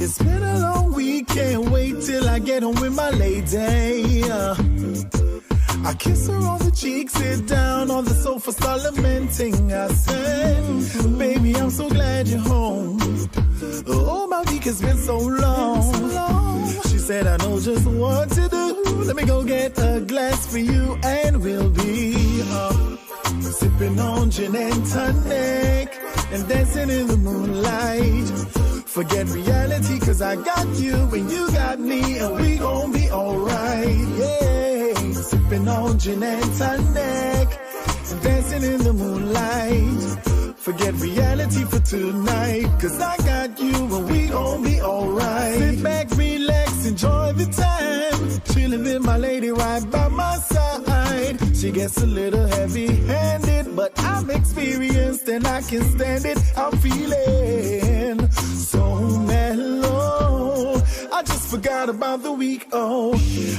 It's been a long week, can't wait till I get home with my lady. I kiss her on the cheek, sit down on the sofa, start lamenting. I said, baby, I'm so glad you're home. Oh, my week has been so long. She said, I know just what to do. Let me go get a glass for you and we'll be sipping on gin and tonic and dancing in the moonlight. Forget reality, cause I got you and you got me and we gon' be alright, yeah. Sipping on gin and tonic and dancing in the moonlight. Forget reality for tonight, cause I got you and we gon' be alright. Sit back, relax, enjoy the time. Chillin' with my lady right by my side. She gets a little heavy-handed, but I'm experienced and I can stand it. I'm feeling so mellow. I just forgot about the week, oh.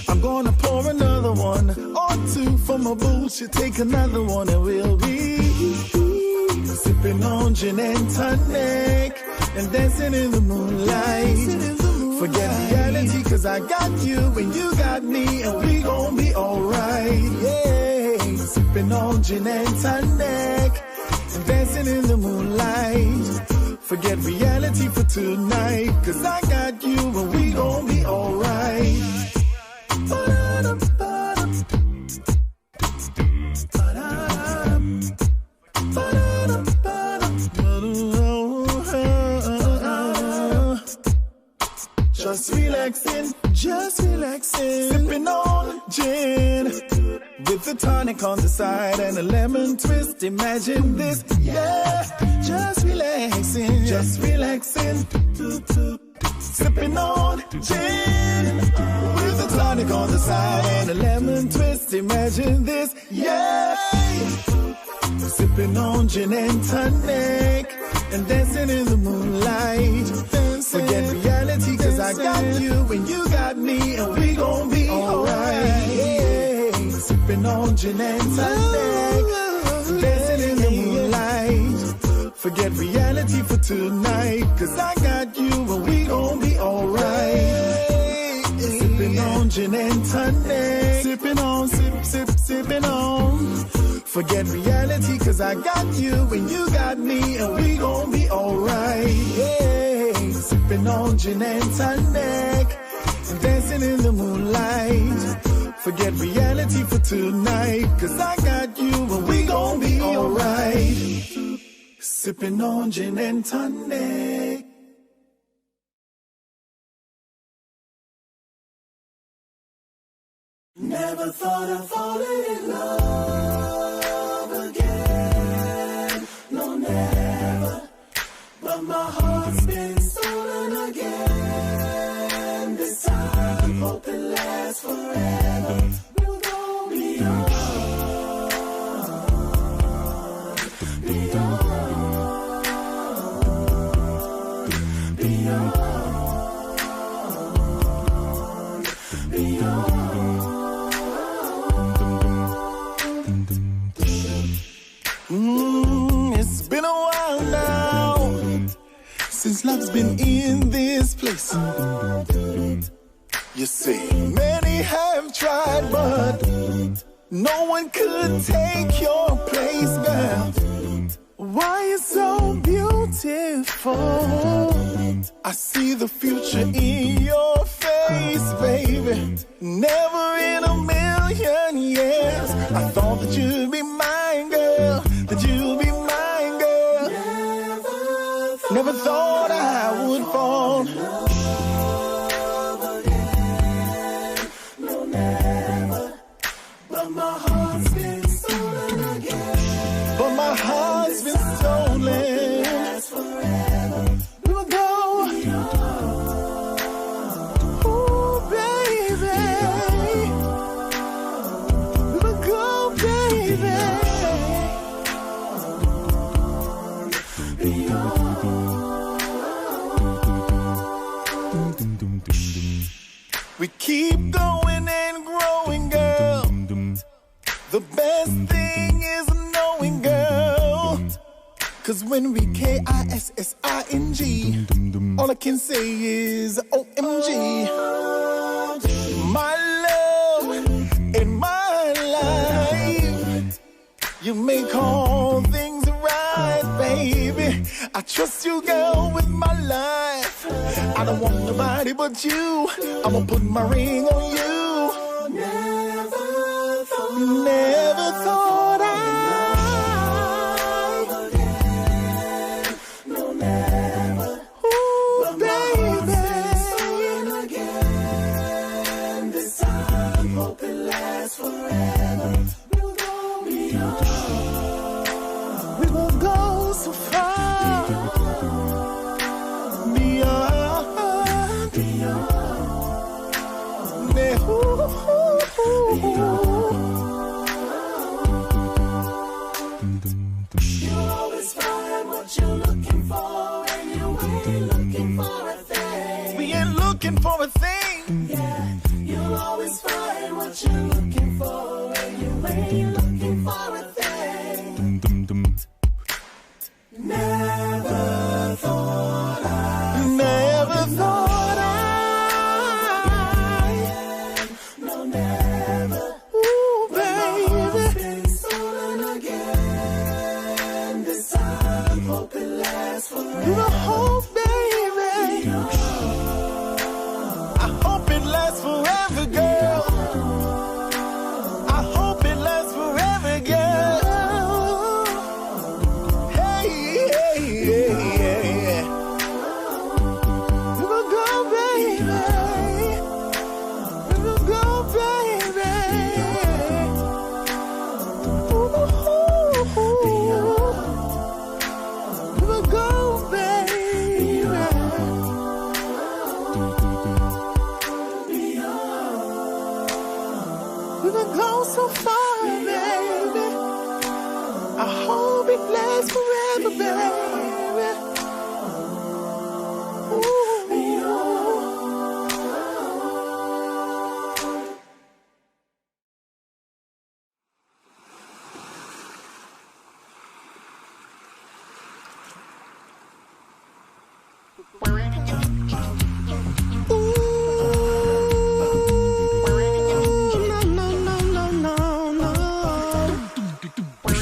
I'm gonna pour another one or two for my boo. She'll take another one and we'll be sipping on gin and tonic and dancing in the moonlight. Forget reality, cause I got you and you got me and we gon' be alright, yeah. Sipping on gin and tonic and dancing in the moonlight. Forget reality for tonight, cause I got you and we gon' be alright. Just relaxing, sipping on gin with the tonic on the side and a lemon twist. Imagine this, yeah. Just relaxing, sipping on gin with the tonic on the side and a lemon twist. Imagine this, yeah. Sipping on gin and tonic and dancing in the moonlight. Forget reality, cause I got you and you got me and we gon' be alright, yeah. Sipping on gin and tonic, dancing in the moonlight. Forget reality for tonight, cause I got you and we gon' be alright. Sipping on gin and tonic, sipping on, sipping on. Forget reality, cause I got you and you got me and we gon' be alright, yeah. Sipping on gin and tonic and dancing in the moonlight. Forget reality for tonight, cause I got you and we gon' be alright. Sipping on gin and tonic. Never thought of falling in love again, no never, but my heart's been stolen again. This time, hope it lasts forever. We'll go beyond, beyond, beyond, beyond. It's been a while now since love's been in this place. You see, many have tried, but no one could take your place, girl. Why you so beautiful? I see the future in your face, baby. Never in a million years I thought that you'd be mine, girl. That you'd be mine, girl. Never thought I would fall. No, never. But my heart's been stolen again. But my heart's been stolen. Last forever. We will go. Ooh, baby. We will go, baby. We keep going and growing, girl. The best thing is knowing, girl, Cause when we KISSING, all I can say is OMG. My love in my life, you make all things right, baby. I trust you, girl, with my life. I don't want nobody but you. I'ma put my ring on you. Never thought I'd no, never. Ooh, baby. Again. This time, hope it lasts forever. We'll go beyond. We will go so far. Beyond. Beyond. You always find what you're looking for, and you ain't looking for a thing. We ain't looking for a thing. Yeah, you'll always find what you're looking for, and you ain't looking for a thing. Never thought I. No, never. Ooh, baby. Been stolen again. This time, hope it lasts forever. You hope, baby. I hope it lasts forever, girl. I hope it lasts forever, girl. Hey, hey, hey, hey. We will go, baby. We will go, baby. Ooh, we will go, baby. We will go so far, baby. I hope it lasts forever, baby.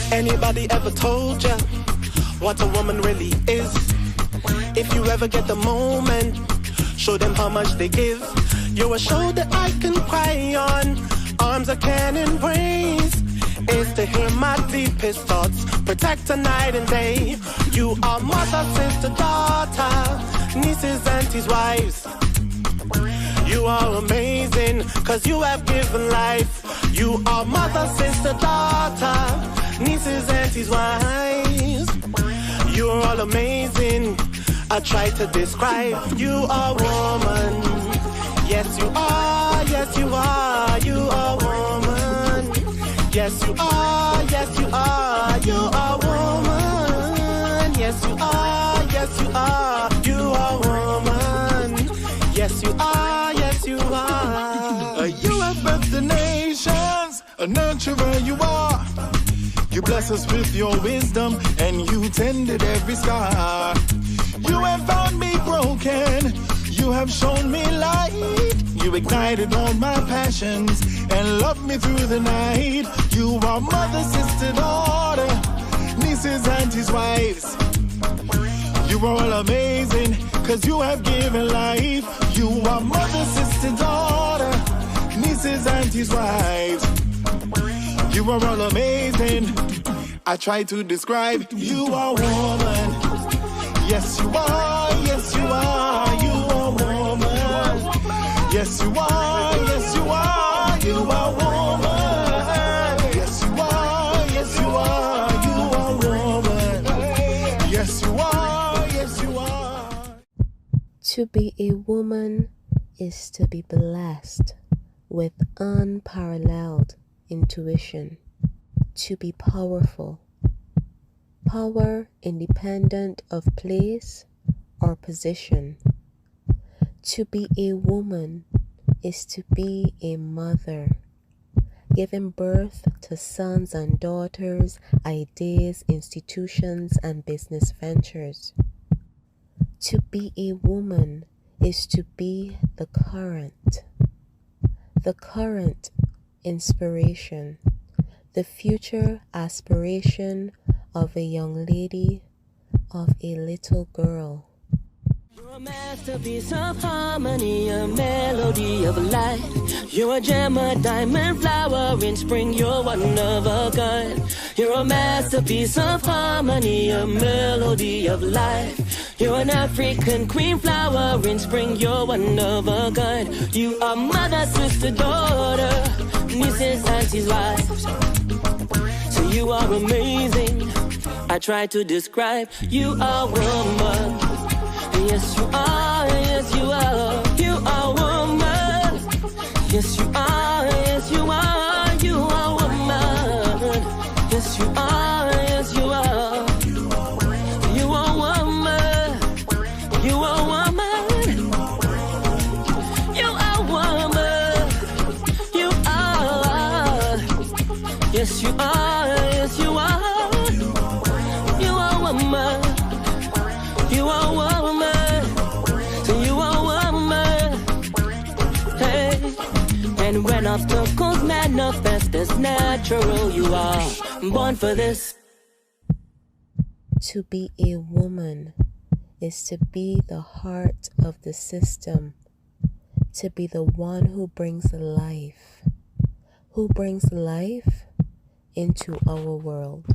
Anybody ever told ya what a woman really is? If you ever get the moment, show them how much they give. You're a shoulder I can cry on, arms I can embrace. Is to hear my deepest thoughts, protect her night and day. You are mother, sister, daughter, nieces, aunties, wives. You are amazing, cause you have given life. You are mother, sister, daughter, nieces, aunties, wives. You are all amazing. I try to describe. You are woman. Yes, you are. Yes, you are. You are woman. Yes, you are. Yes, you are. You are woman. Yes, you are. Yes, you are. You are woman. Yes, you are. Yes, you are. You have birthed the nations, a nurturer you are. You bless us with your wisdom, and you tended every scar. You have found me broken, you have shown me light. You ignited all my passions, and loved me through the night. You are mother, sister, daughter, nieces, aunties, wives. You are all amazing, cause you have given life. You are mother, sister, daughter, nieces, aunties, wives. You are all amazing. I try to describe. You are woman. Yes, you are. Yes, you are. You are woman. Yes, you are. Yes, you are. You are woman. Yes, you are. Yes, you are. You are woman. Yes, you are. Yes, you are. To be a woman is to be blessed with unparalleled intuition, to be powerful, power independent of place or position. To be a woman is to be a mother, giving birth to sons and daughters, ideas, institutions, and business ventures. To be a woman is to be the current inspiration, the future aspiration of a young lady, of a little girl. You're a masterpiece of harmony, a melody of life. You're a gem, a diamond flower in spring, you're one of a kind. You're a masterpiece of harmony, a melody of life. You're an African queen flower in spring, you're one of a kind. You are mother, sister, daughter, nieces, aunties, wives. So you are amazing. I try to describe you are woman. Yes, you are, yes, you are. You are woman. Yes, you are, yes, you are. You are woman. Yes, you are, yes, you are. You are woman. You are woman. You are woman. You are. Yes, you are, yes, you are. You are woman. You are woman. So you are woman. Hey. And when obstacles manifest as natural, you are born for this. To be a woman is to be the heart of the system, to be the one who brings life into our world.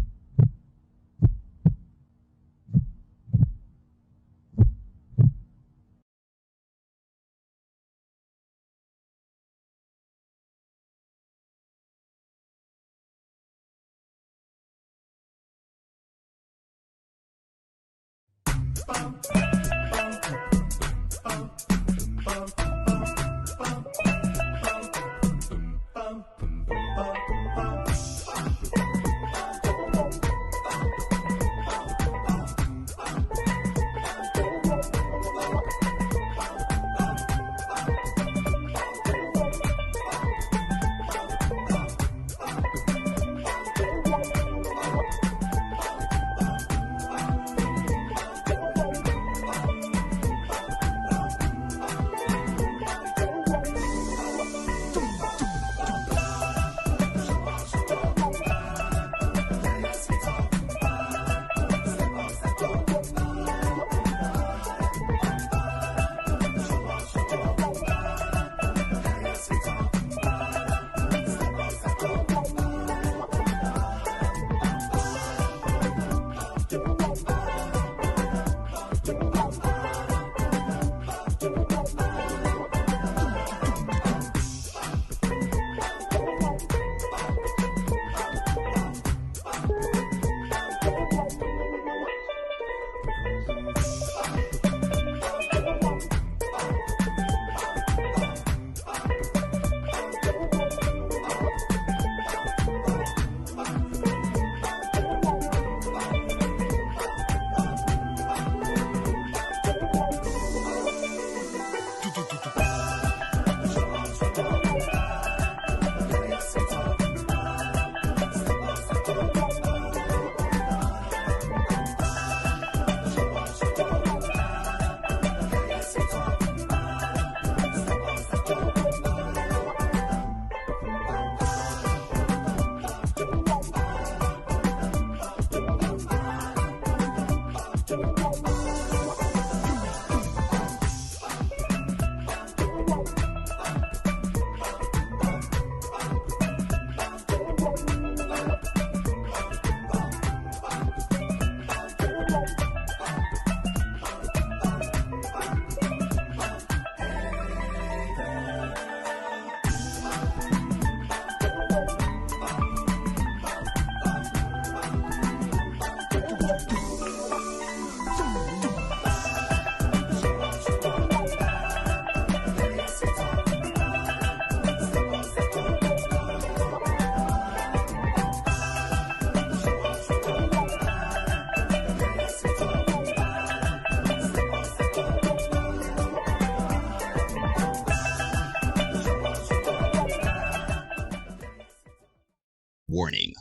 Warning.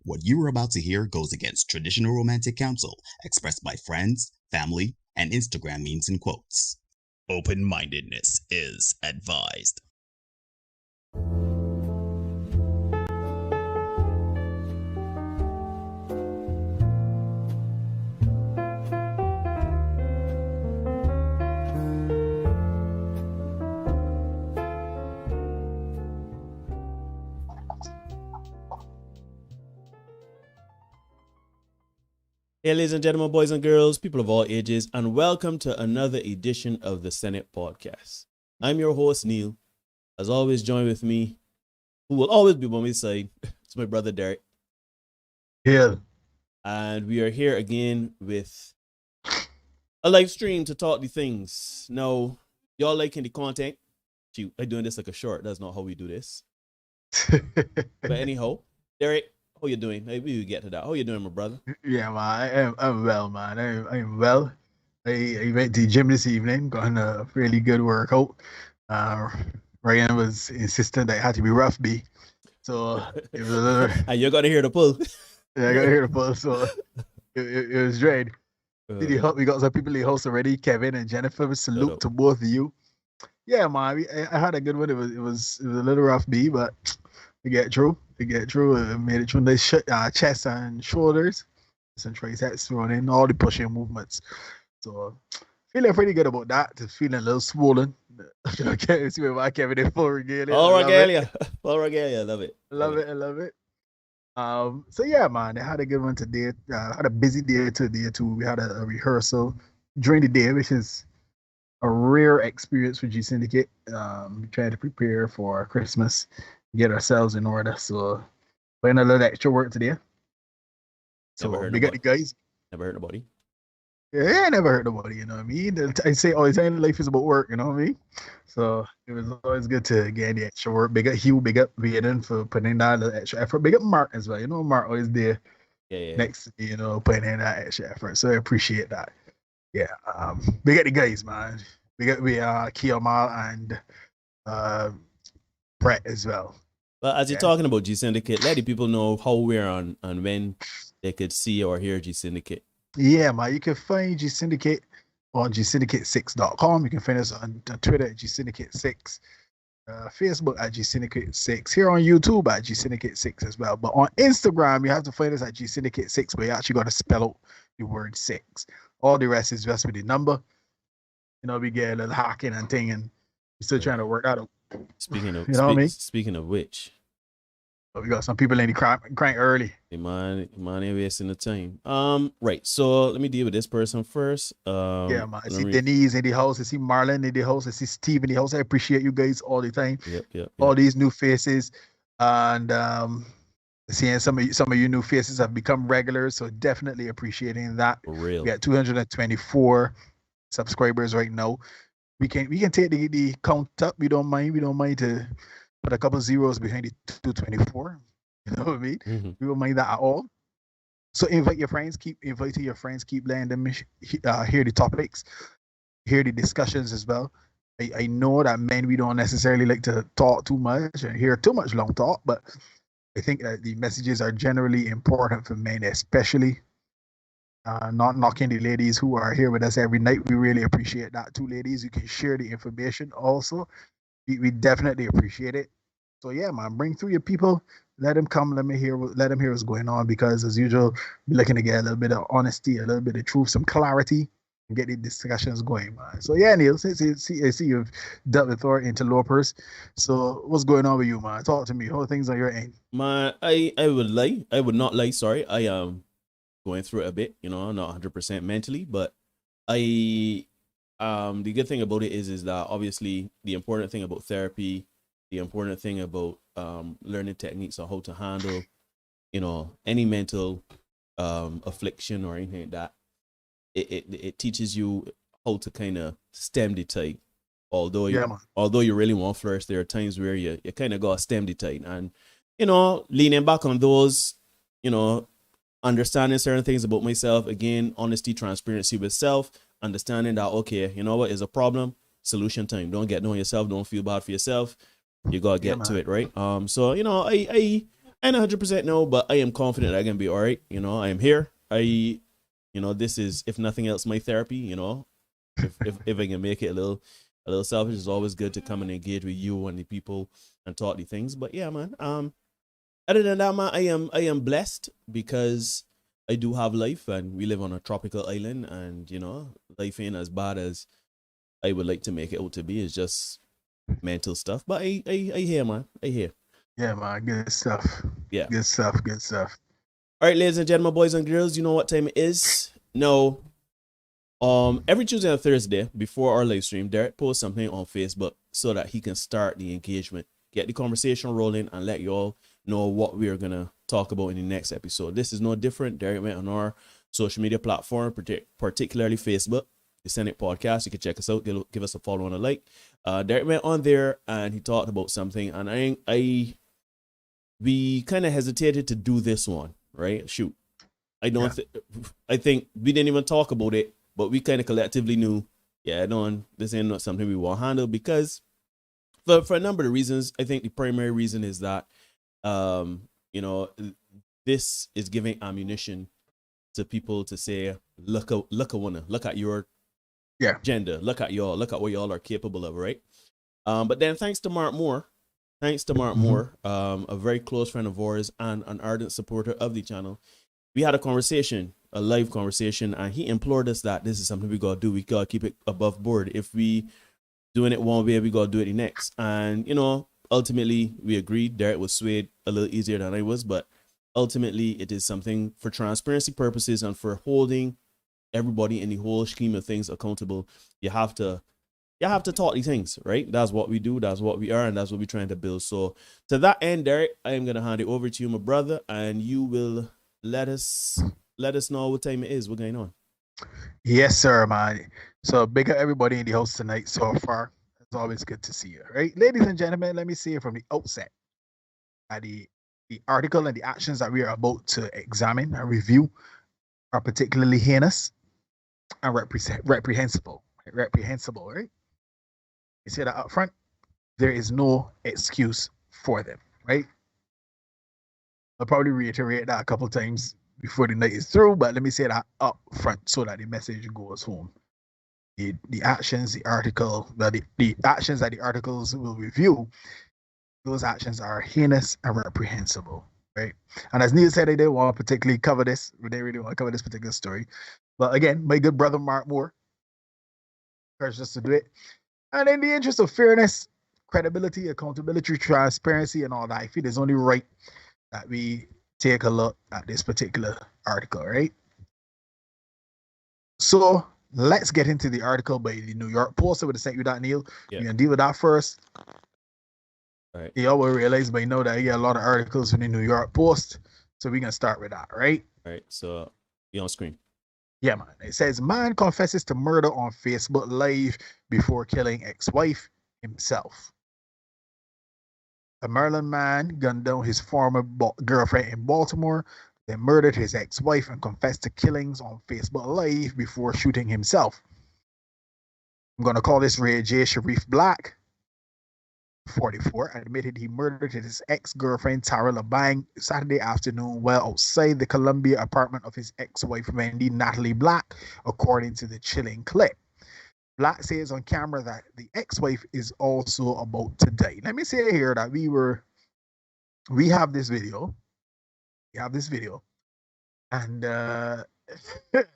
What you are about to hear goes against traditional romantic counsel expressed by friends, family, and Instagram memes and quotes. Open-mindedness is advised. Hey, ladies and gentlemen, boys and girls, people of all ages, and welcome to another edition of the Senate Podcast. I'm your host, Neil. As always, join with me, who will always be by my side. It's my brother, Derek. Yeah. And we are here again with a live stream to talk the things. Now, y'all liking the content? Shoot, I'm doing this like a short. That's not how we do this. But anyhow, Derek, how you doing? Maybe we get to that. How you doing, my brother? Yeah, man. I'm well, man. I'm well. I went to the gym this evening, got a really good workout. Ryan was insistent that it had to be rough B. So it was a little... And you're going to hear the pull. Yeah, I got to hear the pull. So it was great. We got some people in the house already, Kevin and Jennifer. Salute to both of you. Yeah, man. I had a good one. It was a little rough B, but we get through. Made it through the chest and shoulders. Some triceps thrown in, all the pushing movements. So feeling pretty good about that. Just feeling a little swollen. I can't see why Kevin in full regalia. Full regalia. Love it. I love it. So yeah, man, I had a good one today. Had a busy day today too. We had a rehearsal during the day, which is a rare experience for G-Syndicate. We tried to prepare for Christmas, get ourselves in order. So we're in a little extra work today. So we got the guys. Never heard nobody. Yeah, I never heard nobody, you know what I mean? I say all the time, life is about work, you know what I mean? So it was always good to get the extra work. Big up Hugh, big up Vaden for putting in that little extra effort. Big up Mark as well. You know, Mark always there next to me, you know, putting in that extra effort. So I appreciate that. Yeah. Big up the guys, man. Big up Kiyamal and Brett as well. But as you're talking about G-Syndicate, let the people know how we're on and when they could see or hear G-Syndicate. Yeah, man. You can find G-Syndicate on gsyndicate6.com. You can find us on Twitter at G-Syndicate6, Facebook at G-Syndicate6, here on YouTube at G-Syndicate6 as well. But on Instagram, you have to find us at G-Syndicate6, but you actually got to spell out the word 6. All the rest is just with the number. You know, we get a little hacking and thing, and we're still trying to work that out. Speaking of, you know what I mean? Speaking of which, we got some people in the crank early. Hey, man, ain't wasting the time. Right. So let me deal with this person first. Yeah, man. I see Denise in the house. I see Marlon in the house. I see Steve in the house. I appreciate you guys all the time. Yep. All these new faces, and seeing some of you new faces have become regulars. So definitely appreciating that. For real. We got 224 subscribers right now. We can take the count up. We don't mind to put a couple zeros behind the 224. You know what I mean? Mm-hmm. We don't mind that at all. So invite your friends. Keep inviting your friends. Keep letting them hear the topics, hear the discussions as well. I know that men, we don't necessarily like to talk too much and hear too much long talk, but I think that the messages are generally important for men, especially. Not knocking the ladies who are here with us every night. We really appreciate that too, ladies. You can share the information also. We definitely appreciate it. So yeah, man, bring through your people. Let them come. Let them hear what's going on, because as usual, we're looking to get a little bit of honesty, a little bit of truth, some clarity, and get the discussions going, man. So yeah, Neil, I see you've dealt with our interlopers. So what's going on with you, man? Talk to me. How are things on your end? Man, I would not lie. Sorry, I am going through it a bit, you know, not 100% mentally, but the good thing about it is that obviously the important thing about therapy, the important thing about learning techniques on how to handle, you know, any mental affliction or anything like that, it teaches you how to kind of stem the tide. Although you really want to flourish, there are times where you kind of got to stem the tide, and you know, leaning back on those, you know, understanding certain things about myself, again, honesty, transparency with self, understanding that, okay, you know what is a problem, solution time. Don't get down yourself, don't feel bad for yourself. You gotta get to it, right? So you know, And 100% no, but I am confident I can be all right. You know, I am here. This is, if nothing else, my therapy. You know, if I can make it a little selfish, it's always good to come and engage with you and the people and talk the things. But yeah, man. Other than that, man, I am blessed because I do have life, and we live on a tropical island, and you know, life ain't as bad as I would like to make it out to be. It's just mental stuff. But I hear, man. I hear. Yeah, man, good stuff. Yeah. Good stuff, good stuff. All right, ladies and gentlemen, boys and girls, you know what time it is. No. Every Tuesday and Thursday before our live stream, Derek posts something on Facebook so that he can start the engagement, get the conversation rolling, and let you all know what we are gonna talk about in the next episode. This is no different. Derek went on our social media platform, particularly Facebook, the Senate Podcast. You can check us out. Give us a follow and a like. Derek went on there and he talked about something, and we kind of hesitated to do this one, right? Shoot, I think we didn't even talk about it, but we kind of collectively knew, yeah, this ain't not something we want to handle, because for a number of reasons. I think the primary reason is that this is giving ammunition to people to say, look at your gender, look at what y'all are capable of, right? But then thanks to Mark Moore, a very close friend of ours and an ardent supporter of the channel, we had a live conversation, and he implored us that this is something we gotta do. We gotta keep it above board. If we doing it one way, we gotta do it the next. And you know, ultimately we agreed. Derek was swayed a little easier than I was, but ultimately it is something for transparency purposes and for holding everybody in the whole scheme of things accountable. You have to talk these things, right? That's what we do, that's what we are, and that's what we're trying to build. So to that end, Derek, I am gonna hand it over to you, my brother, and you will let us know what time it is. What's going on? Yes, sir, man. So big up everybody in the house tonight so far. It's always good to see you, right? Ladies and gentlemen, let me see it from the outset. The article and the actions that we are about to examine and review are particularly heinous and reprehensible, right? You say that up front, there is no excuse for them, right? I'll probably reiterate that a couple times before the night is through, but let me say that up front so that the message goes home. The actions the articles that the articles will review, those actions are heinous and reprehensible, right? And as Neil said, they didn't want to particularly cover this. They really want to cover this particular story. But again, my good brother Mark Moore encouraged us to do it. And in the interest of fairness, credibility, accountability, transparency, and all that, I feel it's only right that we take a look at this particular article, right? So let's get into the article by the New York Post. I would have sent you that, Neil. Yeah. You're gonna deal with that first. All right. Y'all will realize by now that you get a lot of articles from the New York Post. So we're gonna start with that, right? All right. So you're on screen. Yeah, man. It says man confesses to murder on Facebook Live before killing ex-wife himself. A Maryland man gunned down his former girlfriend in Baltimore, then murdered his ex-wife and confessed to killings on Facebook Live before shooting himself. I'm going to call this Ray J. Sharif Black, 44, admitted he murdered his ex-girlfriend Tara LeBang Saturday afternoon while outside the Columbia apartment of his ex-wife Wendy Natalie Black, according to the chilling clip. Black says on camera that the ex-wife is also about to die. Let me say here that we have this video. And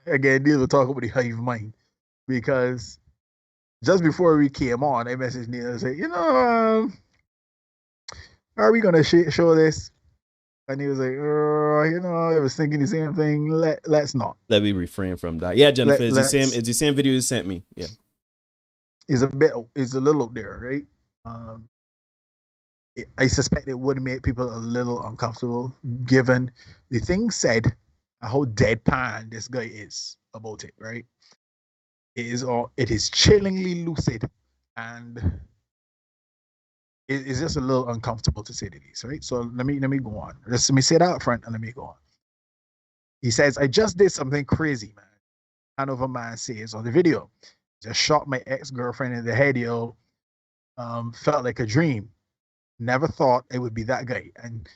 again, Neil will talk about the hive mind, because just before we came on, I messaged Neil and said, are we gonna show this? And he was like, I was thinking the same thing. Let's not. Let me refrain from that. Yeah, Jennifer, it's the same video you sent me. Yeah. It's a little out there, right? I suspect it would make people a little uncomfortable given the thing said and how deadpan this guy is about it, right? It is chillingly lucid, and it's just a little uncomfortable to say the least, right? So let me go on. Let me say that up front and let me go on. He says, I just did something crazy, man. Hanover man says on the video, just shot my ex-girlfriend in the head, felt like a dream. Never thought it would be that guy. And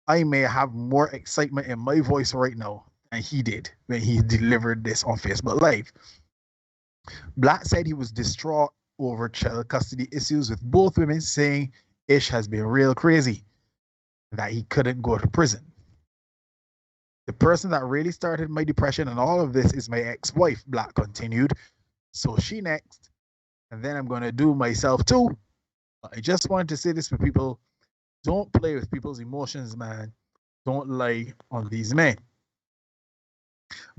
I may have more excitement in my voice right now than he did when he delivered this on Facebook Live. Black said he was distraught over child custody issues with both women, saying Ish has been real crazy, that he couldn't go to prison. The person that really started my depression and all of this is my ex-wife, Black continued. So she next, and then I'm going to do myself too. I just wanted to say this for people. Don't play with people's emotions, man. Don't lie on these men.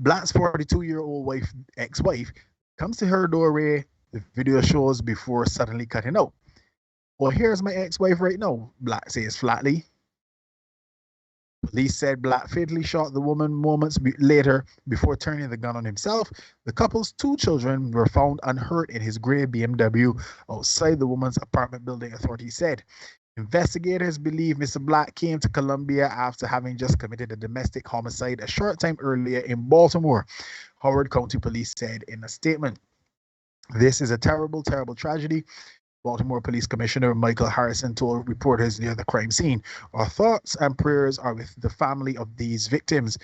Black's 42-year-old wife, ex-wife, comes to her doorway, the video shows, before suddenly cutting out. Well, here's my ex-wife right now, Black says flatly. Police said Black fatally shot the woman moments later before turning the gun on himself. The couple's 2 children were found unhurt in his gray BMW outside the woman's apartment building, authorities said. Investigators believe Mr. Black came to Columbia after having just committed a domestic homicide a short time earlier in Baltimore, Howard County Police said in a statement. This is a terrible, terrible tragedy. Baltimore Police Commissioner Michael Harrison told reporters near the crime scene, "Our thoughts and prayers are with the family of these victims."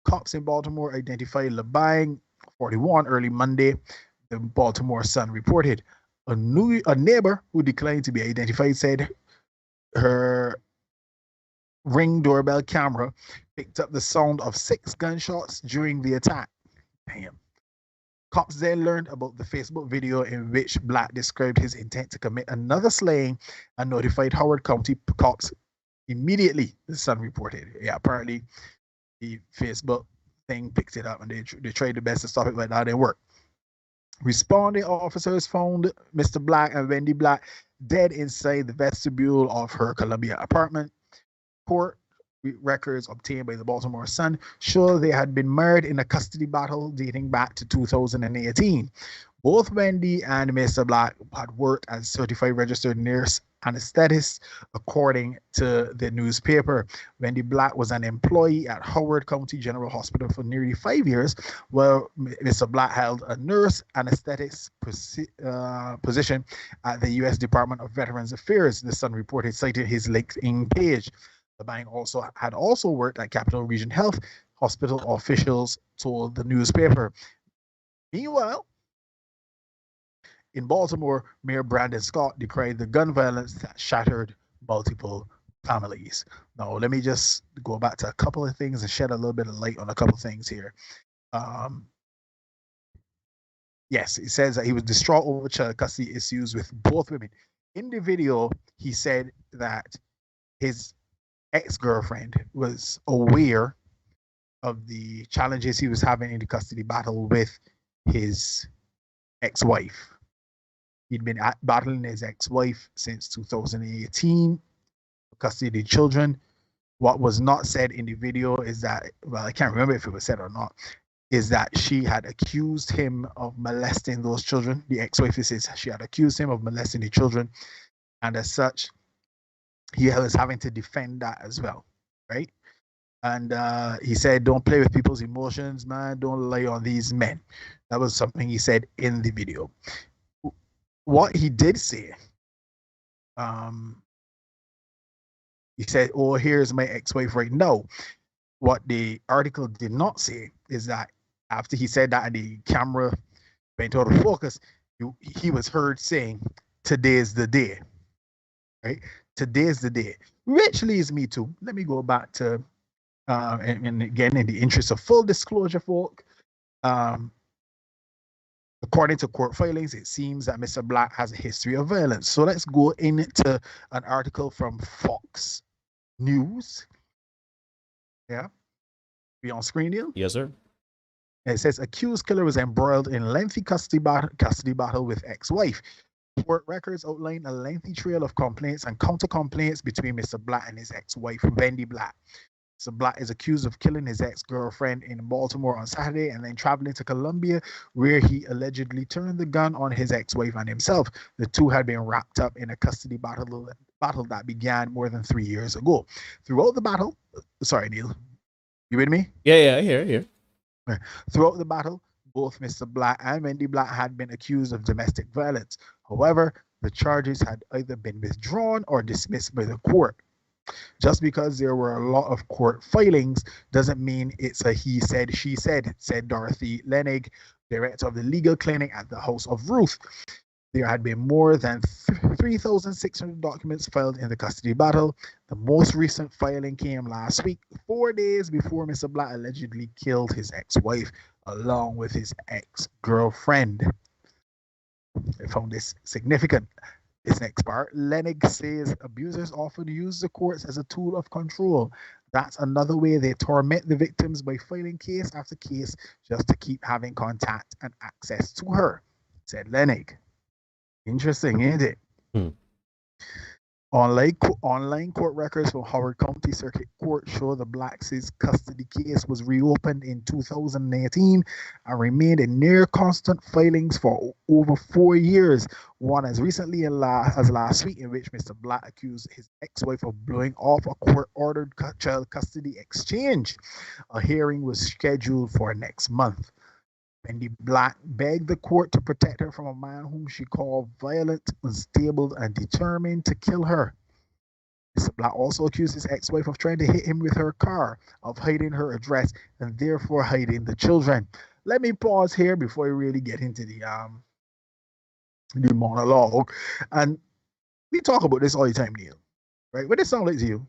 Cops in Baltimore identified LeBang, 41, early Monday, the Baltimore Sun reported. A neighbor who declined to be identified said her Ring doorbell camera picked up the sound of 6 gunshots during the attack. Damn. Cops then learned about the Facebook video in which Black described his intent to commit another slaying and notified Howard County cops immediately, the Sun reported. Yeah, apparently the Facebook thing picked it up and they tried their best to stop it, but that didn't work. Responding officers found Mr. Black and Wendy Black dead inside the vestibule of her Columbia apartment. Court records obtained by the Baltimore Sun show they had been married in a custody battle dating back to 2018. Both Wendy and Mr. Black had worked as certified registered nurse anesthetist, according to the newspaper. Wendy Black was an employee at Howard County General Hospital for nearly 5 years, while Mr. Black held a nurse anesthetist position at the U.S. Department of Veterans Affairs, the Sun reported, citing his LinkedIn page. The bank had also worked at Capital Region Health Hospital, officials told the newspaper. Meanwhile, in Baltimore, Mayor Brandon Scott decried the gun violence that shattered multiple families. Now, let me just go back to a couple of things and shed a little bit of light on a couple of things here. Yes, it says that he was distraught over child custody issues with both women. In the video, he said that his ex-girlfriend was aware of the challenges he was having in the custody battle with his ex-wife. He'd been battling his ex-wife since 2018, custody of the children. What was not said in the video is that, well, I can't remember if it was said or not, is that she had accused him of molesting those children. The ex-wife says she had accused him of molesting the children, and as such, he was having to defend that as well, right? And he said, don't play with people's emotions, man. Don't lie on these men. That was something he said in the video. What he did say, he said, oh, here's my ex-wife right now. What the article did not say is that after he said that and the camera went out of focus, he was heard saying, today's the day, right? Today's the day, which leads me to, let me go back to, and again, in the interest of full disclosure, folk, according to court filings, it seems that Mr. Black has a history of violence. So let's go into an article from Fox News. Yeah. Be on screen, Neil? Yes, sir. It says, accused killer was embroiled in lengthy custody battle with ex-wife. Court records outline a lengthy trail of complaints and counter-complaints between Mr. Black and his ex-wife, Wendy Black. Mr. Black is accused of killing his ex-girlfriend in Baltimore on Saturday and then traveling to Columbia, where he allegedly turned the gun on his ex-wife and himself. The two had been wrapped up in a custody battle that began more than 3 years ago. Throughout the battle, sorry, Neil, you with me? Yeah, here. Throughout the battle, both Mr. Black and Wendy Black had been accused of domestic violence. However, the charges had either been withdrawn or dismissed by the court. Just because there were a lot of court filings doesn't mean it's a he said, she said Dorothy Lenig, director of the legal clinic at the House of Ruth. There had been more than 3,600 documents filed in the custody battle. The most recent filing came last week, 4 days before Mr. Black allegedly killed his ex-wife along with his ex-girlfriend. I found this significant. This next part, Lenig says abusers often use the courts as a tool of control. That's another way they torment the victims by filing case after case just to keep having contact and access to her, said Lenig. Interesting, isn't it? Online court records from Howard County Circuit Court show the Blacks' custody case was reopened in 2018 and remained in near constant filings for over 4 years. One as recently as last week, in which Mr. Black accused his ex-wife of blowing off a court-ordered child custody exchange. A hearing was scheduled for next month. Wendy Black begged the court to protect her from a man whom she called violent, unstable, and determined to kill her. Mr. Black also accused his ex-wife of trying to hit him with her car, of hiding her address, and therefore hiding the children. Let me pause here before we really get into the monologue. And we talk about this all the time, Neil. Right? What does it sound like to you?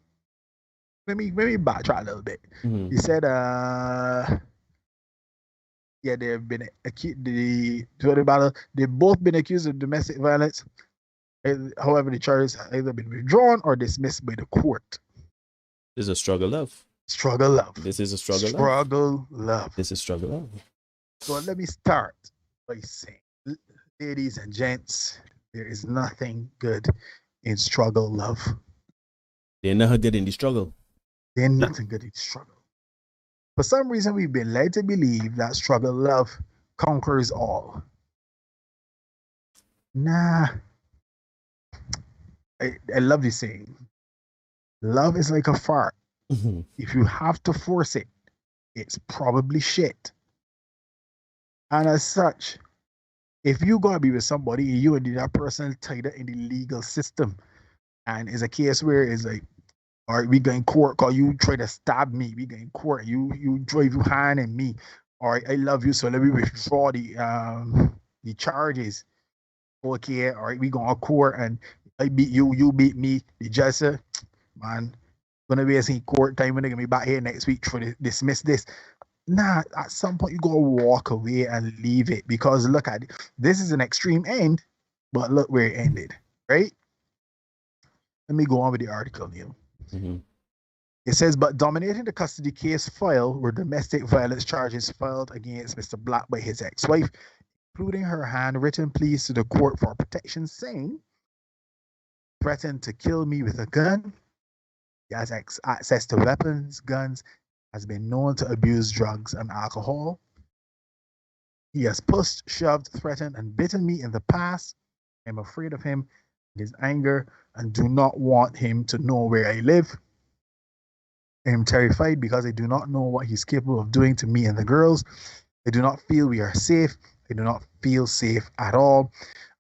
Let me backtrack a little bit. Mm-hmm. He said, yeah, they've been accused. They've both been accused of domestic violence. However, the charges have either been withdrawn or dismissed by the court. This is a struggle love. Struggle love. This is a struggle love. Struggle love. This is struggle love. So let me start by saying, ladies and gents, there is nothing good in struggle love. There's nothing good in the struggle. There's nothing good in struggle. For some reason, we've been led to believe that struggle love conquers all. Nah. I love this saying. Love is like a fart. Mm-hmm. If you have to force it, it's probably shit. And as such, if you gotta be with somebody, you and that person tied up in the legal system, and it's a case where it's like, all right, we going court because you try to stab me. We going court. You drive your hand in me. All right, I love you, so let me withdraw the charges. Okay, all right, we going to court and I beat you, you beat me. The judge said, man, gonna be a court time when they're gonna be back here next week for dismiss this. Nah, at some point you gotta walk away and leave it, because look at it. This is an extreme end, but look where it ended, right? Let me go on with the article, Neil. Mm-hmm. It says, but dominating the custody case file were domestic violence charges filed against Mr. Black by his ex-wife, including her handwritten pleas to the court for protection, saying, threatened to kill me with a gun. He has access to weapons, guns, has been known to abuse drugs and alcohol. He has pushed, shoved, threatened, and bitten me in the past. I'm afraid of him, his anger, and do not want him to know where I live. I am terrified because I do not know what he's capable of doing to me and the girls. I do not feel we are safe. I do not feel safe at all.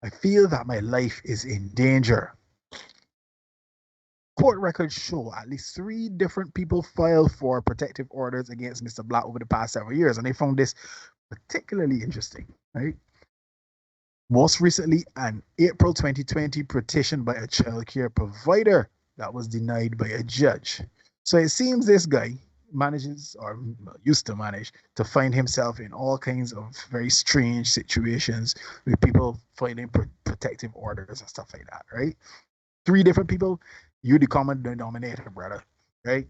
I feel that my life is in danger. Court records show at least 3 different people filed for protective orders against Mr. Black over the past several years, and they found this particularly interesting, right? Most recently, an April 2020 petition by a child care provider that was denied by a judge. So it seems this guy manages, or used to manage, to find himself in all kinds of very strange situations with people filing protective orders and stuff like that, right? 3 different people. You the common denominator, brother, right?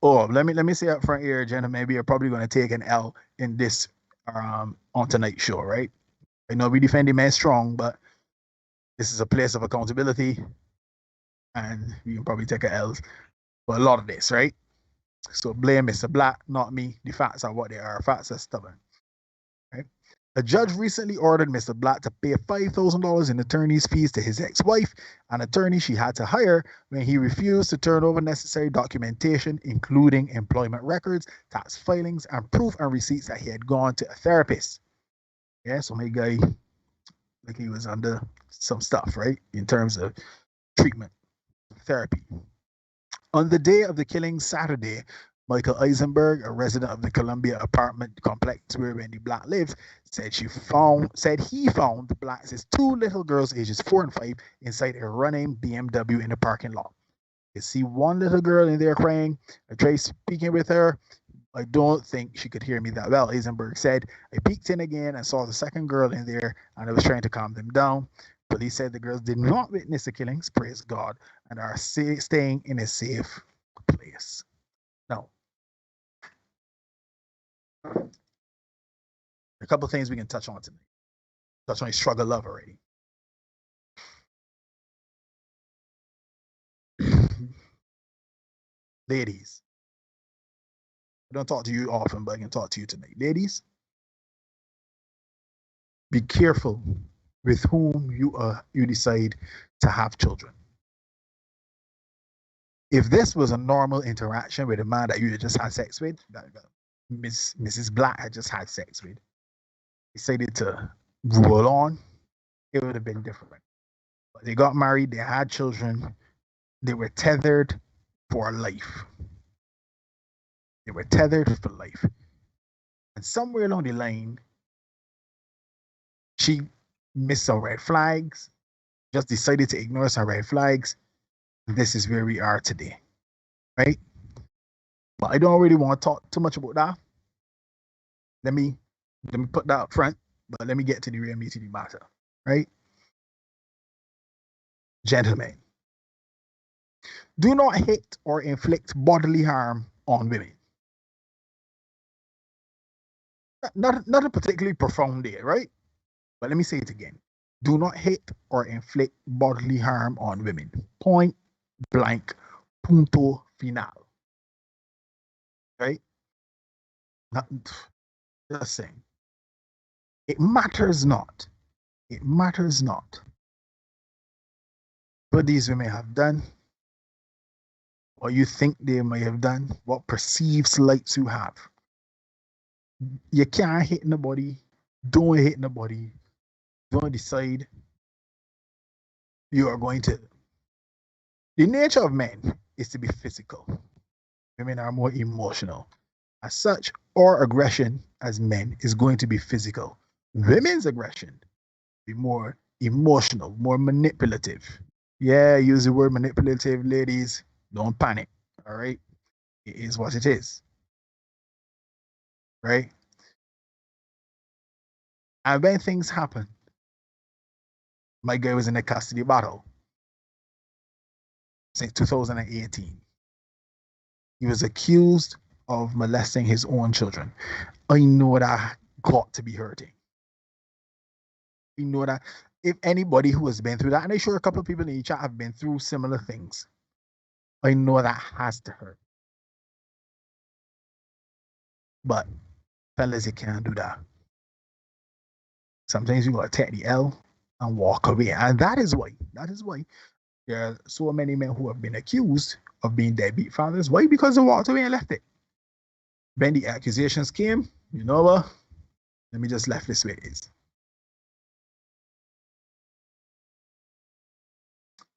Oh, let me say up front here, gentlemen, maybe you're probably going to take an L in this on tonight's show, right? I know we defend the man strong, but this is a place of accountability, and we can probably take an L for a lot of this, right? So blame Mr. Black, not me. The facts are what they are. Facts are stubborn, right? A judge recently ordered Mr. Black to pay $5,000 in attorney's fees to his ex-wife, an attorney she had to hire, when he refused to turn over necessary documentation, including employment records, tax filings, and proof and receipts that he had gone to a therapist. Yeah, so my guy, like he was under some stuff, right? In terms of treatment, therapy. On the day of the killing, Saturday, Michael Eisenberg, a resident of the Columbia apartment complex where Wendy Black lives, said he found the Black's two little girls, ages 4 and 5, inside a running BMW in the parking lot. You see one little girl in there crying. I tried speaking with her. I don't think she could hear me that well, Eisenberg said. I peeked in again and saw the second girl in there, and I was trying to calm them down. Police said the girls did not witness the killings, praise God, and are staying in a safe place. Now, a couple of things we can touch on tonight. Touch on struggle love already. Ladies, I don't talk to you often, but I can talk to you tonight. Ladies, be careful with whom you decide to have children. If this was a normal interaction with a man that you just had sex with, that Mrs. Black had just had sex with, decided to roll on, it would have been different. But they got married, they had children, they were tethered for life. They were tethered for life. And somewhere along the line, she missed some red flags, just decided to ignore some red flags. And this is where we are today, right? But I don't really want to talk too much about that. Let me put that up front, but let me get to the real meat of the matter, right? Gentlemen, do not hit or inflict bodily harm on women. Not a particularly profound day, right? But let me say it again. Do not hit or inflict bodily harm on women. Point blank, punto final. Right? Not just saying. It matters not. It matters not what these women have done, what you think they may have done, what perceived slights you have. You can't hit nobody. Don't hit nobody. Don't decide you are going to. The nature of men is to be physical. Women are more emotional. As such, our aggression as men is going to be physical. Women's aggression be more emotional, more manipulative. Yeah, use the word manipulative, ladies. Don't panic. All right? It is what it is. Right? And when things happen, my guy was in a custody battle since 2018. He was accused of molesting his own children. I know that got to be hurting. You know that if anybody who has been through that, and I'm sure a couple of people in the chat have been through similar things, I know that has to hurt. But fellas, you can't do that. Sometimes you gotta take the L and walk away. And that is why there are so many men who have been accused of being deadbeat fathers. Why? Because they walked away and left it. When the accusations came, you know what? Let me just left this way it is.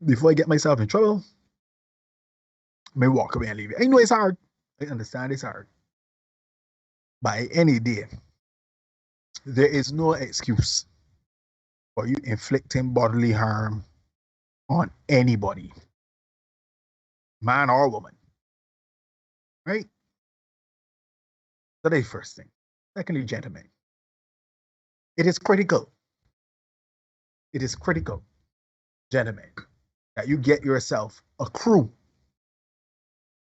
Before I get myself in trouble, I may walk away and leave it. I know it's hard. I understand it's hard. By any day, there is no excuse for you inflicting bodily harm on anybody, man or woman. Right? That's the first thing. Secondly, gentlemen, it is critical, gentlemen, that you get yourself a crew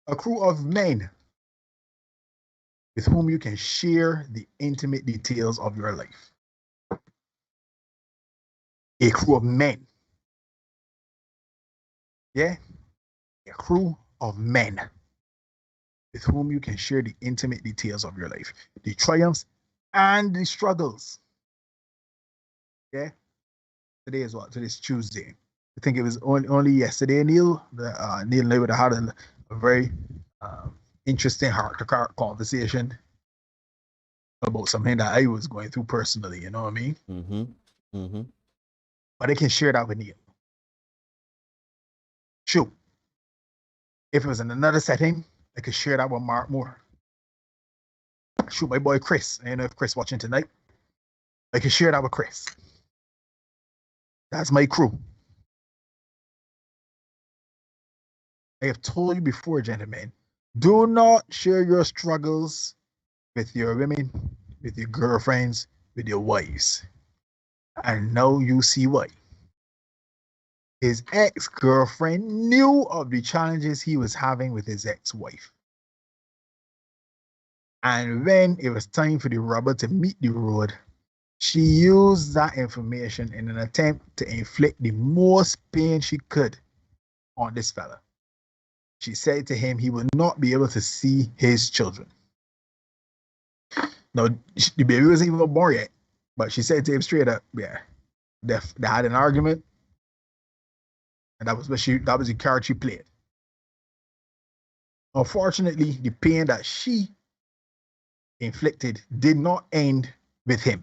of men with whom you can share the intimate details of your life. A crew of men. Yeah? A crew of men with whom you can share the intimate details of your life, the triumphs and the struggles. Yeah? Today is what? Today's Tuesday. I think it was only yesterday, Neil. Neil and I would have had a very interesting heart-to-heart conversation about something that I was going through personally, you know what I mean? Mm-hmm. Mm-hmm. But I can share that with Neil. Sure. If it was in another setting, I could share that with Mark more. Shoot, my boy Chris. I don't know if Chris watching tonight. I can share that with Chris. That's my crew. I have told you before, gentlemen, do not share your struggles with your women, with your girlfriends, with your wives. And now you see why. His ex-girlfriend knew of the challenges he was having with his ex-wife. And when it was time for the rubber to meet the road, she used that information in an attempt to inflict the most pain she could on this fella. She said to him he would not be able to see his children. Now, the baby wasn't even born yet, but she said to him straight up, yeah, they had an argument, and that was the card she played. Unfortunately, the pain that she inflicted did not end with him.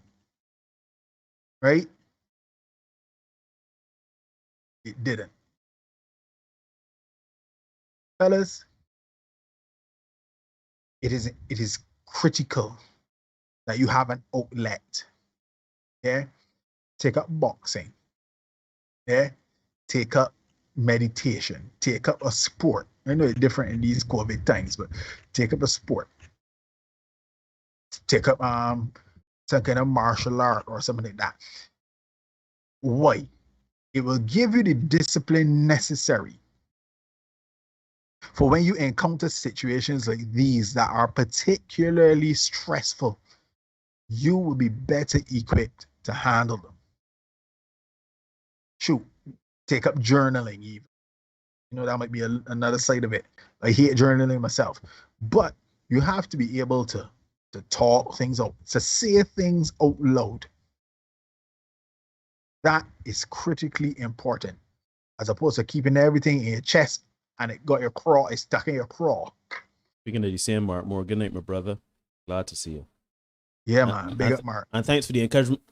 Right? It didn't. Fellas, it is critical that you have an outlet. Yeah? Take up boxing. Yeah? Take up meditation. Take up a sport. I know it's different in these COVID times, but take up a sport. Take up some kind of martial art or something like that. Why? It will give you the discipline necessary for when you encounter situations like these that are particularly stressful. You will be better equipped to handle them. Shoot, take up journaling even. You know, that might be another side of it. I hate journaling myself, but you have to be able to talk things out, to say things out loud. That is critically important, as opposed to keeping everything in your chest and it got your craw, it's stuck in your craw. Speaking of the same, Mark Moore, good night, my brother. Glad to see you. Yeah, man. Big up, Mark. And thanks for the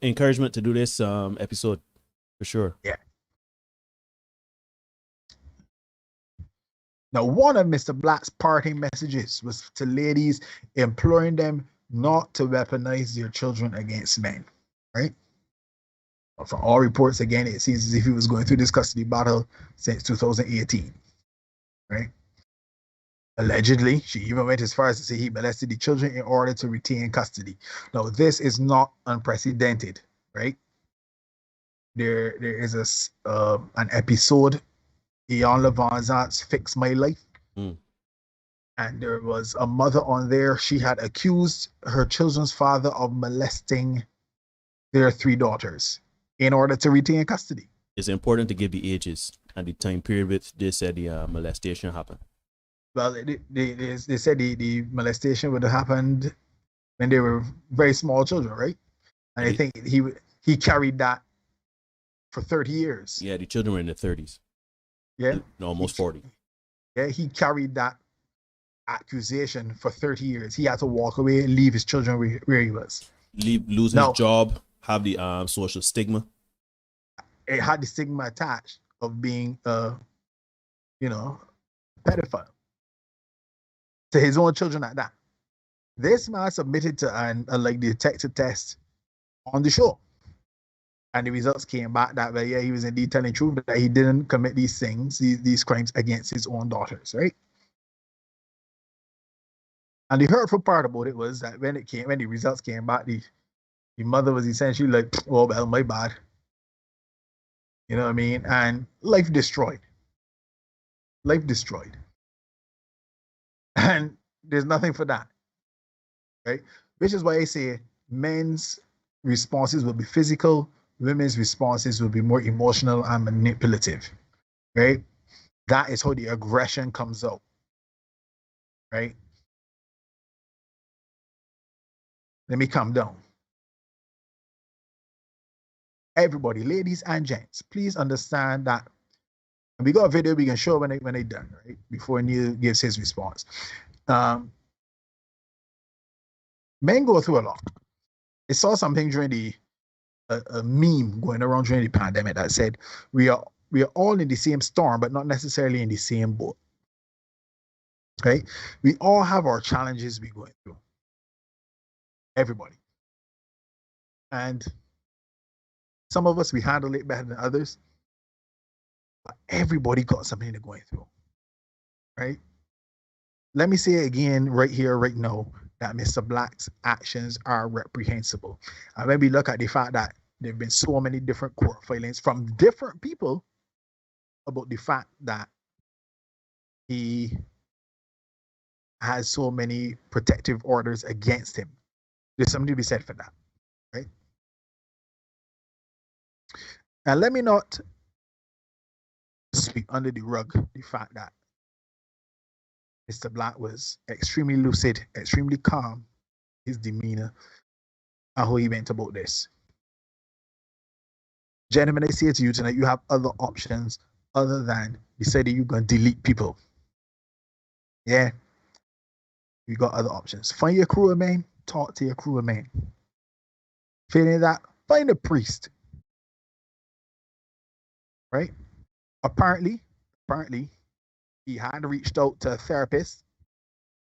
encouragement to do this episode, for sure. Yeah. Now, one of Mr. Black's parting messages was to ladies, imploring them not to weaponize their children against men, right? From all reports, again, it seems as if he was going through this custody battle since 2018, right? Allegedly, she even went as far as to say he molested the children in order to retain custody. Now, this is not unprecedented, right? There is an episode, Ian Levanzat's Fix My Life. And there was a mother on there. She had accused her children's father of molesting their 3 daughters in order to retain custody. It's important to give the ages and the time period which they said the molestation happened. Well, they said the molestation would have happened when they were very small children, right? And I think he carried that for 30 years. Yeah, the children were in their 30s. Yeah? No, almost 40. Yeah, he carried that accusation for 30 years. He had to walk away and leave his children where he was. Lose his job, have the social stigma. It had the stigma attached of being pedophile to his own children at that. This man submitted to the detective test on the show. And the results came back that way, yeah, he was indeed telling the truth, that he didn't commit these things, these crimes against his own daughters, right? And the hurtful part about it was that when the results came back, the mother was essentially like, oh, well, my bad. You know what I mean? And life destroyed. Life destroyed. And there's nothing for that, right? Which is why I say men's responses will be physical, women's responses will be more emotional and manipulative, right? That is how the aggression comes out, right? Let me calm down. Everybody, ladies and gents, please understand that we got a video we can show when they done, right? Before Neil gives his response. Men go through a lot. I saw something during a meme going around during the pandemic that said we are all in the same storm, but not necessarily in the same boat. Right? We all have our challenges we're going through. Everybody. And some of us, we handle it better than others. But everybody got something they're going through. Right? Let me say it again right here, right now, that Mr. Black's actions are reprehensible. And when we look at the fact that there have been so many different court filings from different people about the fact that he has so many protective orders against him. There's something to be said for that, right? And let me not sweep under the rug the fact that Mr. Black was extremely lucid, extremely calm, his demeanor, and how he went about this. Gentlemen, I say to you tonight, you have other options other than deciding you're going to delete people. Yeah. You got other options. Find your crew of men, talk to your crew of men. Feeling that, find a priest. Right? Apparently, he had reached out to a therapist,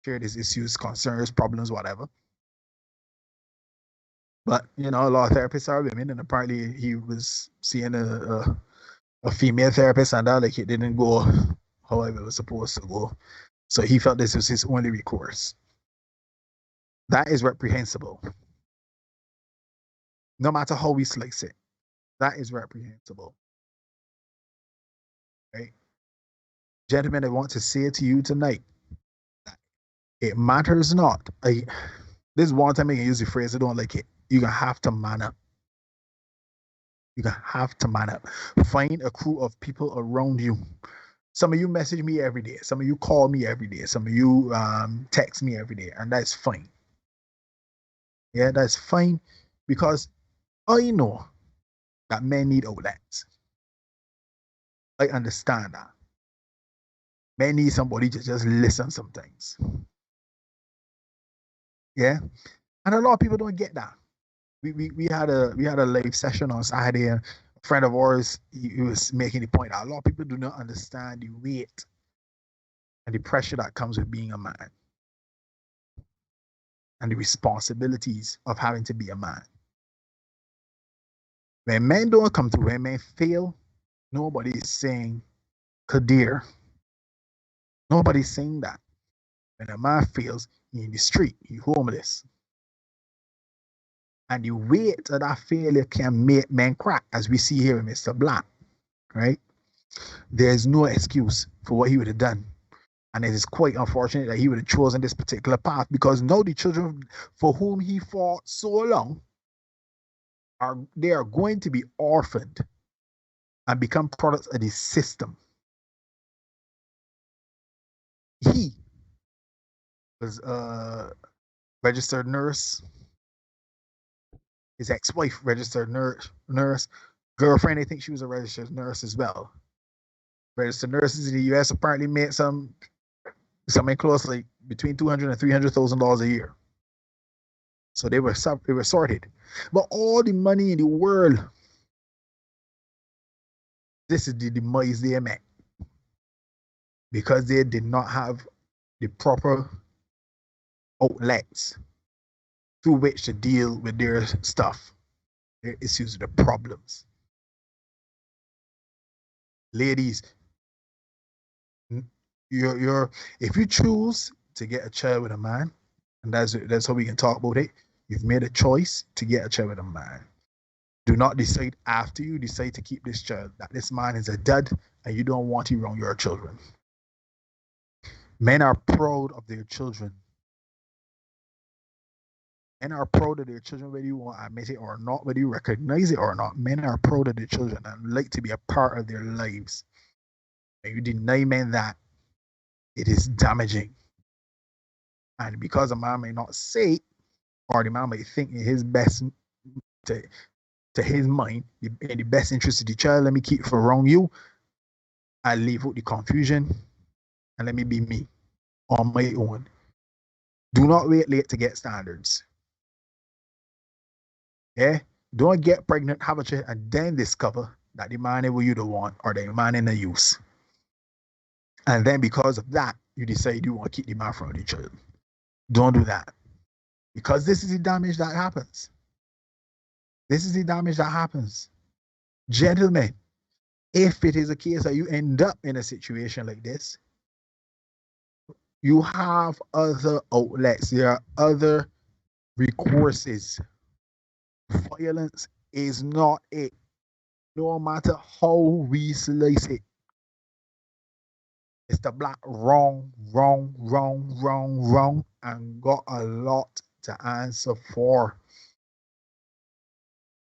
shared his issues, concerns, problems, whatever. But you know, a lot of therapists are women, and apparently he was seeing a female therapist, and that like it didn't go however it was supposed to go. So he felt this was his only recourse. That is reprehensible. No matter how we slice it, that is reprehensible. Right? Gentlemen, I want to say to you tonight, it matters not. This is one time I can use the phrase, I don't like it. You're going to have to man up. You're going to have to man up. Find a crew of people around you. Some of you message me every day. Some of you call me every day. Some of you text me every day. And that's fine. Yeah, that's fine. Because I know that men need outlets. I understand that. Men need somebody to just listen sometimes. Yeah. And a lot of people don't get that. We had a live session on Saturday, and a friend of ours, he was making the point that a lot of people do not understand the weight and the pressure that comes with being a man and the responsibilities of having to be a man. When men don't come through, when men fail, nobody is saying Kadir. Nobody's saying that. When a man fails, he's in the street, he's homeless. And the weight of that failure can make men crack, as we see here with Mr. Black, right? There's no excuse for what he would have done. And it is quite unfortunate that he would have chosen this particular path, because now the children for whom he fought so long, they are going to be orphaned and become products of the system. He was a registered nurse. His ex-wife, registered nurse. Girlfriend, I think she was a registered nurse as well. Registered nurses in the U.S. apparently made something close, like between $200,000 and $300,000 a year. So they were sorted. But all the money in the world, this is the demise they met, because they did not have the proper outlets through which to deal with their stuff, their issues, their problems. Ladies, if you choose to get a child with a man, and that's how we can talk about it, you've made a choice to get a child with a man. Do not decide after you decide to keep this child that this man is a dud and you don't want him around your children. Men are proud of their children. Men are proud of their children, whether you want to admit it or not, whether you recognize it or not. Men are proud of their children and like to be a part of their lives. And you deny men that, it is damaging. And because a man may not say it, or the man may think in his best, to his mind, in the best interest of the child, let me keep it around you. I'll leave out the confusion and let me be me on my own. Do not wait late to get standards. Yeah? Don't get pregnant, have a child, and then discover that the man ain't what you don't want, or the man ain't a use. And then because of that, you decide you want to keep the man from the child. Don't do that. Because this is the damage that happens. This is the damage that happens. Gentlemen, if it is a case that you end up in a situation like this, you have other outlets. There are other recourses. Violence is not it. No matter how we slice it. It's the black wrong, and got a lot to answer for.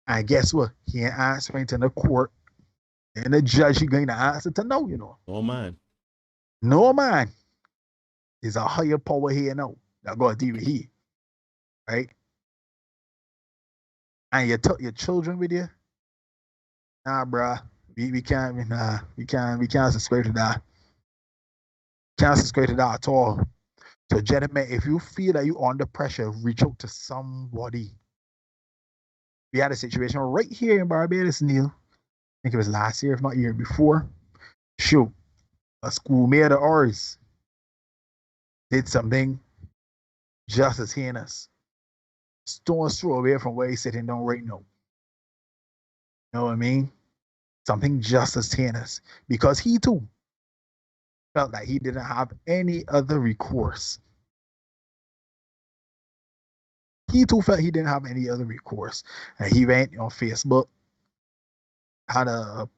And guess what? He ain't answering to the court. And the judge, he going to answer to no, you know. Oh, man. No, man. There's a higher power here now that got to deal with he. Right? And you took your children with you? Nah, bruh. We can't subscribe to that. Can't subscribe to that at all. So, gentlemen, if you feel that you're under pressure, reach out to somebody. We had a situation right here in Barbados, Neil. I think it was last year, if not year before. Shoot, a schoolmate of ours did something just as heinous. Stone's throw away from where he's sitting down right now. You know what I mean? Something just as heinous. Because he too felt that he didn't have any other recourse. He too felt he didn't have any other recourse. And he went on Facebook, had a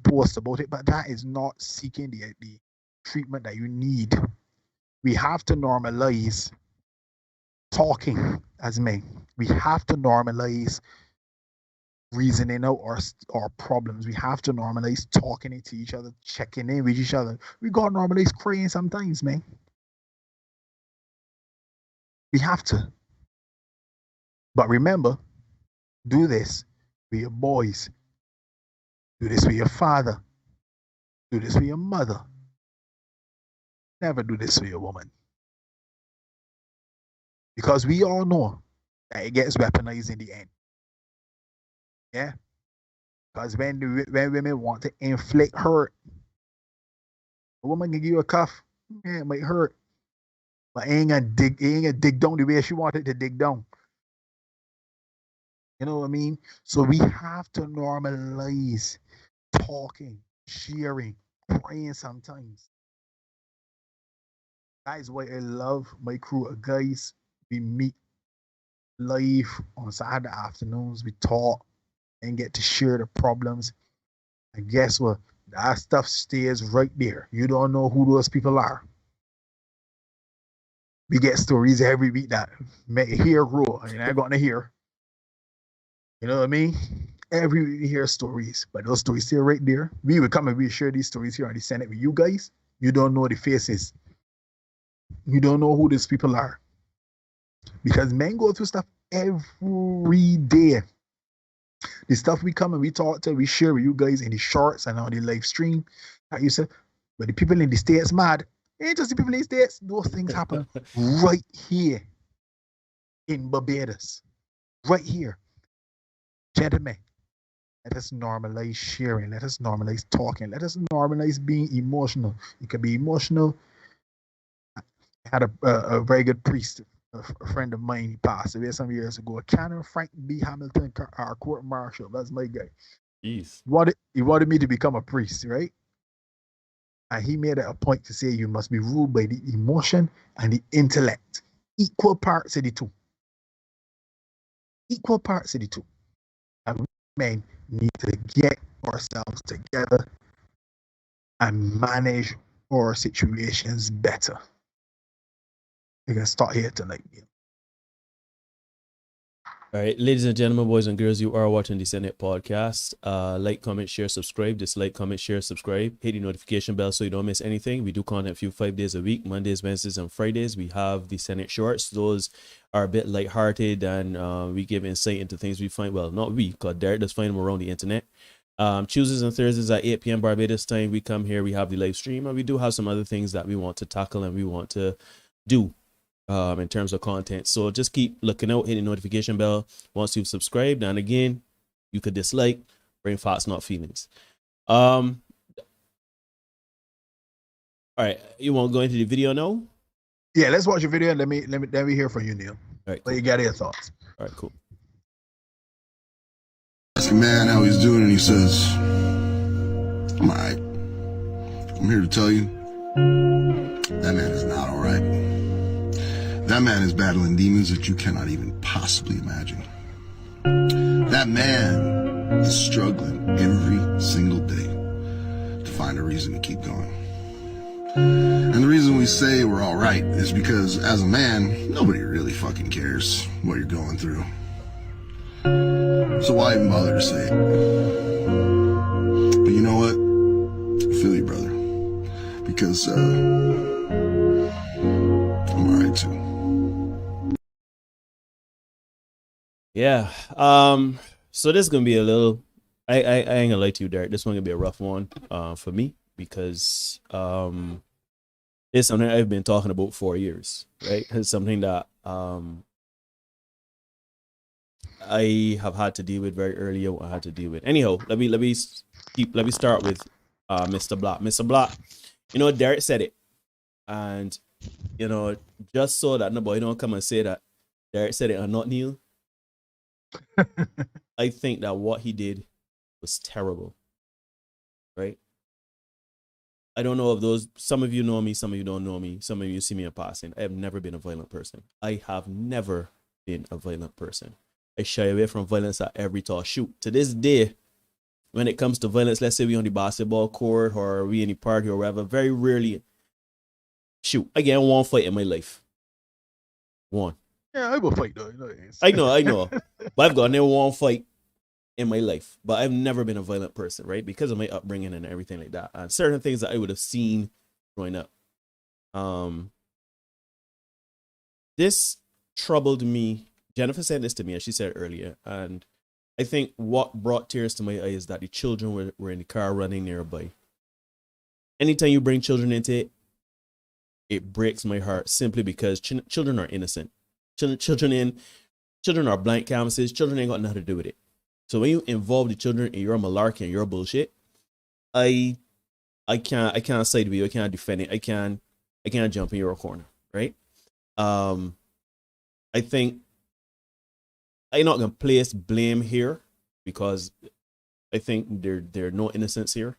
post about it, but that is not seeking the treatment that you need. We have to normalize talking as men. We have to normalize reasoning out our problems. We have to normalize talking it to each other, checking in with each other. We got to normalize crying sometimes, man. We have to. But remember, do this with your boys. Do this with your father. Do this with your mother. Never do this with your woman. Because we all know that it gets weaponized in the end. Yeah? Because when women want to inflict hurt, a woman can give you a cuff. Yeah, it might hurt. But it ain't gonna dig down the way she wanted to dig down. You know what I mean? So we have to normalize talking, sharing, praying sometimes. That is why I love my crew of guys. We meet live on Saturday afternoons. We talk and get to share the problems. And guess what? That stuff stays right there. You don't know who those people are. We get stories every week that make your hair grow. And you're not going to hear. You know what I mean? Every week we hear stories, but those stories stay right there. We will come and we share these stories here on the Senate with you guys. You don't know the faces. You don't know who these people are. Because men go through stuff every day. The stuff we come and we talk to, we share with you guys in the shorts and on the live stream. Like you said, but the people in the States mad. It ain't just the people in the States. Those things happen right here in Barbados. Right here. Gentlemen, let us normalize sharing. Let us normalize talking. Let us normalize being emotional. You can be emotional. I had a very good priest, a friend of mine, he passed away some years ago. Canon Frank B. Hamilton, our court marshal. That's my guy. Jeez. He wanted me to become a priest, right? And he made it a point to say you must be ruled by the emotion and the intellect. Equal parts of the two. Equal parts of the two. And we men need to get ourselves together and manage our situations better. We can start here tonight. All right, ladies and gentlemen, boys and girls, you are watching the Senate podcast. Like, comment, share, subscribe. Dislike, comment, share, subscribe. Hit the notification bell so you don't miss anything. We do content for you 5 days a week, Mondays, Wednesdays, and Fridays. We have the Senate shorts. Those are a bit lighthearted and we give insight into things we find. Well, not we, because Derek does find them around the internet. Tuesdays and Thursdays at 8 p.m. Barbados time, we come here, we have the live stream, and we do have some other things that we want to tackle and we want to do in terms of content. So just keep looking out, hit the notification bell once you've subscribed. And again, you could dislike, brain thoughts, not feelings. All right, you want to go into the video now? Yeah, let's watch your video and let me hear from you, Neil. All right, What cool. you got your thoughts? All right, cool. Ask a man how he's doing, and he says, "I'm all right." I'm here to tell you, that man is not all right. That man is battling demons that you cannot even possibly imagine. That man is struggling every single day to find a reason to keep going. And the reason we say we're all right is because as a man, nobody really fucking cares what you're going through. So why even bother to say it? But you know what? I feel you, brother. Because I'm alright too. Yeah. So this is gonna be a little. I ain't gonna lie to you, Derek. This one gonna be a rough one for me because it's something I've been talking about for years, right? It's something that I have had to deal with very early. I had to deal with. Anyhow, let me start with Mr. Black. Mr. Black, you know, Derek said it, and you know, just so that nobody don't come and say that Derek said it and not Neil. I think that what he did was terrible, right? I don't know if those, some of you know me, some of you don't know me, some of you see me in passing. I have never been a violent person. I have never been a violent person. I shy away from violence at every tall shoot. To this day, when it comes to violence, let's say we on the basketball court or we in the party or whatever, very rarely shoot. I get one fight in my life. One. Yeah, I will fight though. You know, I know. But I've got never one fight in my life. But I've never been a violent person, right? Because of my upbringing and everything like that. And certain things that I would have seen growing up. This troubled me. Jennifer said this to me, as she said earlier. And I think what brought tears to my eyes is that the children were in the car running nearby. Anytime you bring children into it, it breaks my heart simply because children are innocent. Children are blank canvases. Children ain't got nothing to do with it. So when you involve the children in your malarkey and your bullshit, I can't side with you. I can't defend it. I can't jump in your corner, right? I think I'm not gonna place blame here because I think there are no innocence here.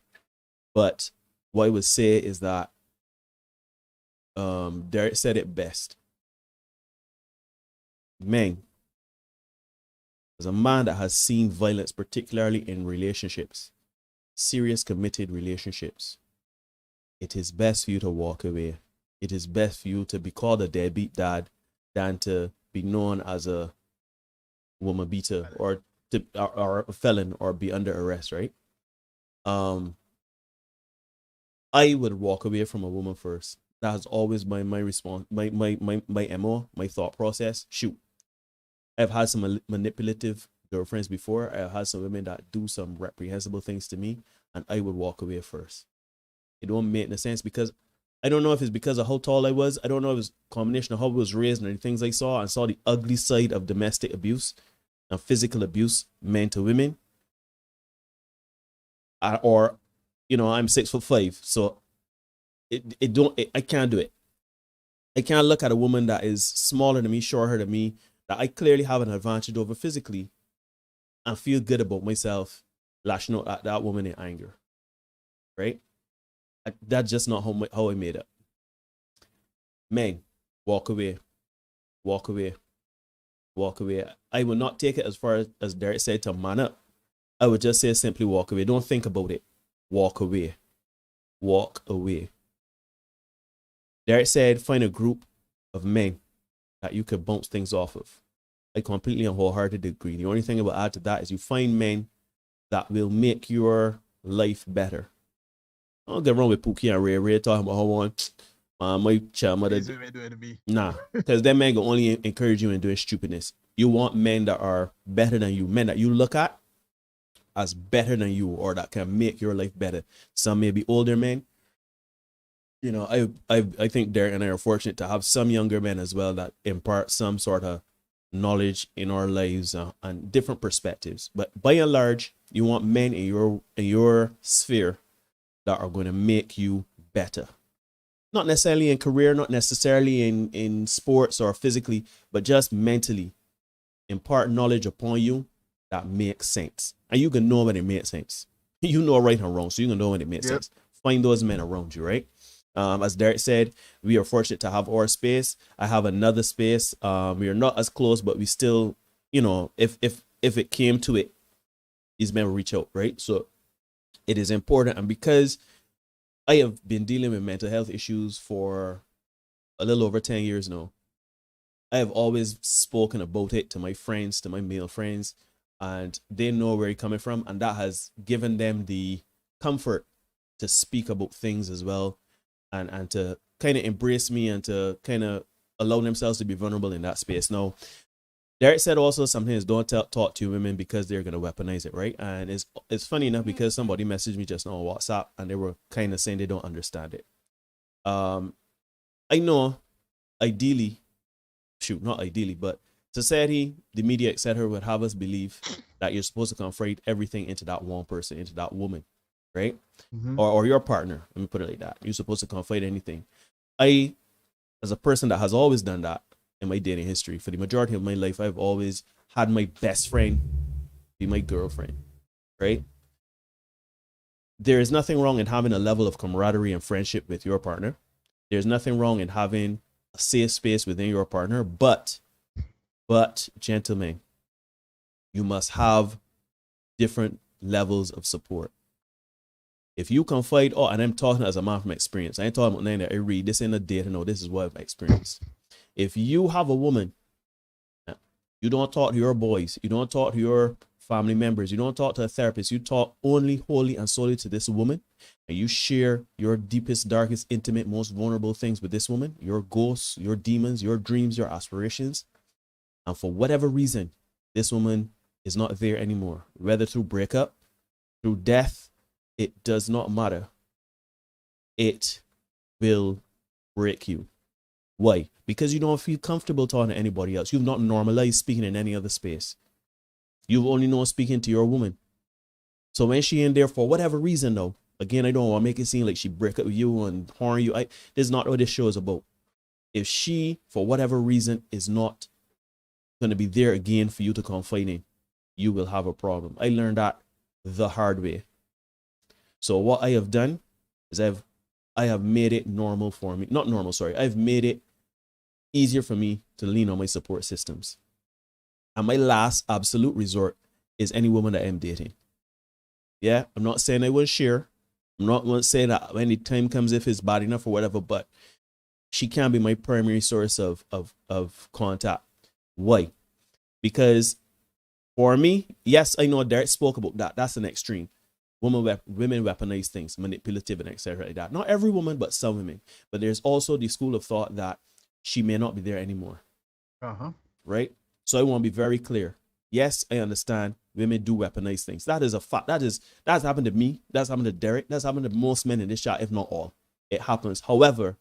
But what I would say is that Derek said it best. Man, as a man that has seen violence, particularly in relationships, serious committed relationships, it is best for you to walk away. It is best for you to be called a deadbeat dad than to be known as a woman beater or a felon or be under arrest, right? I would walk away from a woman first. That has always been my response, my MO, my thought process. Shoot. I've had some manipulative girlfriends before. I've had some women that do some reprehensible things to me, and I would walk away first. It don't make no sense because I don't know if it's because of how tall I was. I don't know if it's a combination of how I was raised and the things I saw the ugly side of domestic abuse and physical abuse men to women. Or, you know, I'm 6'5", so I can't do it. I can't look at a woman that is smaller than me, shorter than me, that I clearly have an advantage over physically, and feel good about myself lashing out at that woman in anger, right? That's just not how I made up. Men, walk away, walk away, walk away. I will not take it as far as Derek said to man up. I would just say simply walk away. Don't think about it. Walk away. Walk away. Derek said find a group of men that you could bounce things off of. I completely and wholeheartedly agree. The only thing I will add to that is you find men that will make your life better. I don't get wrong with Pookie and Ray talking about how my child mother. Nah, because that man will only encourage you in doing stupidness. You want men that are better than you, men that you look at as better than you or that can make your life better. Some may be older men. You know, I think Derek and I are fortunate to have some younger men as well that impart some sort of knowledge in our lives and different perspectives. But by and large, you want men in your sphere that are going to make you better. not necessarily in career, not necessarily in sports or physically, but just mentally impart knowledge upon you that makes sense. And you can know when it makes sense. You know right and wrong, so you can know when it makes sense. Find those men around you, right? As Derek said, we are fortunate to have our space. I have another space. We are not as close, but we still, you know, if it came to it, these men will reach out, right? So it is important. And because I have been dealing with mental health issues for a little over 10 years now, I have always spoken about it to my friends, to my male friends, and they know where it's coming from. And that has given them the comfort to speak about things as well, and to kind of embrace me and to kind of allow themselves to be vulnerable in that space. Now, Derek said also sometimes don't talk to women because they're going to weaponize it, right? And it's funny enough because somebody messaged me just now on WhatsApp and they were kind of saying they don't understand it. I know ideally, not ideally, but society, the media, etc., would have us believe that you're supposed to confide everything into that one person, into that woman, right? Or your partner. Let me put it like that. You're supposed to confide anything. I, as a person that has always done that in my dating history, for the majority of my life, I've always had my best friend be my girlfriend, right? There is nothing wrong in having a level of camaraderie and friendship with your partner. There's nothing wrong in having a safe space within your partner, but gentlemen, you must have different levels of support. If you confide, and I'm talking as a man from experience, I ain't talking about nothing that I read, this ain't a data, no, this is what I've experienced. If you have a woman, you don't talk to your boys, you don't talk to your family members, you don't talk to a therapist, you talk only, wholly, and solely to this woman, and you share your deepest, darkest, intimate, most vulnerable things with this woman, your ghosts, your demons, your dreams, your aspirations, and for whatever reason, this woman is not there anymore, whether through breakup, through death, it does not matter. It will break you. Why? Because you don't feel comfortable talking to anybody else. You've not normalized speaking in any other space. You've only known speaking to your woman. So when she in there for whatever reason, though, again, I don't want to make it seem like she break up with you and horn you. This is not what this show is about. If she, for whatever reason, is not going to be there again for you to confide in, you will have a problem. I learned that the hard way. So what I have done is I have made it normal for me. Not normal, sorry. I've made it easier for me to lean on my support systems. And my last absolute resort is any woman that I'm dating. Yeah, I'm not saying I will share. I'm not going to say that when the time comes, if it's bad enough or whatever, but she can be my primary source of contact. Why? Because for me, yes, I know Derek spoke about that. That's an extreme. Women weaponize things, manipulative and etc. like that. Not every woman, but some women. But there's also the school of thought that she may not be there anymore. Right? So I want to be very clear. Yes, I understand women do weaponize things. That is a fact. That's happened to me. That's happened to Derek. That's happened to most men in this chat, if not all. It happens. However,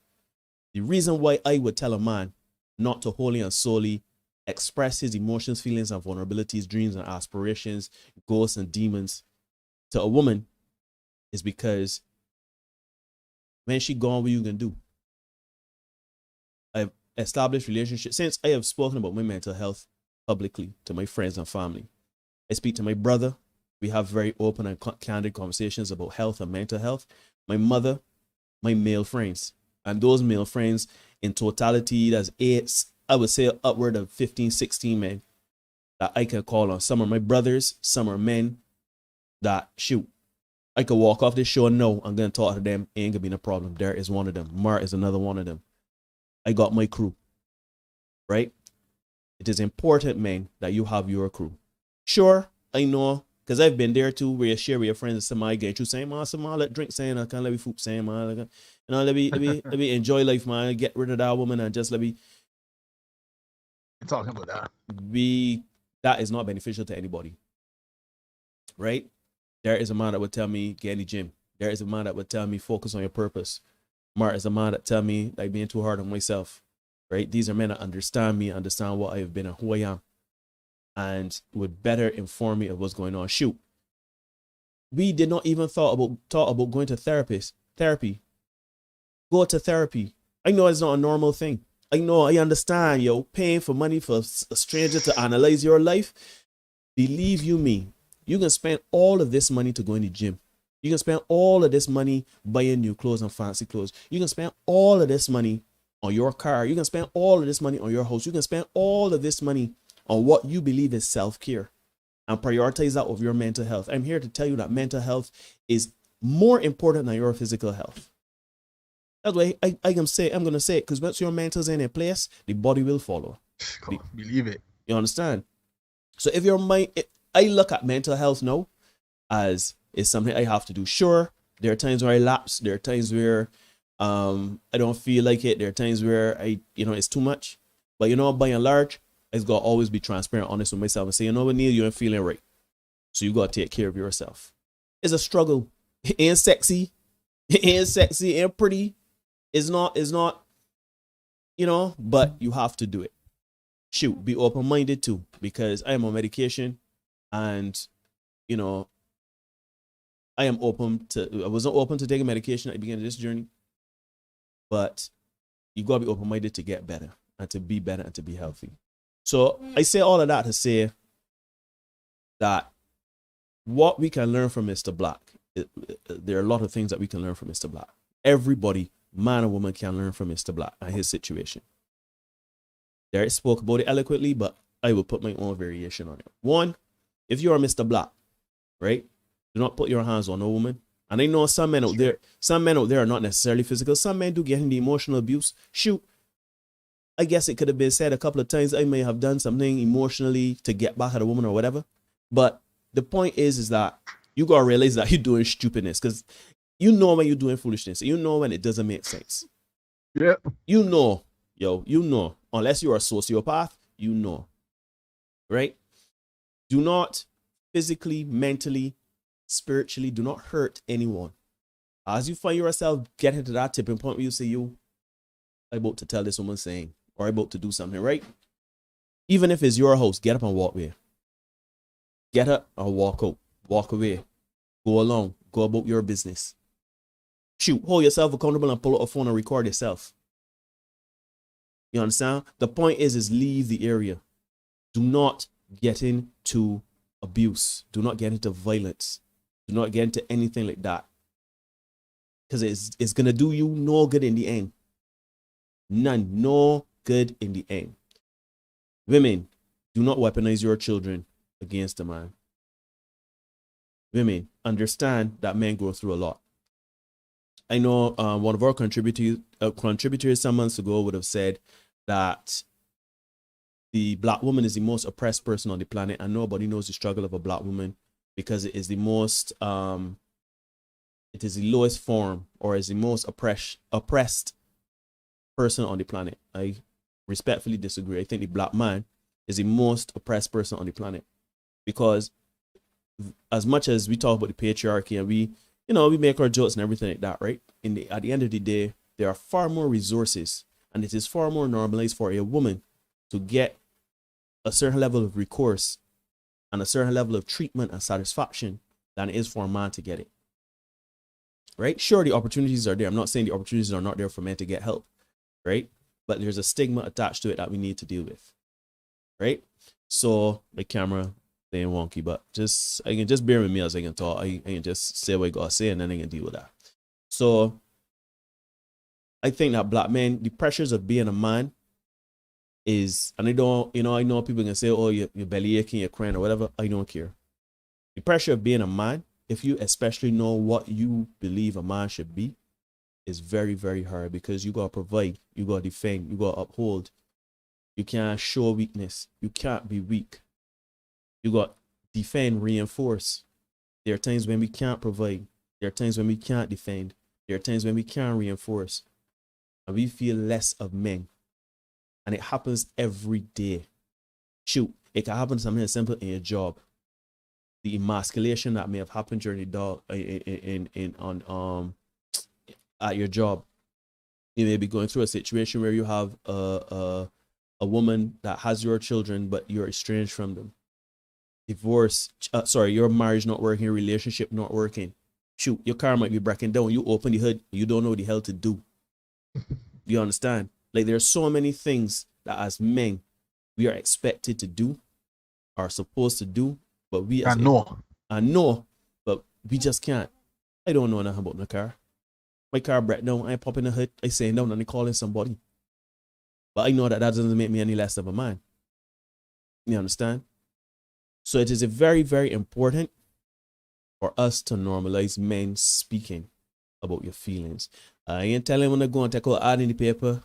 the reason why I would tell a man not to wholly and solely express his emotions, feelings, and vulnerabilities, dreams and aspirations, ghosts and demons to a woman is because when she gone, what you gonna do? I've established relationships. Since I have spoken about my mental health publicly to my friends and family, I speak to my brother. We have very open and candid conversations about health and mental health. My mother, my male friends, and those male friends in totality, that's I would say upward of 15, 16 men that I can call on. Some are my brothers, some are men that, shoot, I could walk off this show and know I'm going to talk to them. Ain't going to be no problem. There is one of them. Mart is another one of them. I got my crew, right? It is important, man, that you have your crew. Sure, I know, because I've been there too, where you share with your friends and somebody get you saying, man, let drink saying, I can't let me food saying, man. You know, let me enjoy life, man. Get rid of that woman and just let me. You're talking about that. That is not beneficial to anybody, right? There is a man that would tell me, get in the gym. There is a man that would tell me, focus on your purpose. Mart is a man that tell me, like, being too hard on myself, right? These are men that understand me, understand what I have been and who I am, and would better inform me of what's going on. Shoot, we did not even thought about going to therapy Go to therapy. I know it's not a normal thing. I know, I understand, paying for money for a stranger to analyze your life. Believe you me, you can spend all of this money to go in the gym. You can spend all of this money buying new clothes and fancy clothes. You can spend all of this money on your car. You can spend all of this money on your house. You can spend all of this money on what you believe is self-care and prioritize that over your mental health. I'm here to tell you that mental health is more important than your physical health. That's why I'm going to say it, because once your mental's in a place, the body will follow. Believe it. You understand? So if your mind, I look at mental health now as it's something I have to do. Sure, there are times where I lapse. There are times where I don't feel like it. There are times where it's too much. But by and large, I just got to always be transparent, honest with myself and say, what, Neil, you ain't feeling right. So you got to take care of yourself. It's a struggle. It ain't sexy. It ain't sexy. It ain't pretty. It's not, but you have to do it. Shoot, be open-minded too, because I am on medication and, I wasn't open to taking medication at the beginning of this journey, but you got to be open-minded to get better and to be better and to be healthy. So I say all of that to say that what we can learn from Mr. Black, there are a lot of things that we can learn from Mr. Black. Everybody, man or woman, can learn from Mr. Black and his situation. Derek spoke about it eloquently, but I will put my own variation on it. One, if you are Mr. Black, right? Do not put your hands on a woman. And I know some men out there are not necessarily physical. Some men do get into emotional abuse. Shoot, I guess it could have been said a couple of times. I may have done something emotionally to get back at a woman or whatever. But the point is that you got to realize that you're doing stupidness, because when you're doing foolishness. You know when it doesn't make sense. Yeah. Unless you're a sociopath, right? Do not physically, mentally, spiritually, do not hurt anyone. As you find yourself getting to that tipping point where you say, I'm about to tell this woman saying, or I'm about to do something, right? Even if it's your house, get up and walk away. Get up and walk out. Walk away. Go along. Go about your business. Shoot, hold yourself accountable and pull out a phone and record yourself. You understand? The point is leave the area. Do not get into abuse. Do not get into violence. Do not get into anything like that. Because it's going to do you no good in the end. None. No good in the end. Women, do not weaponize your children against a man. Women, understand that men go through a lot. I know one of our contributors some months ago would have said that the black woman is the most oppressed person on the planet, and nobody knows the struggle of a black woman because it is the most, it is the lowest form, or is the most oppressed person on the planet. I respectfully disagree. I think the black man is the most oppressed person on the planet, because as much as we talk about the patriarchy and we make our jokes and everything like that, right? At the end of the day, there are far more resources, and it is far more normalized for a woman to get a certain level of recourse and a certain level of treatment and satisfaction than it is for a man to get it. Right? Sure, the opportunities are there. I'm not saying the opportunities are not there for men to get help, right? But there's a stigma attached to it that we need to deal with, right? So the camera staying wonky, but I can just bear with me as I can talk. I can just say what I gotta say, and then I can deal with that. So I think that black men, the pressures of being a man is, and I know people can say, oh, you're belly aching, you're crying or whatever. I don't care. The pressure of being a man, if you especially know what you believe a man should be, is very, very hard, because you gotta provide, you gotta defend, you gotta uphold. You can't show weakness. You can't be weak. You got defend, reinforce. There are times when we can't provide. There are times when we can't defend. There are times when we can't reinforce. And we feel less of men. And it happens every day. Shoot, it can happen something as simple in your job. The emasculation that may have happened during the dog at your job. You may be going through a situation where you have a woman that has your children, but you're estranged from them. Divorce, your marriage not working, your relationship not working. Shoot, your car might be breaking down. You open the hood, you don't know what the hell to do. You understand? Like there's so many things that as men we are expected to do, are supposed to do, but we as I know, but we just can't. I don't know nothing about my car. My car break down, I pop in the hood, I saying down and I calling somebody. But I know that doesn't make me any less of a man. You understand? So it is a very, very important for us to normalize men speaking about your feelings. I ain't telling you when to go and take out ad in the paper.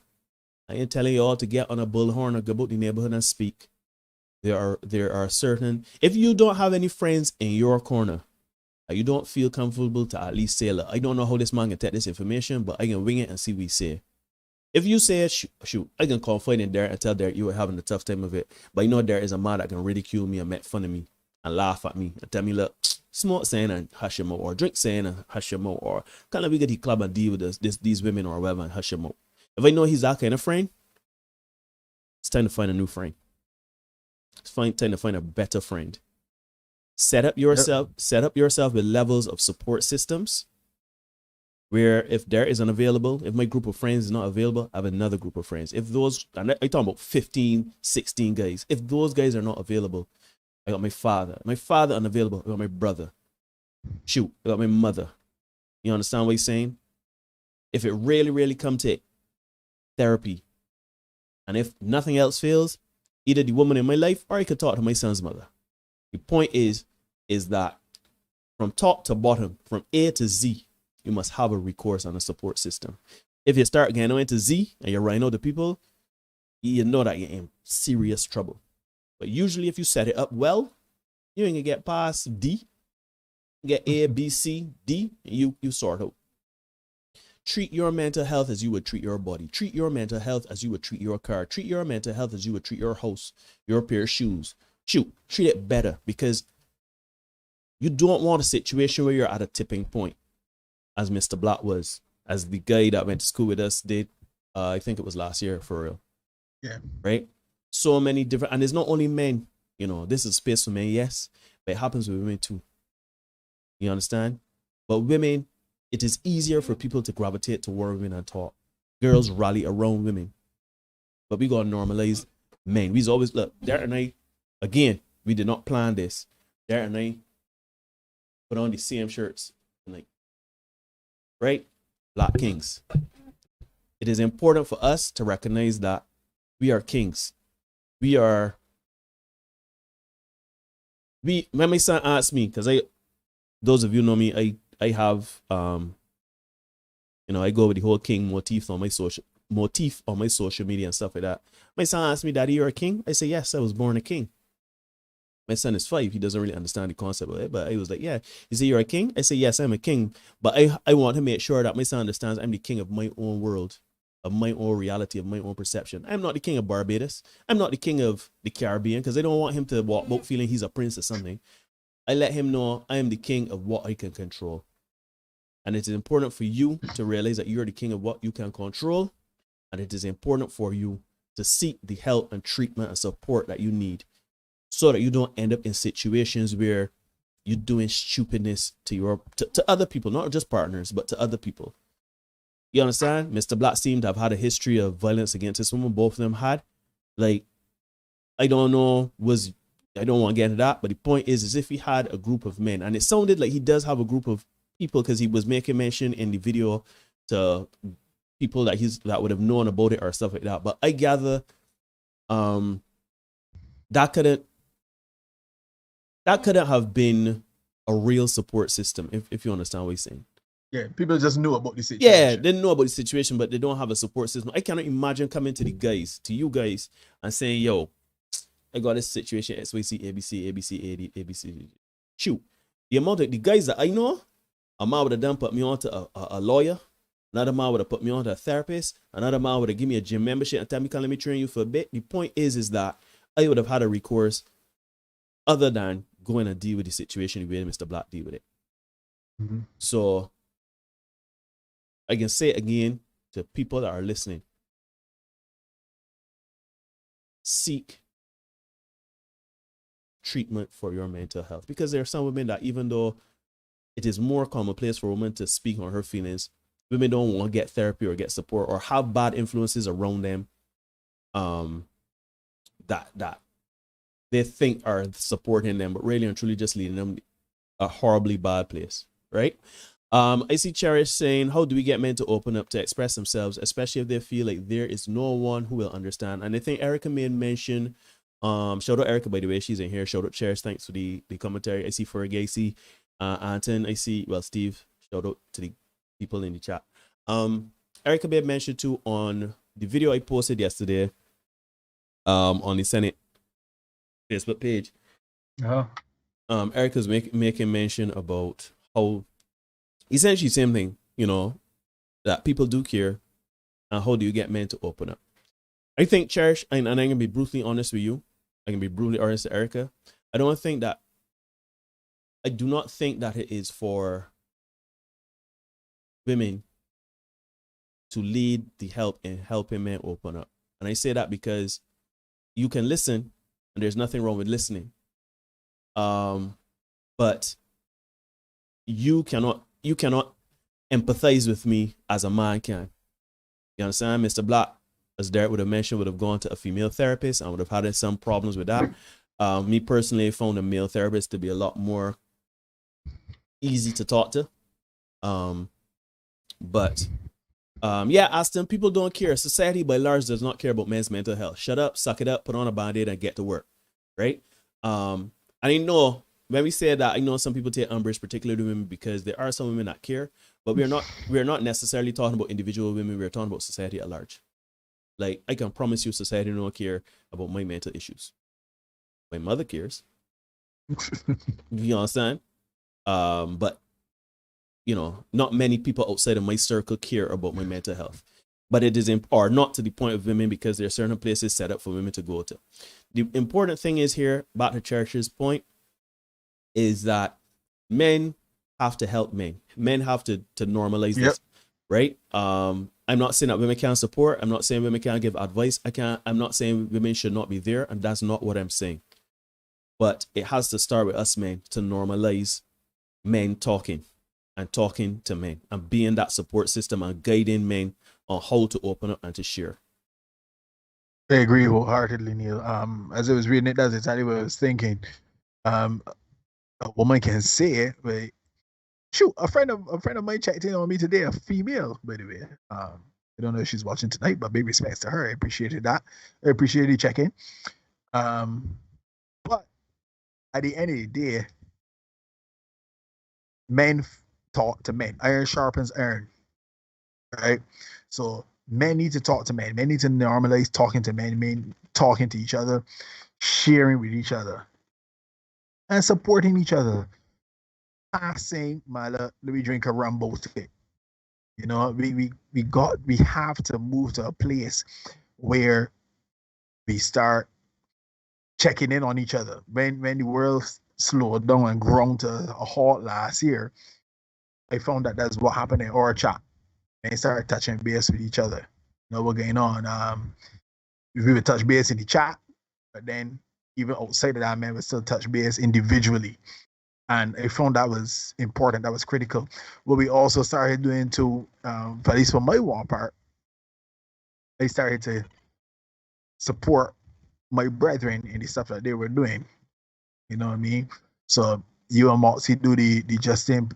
I ain't telling you all to get on a bullhorn or go about the neighborhood and speak. There are certain, if you don't have any friends in your corner, you don't feel comfortable to at least say, look, I don't know how this man can take this information, but I can wing it and see what he say. If you say it, shoot, I can confide in there and tell Derek you were having a tough time of it. But you know there is a man that can ridicule me and make fun of me and laugh at me and tell me, look, smoke saying and hush him out, or drink saying and hush him out, or kind of we get the club and deal with these women or whatever and hush him out. If I know he's that kind of friend, it's time to find a new friend. It's time to find a better friend. Set up yourself with levels of support systems where if there is unavailable, if my group of friends is not available, I have another group of friends. If those, and I talking about 15, 16 guys, if those guys are not available, I got my father. My father unavailable, I got my brother. Shoot, I got my mother. You understand what he's saying? If it really, really come to it, therapy. And if nothing else fails, either the woman in my life or I could talk to my son's mother. The point is that from top to bottom, from A to Z, you must have a recourse and a support system. If you start getting into Z and you're running out the people, you know that you're in serious trouble. But usually if you set it up well, you ain't gonna get past D, get A, B, C, D, and you sort out. Treat your mental health as you would treat your body. Treat your mental health as you would treat your car. Treat your mental health as you would treat your house, your pair of shoes. Shoot, treat it better, because you don't want a situation where you're at a tipping point, as Mr. Black was, as the guy that went to school with us did. I think it was last year, for real. Yeah. Right? So many different, and it's not only men, you know, this is space for men, yes, but it happens with women too. You understand? But women, it is easier for people to gravitate toward women and talk. Girls rally around women. But we got to normalize men. We's always, look, Derek and I, again, we did not plan this. Derek and I put on the same shirts. Like, right? Black kings. It is important for us to recognize that we are kings. When my son asked me, because those of you know me, I have, I go with the whole king motif on my social media and stuff like that. My son asked me, Daddy, you're a king? I say, yes, I was born a king. My son is 5. He doesn't really understand the concept of it, but I was like, yeah. He said, you're a king? I say, yes, I'm a king. But I want to make sure that my son understands I'm the king of my own world, of my own reality, of my own perception. I'm not the king of Barbados. I'm not the king of the Caribbean, because I don't want him to walk about feeling he's a prince or something. I let him know I am the king of what I can control. And it is important for you to realize that you're the king of what you can control. And it is important for you to seek the help and treatment and support that you need, so that you don't end up in situations where you're doing stupidness to other people, not just partners, but to other people. You understand? Mr. Black seemed to have had a history of violence against this woman. Both of them had. Like, I don't want to get into that, but the point is if he had a group of men, and it sounded like he does have a group of people, because he was making mention in the video to people that would have known about it or stuff like that. But I gather that couldn't have been a real support system, if you understand what he's saying. Yeah, people just knew about the situation. Yeah, they know about the situation, but they don't have a support system. I cannot imagine coming to you guys, and saying, yo, I got this situation, XYZ, ABC, ABC, AD, ABC. Shoot, the amount of the guys that I know, a man would have done put me on to a lawyer. Another man would have put me on to a therapist. Another man would have given me a gym membership and tell me, let me train you for a bit. The point is that I would have had a recourse other than going and deal with the situation the way Mr. Black deal with it. Mm-hmm. So I can say it again to people that are listening. Seek treatment for your mental health, because there are some women that, even though it is more commonplace for a woman to speak on her feelings, women don't want to get therapy or get support or have bad influences around them that they think are supporting them, but really and truly just leading them a horribly bad place, right? I see Cherish saying, how do we get men to open up to express themselves, especially if they feel like there is no one who will understand? And I think Erica made mention, shout out Erica, by the way, she's in here. Shout out Cherish, thanks for the commentary. I see Fergie, I see Anton, I see, well, Steve, shout out to the people in the chat. Erica made mention too on the video I posted yesterday on the Senate Facebook page. Erica's making mention about how essentially same thing, you know, that people do care, and how do you get men to open up? I think, Cherish, and I'm gonna be brutally honest with you. I can be brutally honest with Erica. I do not think that it is for women to lead the help in helping men open up. And I say that because you can listen, and there's nothing wrong with listening. But you cannot empathize with me as a man can. You understand? Mr. Black, as Derek would have mentioned, would have gone to a female therapist and would have had some problems with that. Me personally, found a male therapist to be a lot more easy to talk to. Yeah, Aston, people don't care. Society by large does not care about men's mental health. Shut up, suck it up, put on a band-aid and get to work, right? And I know when we say that, I know some people take umbrage, particularly women, because there are some women that care, but we're not necessarily talking about individual women. We're talking about society at large. Like, I can promise you, society don't care about my mental issues. My mother cares. You understand? But you know, not many people outside of my circle care about my mental health. But it is or not to the point of women, because there are certain places set up for women to go to. The important thing is here, back to Church's point, is that men have to help men. Men have to normalize this, right? I'm not saying that women can't support. I'm not saying women can't give advice. I'm not saying women should not be there, and that's not what I'm saying. But it has to start with us men to normalize men talking to men and being that support system and guiding men on how to open up and to share. I agree wholeheartedly, Neil. As I was reading it, that's exactly what I was thinking. A woman can say it, but shoot, a friend of mine checked in on me today, a female, by the way. I don't know if she's watching tonight, but big respects to her. I appreciated that. I appreciated you checking. But at the end of the day, men talk to men. Iron sharpens iron, right? So men need to talk to men. Men need to normalize talking to men talking to each other, sharing with each other, and supporting each other. Not saying, Mala, let me drink a rum bullshit. You know, we have to move to a place where we start checking in on each other. When the world slowed down and ground to a halt last year, I found that that's what happened in our chat. They started touching base with each other. You know what's going on. We would touch base in the chat, but then even outside of that, men would still touch base individually. And I found that was important. That was critical. What we also started doing too, at least for my one part, I started to support my brethren in the stuff that they were doing. You know what I mean? So you and Moxie do the Justin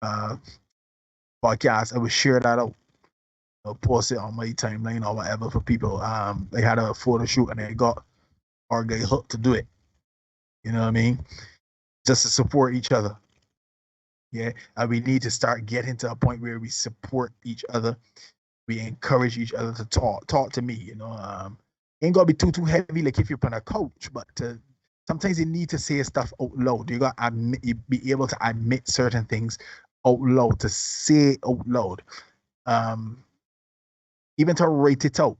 podcast. I would share that out. I'll post it on my timeline or whatever for people. They had a photo shoot and they got our guy Hook to do it. You know what I mean? Just to support each other. Yeah. And we need to start getting to a point where we support each other. We encourage each other to talk to me, you know. Ain't gotta be too heavy like if you're on a couch, but sometimes you need to say stuff out loud. You gotta be able to admit certain things out loud, to say out loud. Even to write it out.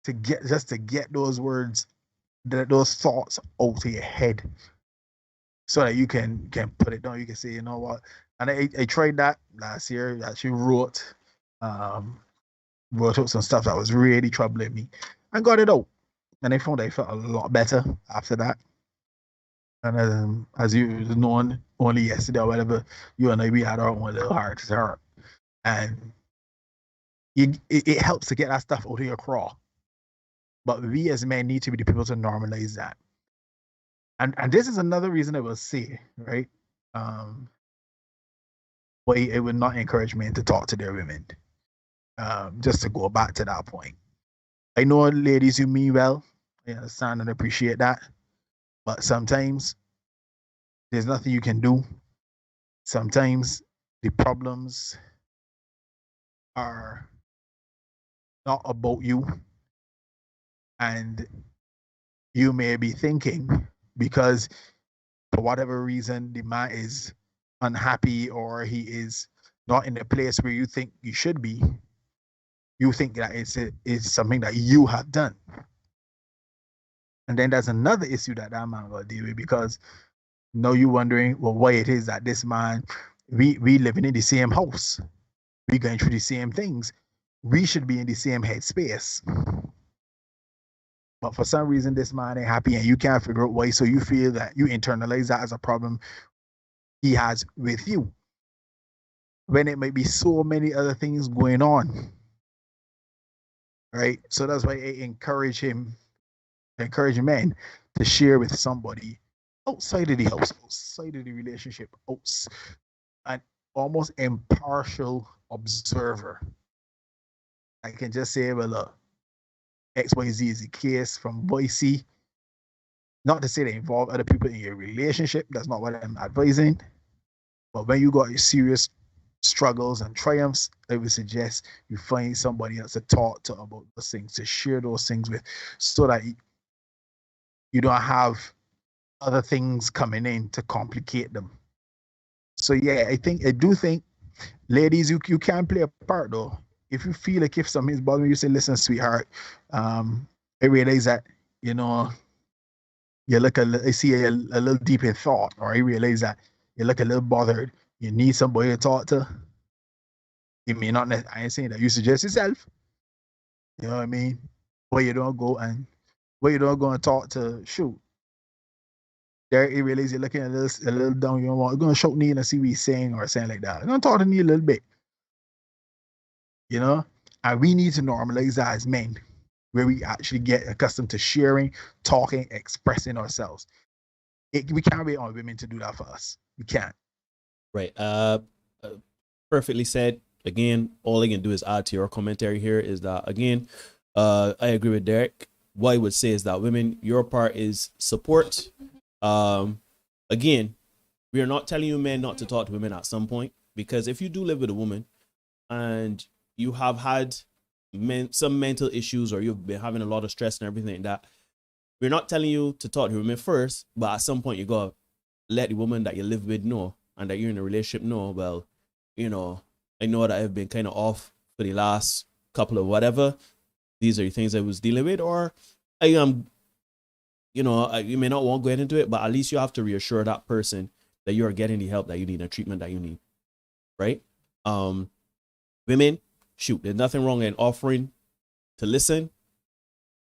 To get those words, those thoughts out of your head. So that you can put it down. You can say, you know what? And I tried that last year. I actually wrote out some stuff that was really troubling me. I got it out. And I found I felt a lot better after that. And as you known, only yesterday or whatever, you and I, we had our own little heart to heart. and it helps to get that stuff out of your craw. But we as men need to be the people to normalize that. And this is another reason I will say, right? Why it would not encourage men to talk to their women. Just to go back to that point. I know, ladies, you mean well. I understand and appreciate that. But sometimes there's nothing you can do. Sometimes the problems are not about you. And you may be thinking, because for whatever reason the man is unhappy or he is not in the place where you think you should be, you think that it's something that you have done. And then there's another issue that man will deal with, because now you're wondering, well, why it is that this man, we living in the same house, we going through the same things, we should be in the same headspace. But for some reason, this man ain't happy and you can't figure out why. So you feel that you internalize that as a problem he has with you, when it might be so many other things going on. Right? So that's why I encourage men to share with somebody outside of the house, outside of the relationship, an almost impartial observer. I can just say, well, look, XYZ is the case from Boise. Not to say they involve other people in your relationship. That's not what I'm advising. But when you got your serious struggles and triumphs, I would suggest you find somebody else to talk to about those things, to share those things with, so that you don't have other things coming in to complicate them. So yeah, I do think, ladies, you can play a part though. If you feel like if something's bothering you, say, listen, sweetheart, I realize that, you look I see a little deep in thought, or I realize that you look a little bothered. You need somebody to talk to. You may not, I ain't saying that you suggest yourself. You know what I mean? Where you don't go and talk to, shoot. There you realize you're looking a little down, you don't want, you're gonna shout Neil and see what he's saying or something like that. You're gonna talk to Neil a little bit. And we need to normalize that as men, where we actually get accustomed to sharing, talking, expressing ourselves. We can't wait on women to do that for us. We can't. Right. Perfectly said. Again, all I can do is add to your commentary here is that, again, I agree with Derek. What I would say is that women, your part is support. Again, we are not telling you men not to talk to women at some point, because if you do live with a woman and you have had some mental issues, or you've been having a lot of stress and everything like that, we're not telling you to talk to women first, but at some point you gotta let the woman that you live with know, and that you're in a relationship know, well, I know that I've been kind of off for the last couple of whatever. These are the things I was dealing with, or I am, you may not want to get into it, but at least you have to reassure that person that you are getting the help that you need and treatment that you need. Right? Women, shoot, there's nothing wrong in offering to listen,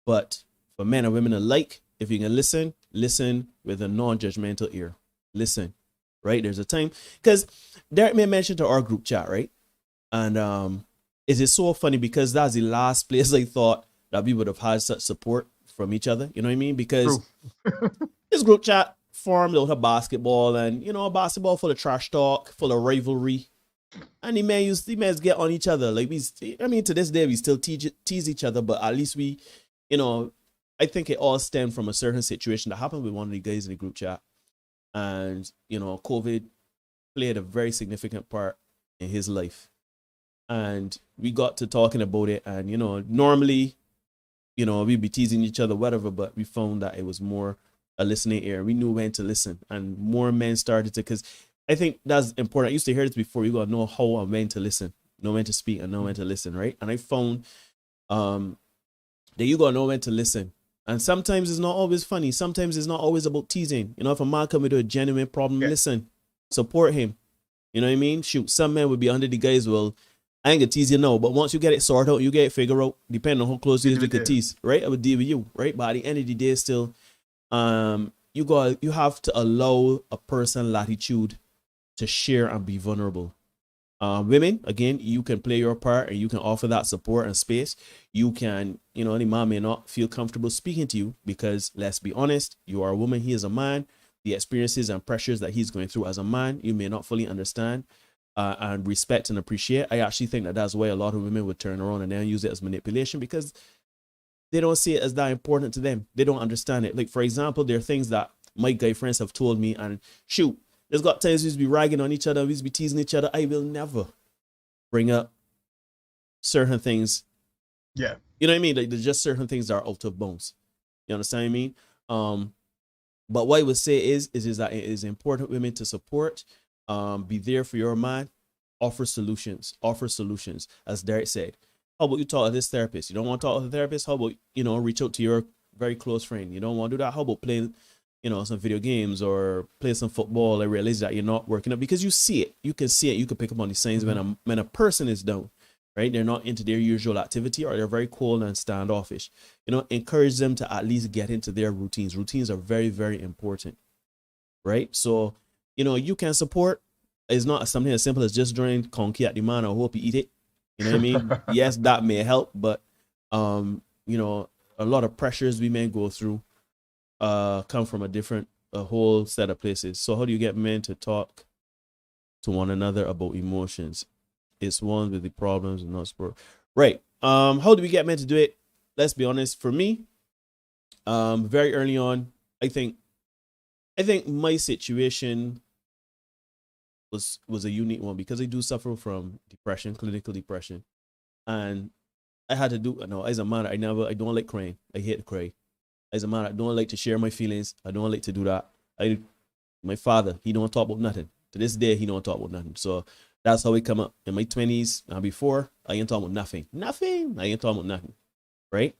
but for men and women alike, if you can listen with a non-judgmental ear. Listen, right? There's a time, because Derek made mention to our group chat, right? And it is so funny, because that's the last place I thought that we would have had such support from each other. You know what I mean? Because this group chat formed out of basketball, and basketball full of trash talk, full of rivalry. And the men get on each other. Like, to this day, we still tease each other, but at least we, I think it all stemmed from a certain situation that happened with one of the guys in the group chat. And, COVID played a very significant part in his life. And we got to talking about it. And, normally, we'd be teasing each other, whatever, but we found that it was more a listening ear. We knew when to listen. And more men started to, because I think that's important. I used to hear this before. You got to know how and when to listen, know when to speak and know when to listen, right? And I found that you got to know when to listen. And sometimes it's not always funny. Sometimes it's not always about teasing. If a man come with a genuine problem, listen, support him. You know what I mean? Shoot, some men would be under the guise, well, I ain't gonna tease you now, but once you get it sorted out, you get it figured out, depending on how close you is, we could tease, right? I would deal with you, right? But at the end of the day, still, you have to allow a person latitude to share and be vulnerable. Women, again, you can play your part and you can offer that support and space. You can, the man may not feel comfortable speaking to you because, let's be honest, you are a woman, he is a man. The experiences and pressures that he's going through as a man, you may not fully understand and respect and appreciate. I actually think that that's why a lot of women would turn around and then use it as manipulation because they don't see it as that important to them. They don't understand it. Like, for example, there are things that my guy friends have told me, and shoot, there's got times we used to be ragging on each other, we used to be teasing each other. I will never bring up certain things. Yeah. You know what I mean? Like, there's just certain things that are out of bounds. You understand what I mean? But what I would say is that it is important, women, to support, be there for your man, offer solutions. As Derek said, how about you talk to this therapist? You don't want to talk to the therapist? How about, reach out to your very close friend? You don't want to do that? How about playing, some video games or play some football and realize that you're not working up? Because you see it. You can see it. You can pick up on the signs when a person is down, right? They're not into their usual activity or they're very cold and standoffish. Encourage them to at least get into their routines. Routines are very, very important, right? So, you can support. It's not something as simple as just drawing conky at the man or hope you eat it. You know what I mean? Yes, that may help, but a lot of pressures we may go through come from a whole set of places. So how do you get men to talk to one another about emotions? It's one with the problems and not sport. Right. How do we get men to do it? Let's be honest. For me, very early on, I think my situation was a unique one because I do suffer from depression, clinical depression, and I had to do. As a man, I don't like crying. I hate to cry. As a man, I don't like to share my feelings. I don't like to do that. My father, he don't talk about nothing. To this day, he don't talk about nothing. So that's how we come up. In my 20s and before, I ain't talking about nothing. I ain't talking about nothing. Right?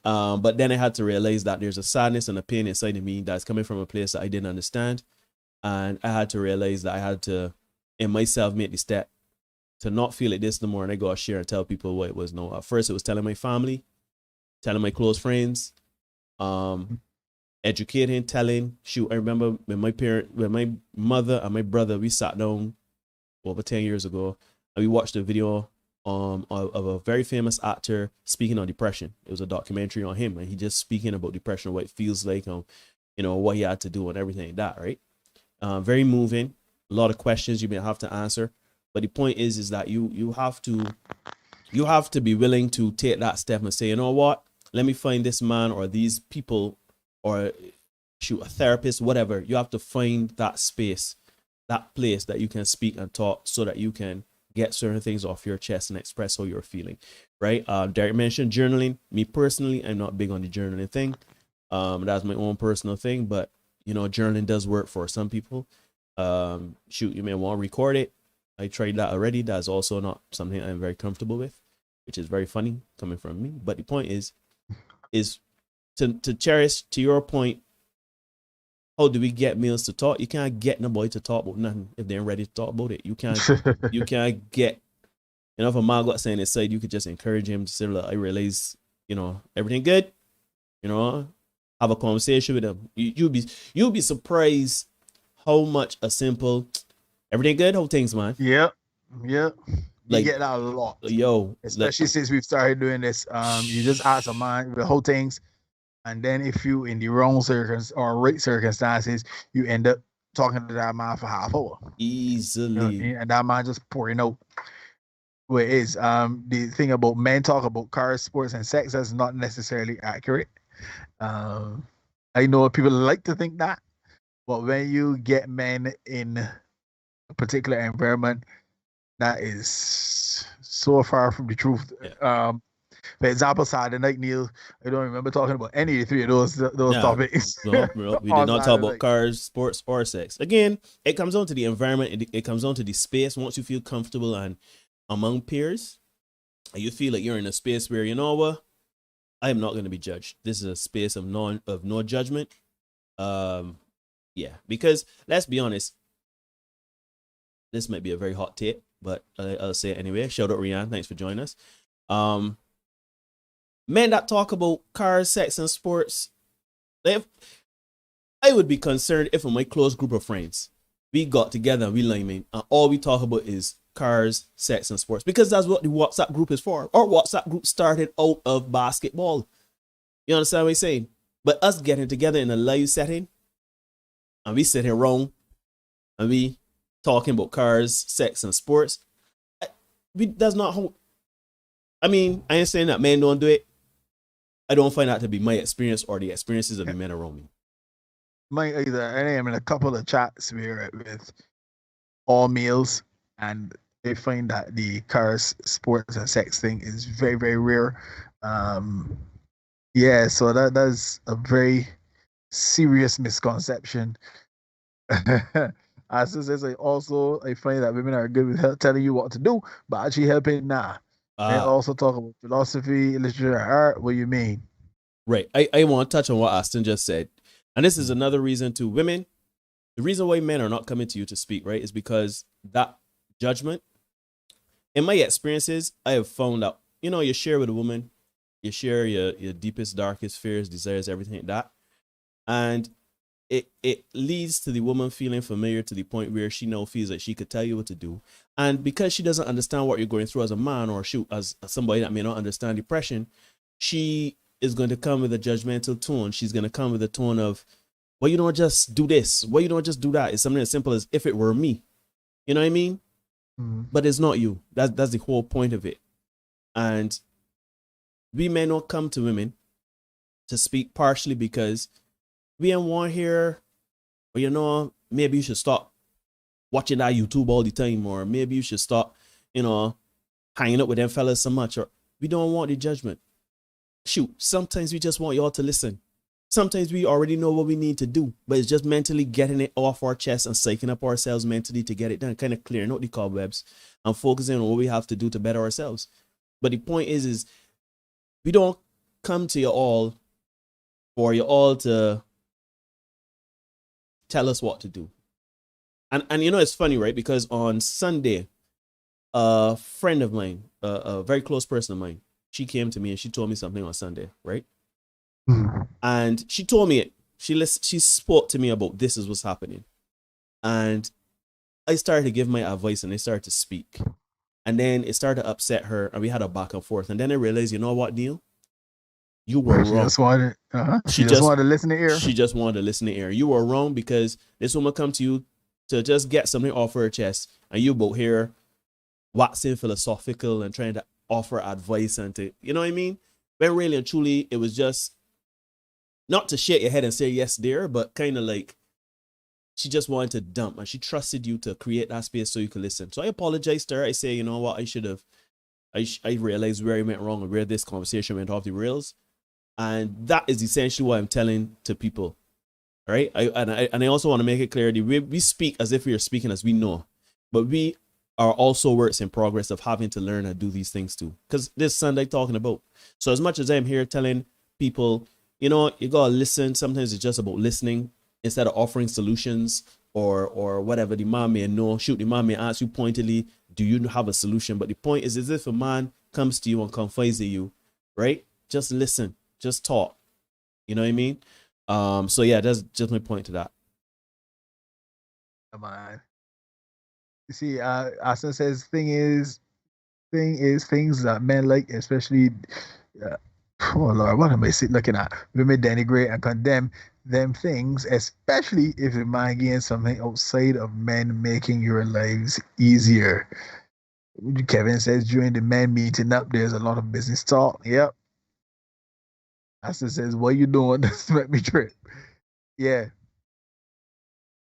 But then I had to realize that there's a sadness and a pain inside of me that's coming from a place that I didn't understand. And I had to realize that I had to, in myself, make the step to not feel like this no more. And I got to share and tell people what it was. No, at first it was telling my family, telling my close friends, educating, telling. Shoot, I remember when my mother and my brother, we sat down over 10 years ago and we watched a video of a very famous actor speaking on depression. It was a documentary on him and he just speaking about depression, what it feels like, what he had to do and everything like that, right? Very moving, a lot of questions you may have to answer. But the point is that you have to be willing to take that step and say, you know what? Let me find this man or these people or shoot a therapist, whatever. You have to find that space, that place that you can speak and talk so that you can get certain things off your chest and express how you're feeling, right? Derek mentioned journaling. Me personally, I'm not big on the journaling thing. That's my own personal thing, but journaling does work for some people. Shoot, you may want to record it. I tried that already. That's also not something I'm very comfortable with, which is very funny coming from me. But the point is to cherish, to your point, how do we get males to talk? You can't get nobody to talk about nothing if they're ready to talk about it. You can't get, if a man got saying inside, you could just encourage him to say, look, I realize, everything good, have a conversation with him. You'll be surprised how much a simple, everything good, how things, man. Yeah. Like, you get that a lot. Yo. Especially since we've started doing this. You just ask a man the whole things. And then if you in the wrong circumstances, you end up talking to that man for half hour. Easily. And that man just pouring out where it is. The thing about men talk about cars, sports, and sex is not necessarily accurate. I know people like to think that, but when you get men in a particular environment, that is so far from the truth. Yeah. For example, Saturday night, Neil, I don't remember talking about any of the three of those topics. No, we did not talk about cars, sports, or sex. Again, it comes down to the environment. It comes down to the space. Once you feel comfortable and among peers, and you feel like you're in a space where, you know what, I am not going to be judged. This is a space of no judgment. Yeah, because let's be honest, this might be a very hot take, but I'll say it anyway. Shout out Rian, thanks for joining us. Men that talk about cars, sex, and sports, I would be concerned if in my close group of friends we got together and we and all we talk about is cars, sex, and sports, because that's what the WhatsApp group is for. Our WhatsApp group started out of basketball. You understand what I'm saying? But us getting together in a live setting, and we sitting around, and we talking about cars, sex, and sports, that's not how. I mean, I ain't saying that men don't do it. I don't find that to be my experience or the experiences of the men around me. Mine either. I am in a couple of chats with all males, and they find that the cars, sports, and sex thing is very, very rare. Yeah, so that's a very serious misconception. As says, I find that women are good with telling you what to do, but actually helping, nah. And also talk about philosophy, literature, and art. What do you mean? Right. I want to touch on what Aston just said. And this is another reason to women. The reason why men are not coming to you to speak, right, is because that judgment. In my experiences, I have found out, you share with a woman, you share your deepest, darkest fears, desires, everything like that. And it leads to the woman feeling familiar to the point where she now feels like she could tell you what to do. And because she doesn't understand what you're going through as a man, or as somebody that may not understand depression, she is going to come with a judgmental tone. She's going to come with a tone of, well, you don't just do this. Well, you don't just do that. It's something as simple as, if it were me. You know what I mean? Mm-hmm. But it's not you. That's the whole point of it. And we may not come to women to speak partially because we don't want to hear, well, maybe you should stop watching that YouTube all the time, or maybe you should stop, hanging up with them fellas so much, or we don't want the judgment. Shoot, sometimes we just want y'all to listen. Sometimes we already know what we need to do, but it's just mentally getting it off our chest and psyching up ourselves mentally to get it done, kind of clearing out the cobwebs and focusing on what we have to do to better ourselves. But the point is we don't come to you all for you all to tell us what to do. And it's funny, right? Because on Sunday, a friend of mine, a very close person of mine, she came to me and she told me something on Sunday, right? Mm-hmm. And she told me it. She spoke to me about this is what's happening. And I started to give my advice and I started to speak. And then it started to upset her and we had a back and forth. And then I realized, you know what, Neil? You were wrong. She just wanted to listen to ear. She just wanted to listen to ear. You were wrong because this woman come to you to just get something off her chest, and you both here waxing philosophical and trying to offer advice and to, you know what I mean? But really and truly, it was just not to shake your head and say yes, dear, but kind of like she just wanted to dump, and she trusted you to create that space so you could listen. So I apologized to her. I say, you know what, I realized where I went wrong and where this conversation went off the rails. And that is essentially what I'm telling to people. All right. I also want to make it clear that we speak as if we are speaking as we know, but we are also works in progress of having to learn how to do these things too. Because this Sunday talking about. So as much as I'm here telling people, you gotta listen. Sometimes it's just about listening instead of offering solutions or whatever. The man may know. Shoot, the man may ask you pointedly, do you have a solution? But the point is if a man comes to you and confides in you, right? Just listen. Just talk. You know what I mean? So yeah, that's just my point to that. Come on. You see, Austin says things that men like, especially oh Lord, what am I looking at? Women denigrate and condemn them things, especially if a man gains something outside of men making your lives easier. Kevin says during the men meeting up, there's a lot of business talk. Yep. Aston says, what you doing? This make me trip. Yeah.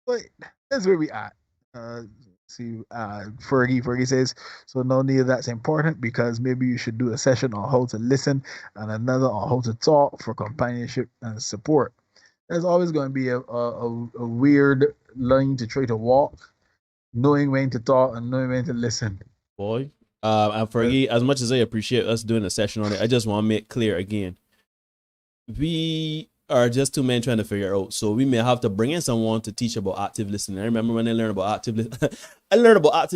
But that's where we at. Fergie says, so no need of that's important because maybe you should do a session on how to listen and another on how to talk for companionship and support. There's always going to be a weird line to try to walk, knowing when to talk and knowing when to listen. Boy, and Fergie, as much as I appreciate us doing a session on it, I just want to make clear again. We are just two men trying to figure out. So we may have to bring in someone to teach about active listening. I remember when I learned about active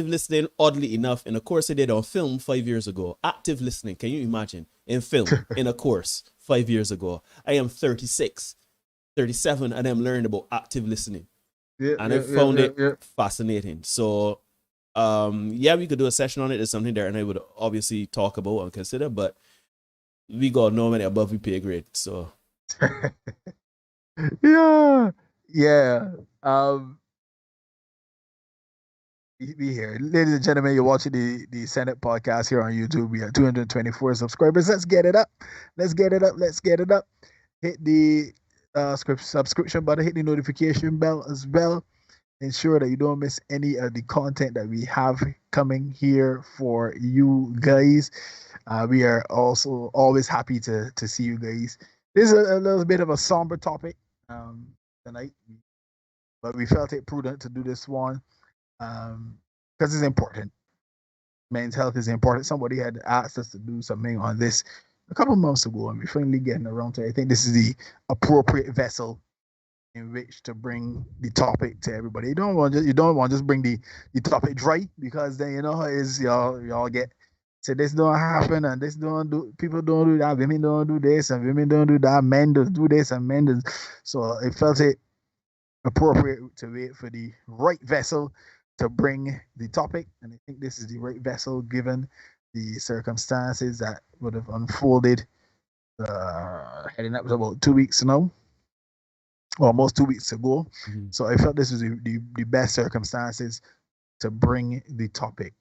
listening, oddly enough, in a course I did on film 5 years ago. Active listening, can you imagine? In film, in a course 5 years ago. I am 36, 37, and I'm learning about active listening. I found it fascinating. So Yeah, we could do a session on it. It's something there, and I would obviously talk about and consider, but we got no many above we pay grade, so yeah. We here, ladies and gentlemen. You're watching the Senate podcast here on YouTube. We have 224 subscribers. Let's get it up. Let's get it up. Let's get it up. Hit the subscription button. Hit the notification bell as well. Ensure that you don't miss any of the content that we have coming here for you guys. We are also always happy to see you guys. This is a little bit of a somber topic tonight, but we felt it prudent to do this one because it's important. Men's health is important. Somebody had asked us to do something on this a couple months ago, and we're finally getting around to it. I think this is the appropriate vessel in which to bring the topic to everybody. You don't want to just bring the topic dry, because then you know how it is. Y'all get say this don't happen and this don't do. People don't do that. Women don't do this and women don't do that. Men don't do this and men do. So I felt it appropriate to wait for the right vessel to bring the topic, and I think this is the right vessel given the circumstances that would have unfolded heading up to about 2 weeks now, almost 2 weeks ago. Mhm. So I felt this was the best circumstances to bring the topic.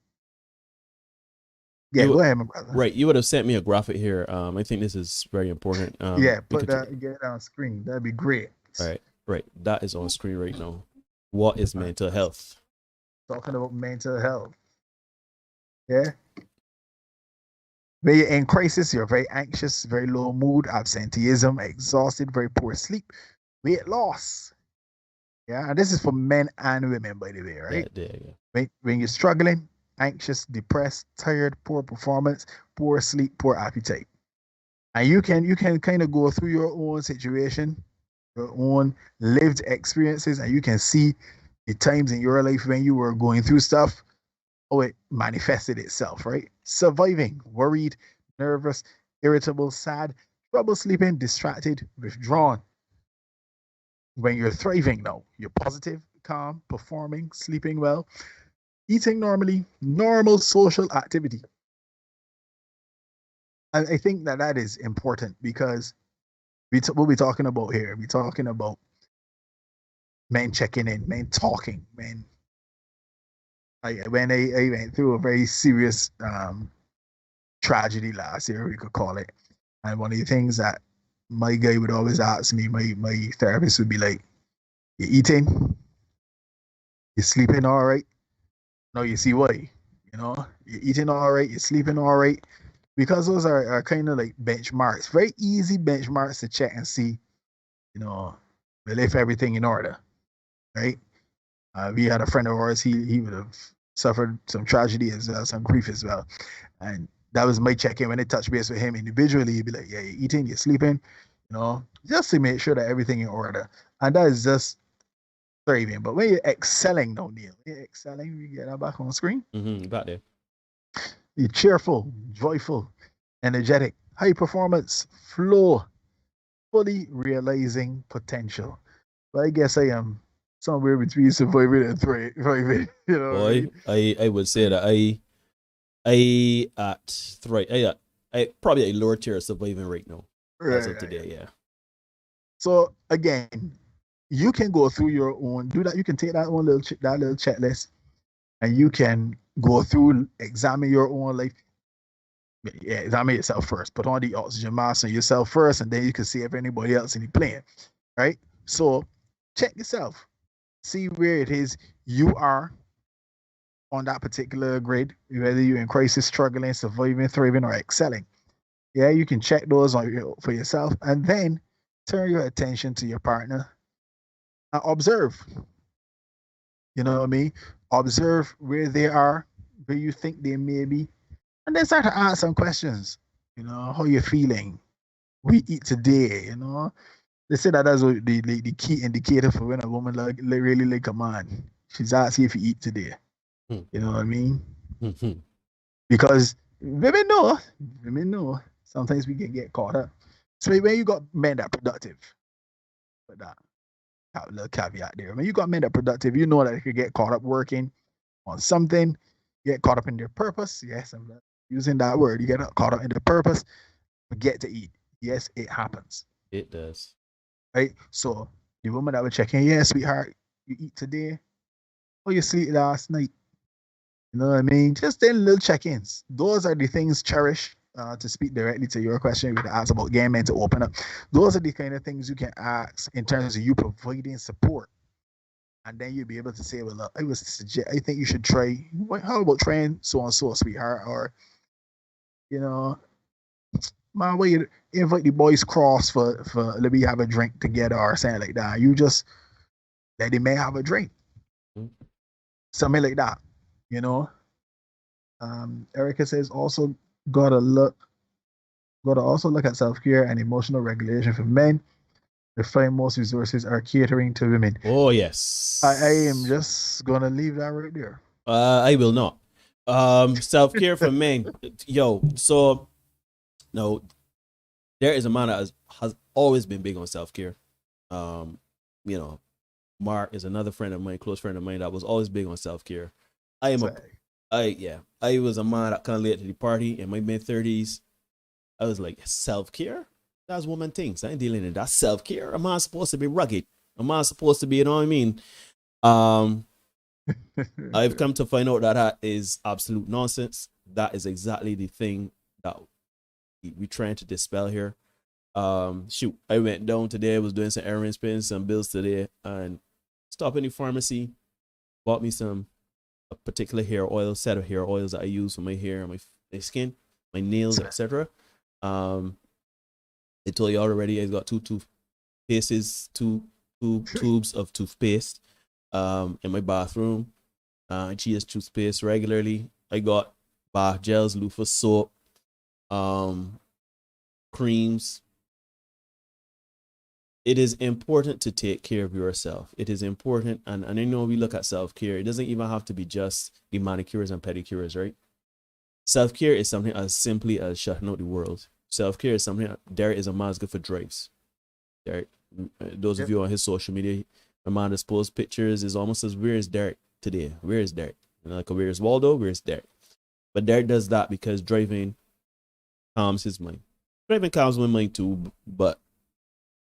Yeah, go ahead, my brother. Right, you would have sent me a graphic here. I think this is very important. Yeah, put that, get it on screen. That'd be great. Right. That is on screen right now. What is mental health? Talking about mental health. Yeah. When you're in crisis, you're very anxious, very low mood, absenteeism, exhausted, very poor sleep, weight loss. Yeah, and this is for men and women, by the way, right? Yeah. When you're struggling, anxious, depressed, tired, poor performance, poor sleep, poor appetite. And you can kind of go through your own situation, your own lived experiences, and you can see the times in your life when you were going through stuff, how it manifested itself, right? Surviving, worried, nervous, irritable, sad, trouble sleeping, distracted, withdrawn. When you're thriving now, you're positive, calm, performing, sleeping well, eating normally, normal social activity. I think that is important, because what we're talking about here, we're talking about men checking in, men talking, men. When I went through a very serious tragedy last year, we could call it, and one of the things that my guy would always ask me, my therapist would be like, "You eating? You sleeping all right?" No, you see why? You're eating all right, you're sleeping all right, because those are kind of like benchmarks, very easy benchmarks to check and see, if everything in order. Right? We had a friend of ours. He would have suffered some tragedy as well, some grief as well, and that was my check-in. When I touch base with him individually, he'd be like, "Yeah, you're eating, you're sleeping, just to make sure that everything in order." And that is just thriving. But when you're excelling, no, Neil, you're excelling. We get that back on screen. Back there. You're cheerful, joyful, energetic, high performance, flow, fully realizing potential. But I guess I am somewhere between surviving and thriving. Boy, I would say that I probably a lower tier of surviving right now. As of today, yeah. So again, you can go through your own, do that. You can take that little checklist, and you can go through, examine your own life. Yeah, examine yourself first. Put on the oxygen mask on yourself first, and then you can see if anybody else in the plane. Right? So check yourself. See where it is you are on that particular grade, whether you're in crisis, struggling, surviving, thriving, or excelling. Yeah, you can check those for yourself, and then turn your attention to your partner and observe. You know what I mean? Observe where they are, where you think they may be, and then start to ask some questions. How you feeling? We eat today. They say that that's the key indicator for when a woman really like a man. She's asking if you eat today. You know what I mean? Because women know. Sometimes we can get caught up. So when you got men that are productive, but that have a little caveat there. When you got men that are productive, you know that they could get caught up working, on something, you get caught up in their purpose. Yes, I'm not using that word. You get caught up in the purpose, forget to eat. Yes, it happens. It does. Right? So the woman that would check in, yeah, sweetheart, you eat today? Or you sleep last night? You know what I mean? Just then little check-ins. Those are the things cherished. To speak directly to your question, you asked about getting men to open up. Those are the kind of things you can ask in terms of you providing support. And then you'll be able to say, well, look, I think you should try. How about trying so and so, sweetheart? Or, you know, man, where you invite the boys cross for let me have a drink together or something like that. You just let the man have a drink. Something like that, you know. Erica says also gotta also look at self-care and emotional regulation for men. We find most resources are catering to women. Oh yes. I am just gonna leave that right there. I will not. Self-care for men. Yo, so no, there is a man that has always been big on self-care. You know, Mark is another friend of mine, close friend of mine that was always big on self-care. I was a man that kind of late to the party in my mid-30s. I was like, self-care? That's woman things. I ain't dealing in that self-care. A man supposed to be rugged. A man supposed to be, you know what I mean? I've come to find out that is absolute nonsense. That is exactly the thing that we're trying to dispel here. Shoot, I went down today, was doing some errands, paying some bills today, and stopped in the pharmacy, bought me a particular hair oil, set of hair oils that I use for my hair and my skin, my nails, etc. I told you already, I've got two tubes of toothpaste in my bathroom. She uses toothpaste regularly. I got bath gels, loofah soap, creams. It is important to take care of yourself. It is important, and I know we look at self-care. It doesn't even have to be just the manicures and pedicures, right? Self-care is something as simply as shutting out the world. Self-care is something. Derek is a man's good for drives. Derek, those of you on his social media, a man that's posts pictures is almost as where is Derek today? Where is Derek? You know, like where is Waldo? Where is Derek? But Derek does that because driving calms his mind. Driving calms my mind too, but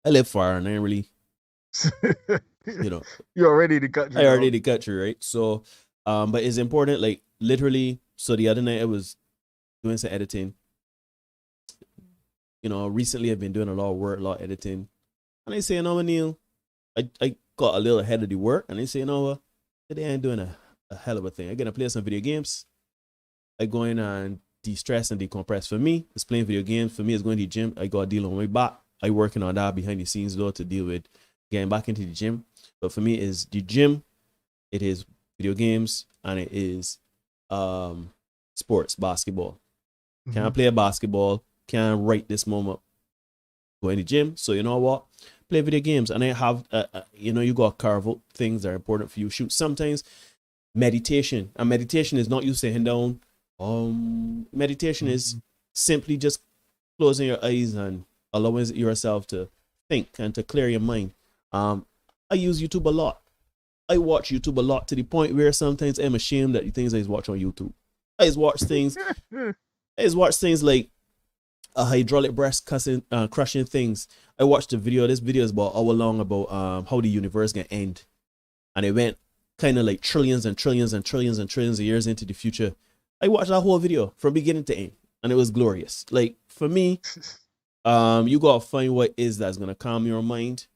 I live far and I ain't really, you know. You're already the country. I already the country, right? So, but it's important, like literally. So the other night I was doing some editing. You know, recently I've been doing a lot of work, a lot of editing. And I say, you know, Neil, I got a little ahead of the work. And I say, you know what, today I'm doing a hell of a thing. I'm going to play some video games. I go in and de-stress and decompress. For me, it's playing video games. For me, it's going to the gym. I got a deal on my back. I working on that behind the scenes though to deal with getting back into the gym. But for me, it's the gym, it is video games, and it is sports, basketball. Can't play basketball, can't right this moment go in the gym. So you know what? Play video games. And I have, you know, you got to carve out things that are important for you. Shoot, sometimes meditation. And meditation is not you sitting down. Meditation is simply just closing your eyes and allowing yourself to think and to clear your mind. I use YouTube a lot. I watch YouTube a lot to the point where sometimes I'm ashamed at the things I watch on YouTube. I watch things like a hydraulic press crushing things. I watched a video. This video is about hour long about how the universe can end, and it went kind of like trillions and trillions and trillions and trillions of years into the future. I watched that whole video from beginning to end, and it was glorious. Like for me, you gotta find what is that's gonna calm your mind,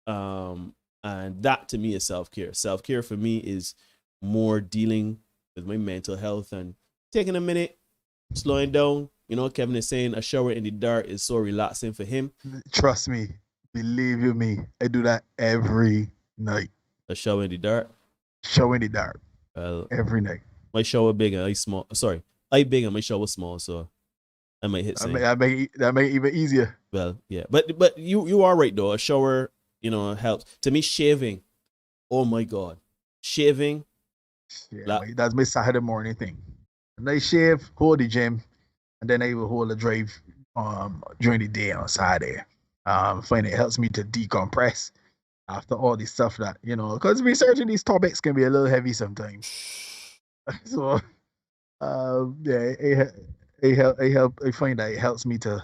and that to me is self-care. Self-care for me is more dealing with my mental health and taking a minute, slowing down. You know, Kevin is saying a shower in the dark is so relaxing for him. Trust me, believe you me, I do that every night. A shower in the dark? Shower in the dark. Well, every night. My shower big and I small. Sorry, I big and my shower small, so I might hit. That make it even easier. Well, yeah, but you are right though. A shower, you know, helps. To me, shaving. Oh my God, shaving. Yeah, that's my Saturday morning thing. And I shave, hold the gym, and then I will hold a drive during the day on Saturday. Find it helps me to decompress after all this stuff that, because researching these topics can be a little heavy sometimes. So, yeah, I find that it helps me to,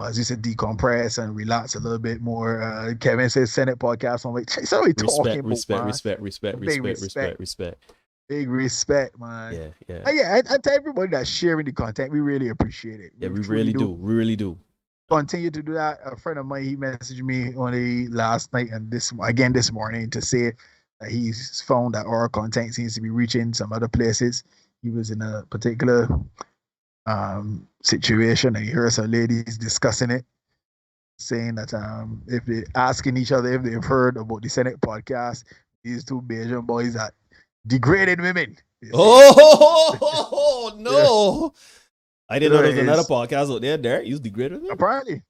as you said, decompress and relax a little bit more. Kevin says Senate podcast. I'm like, so we talking respect. Big respect, man. Yeah. Yeah, I tell everybody that's sharing the content, we really appreciate it. Yeah, we really do. We really do. Continue to do that. A friend of mine, he messaged me only last night and this morning to say that he's found that our content seems to be reaching some other places. He was in a particular situation and he heard some ladies discussing it, saying that if they're asking each other if they've heard about the Senate podcast, these two Belgian boys that degraded women. Oh no. I didn't know there was another podcast out there. Derek, you degraded women? Apparently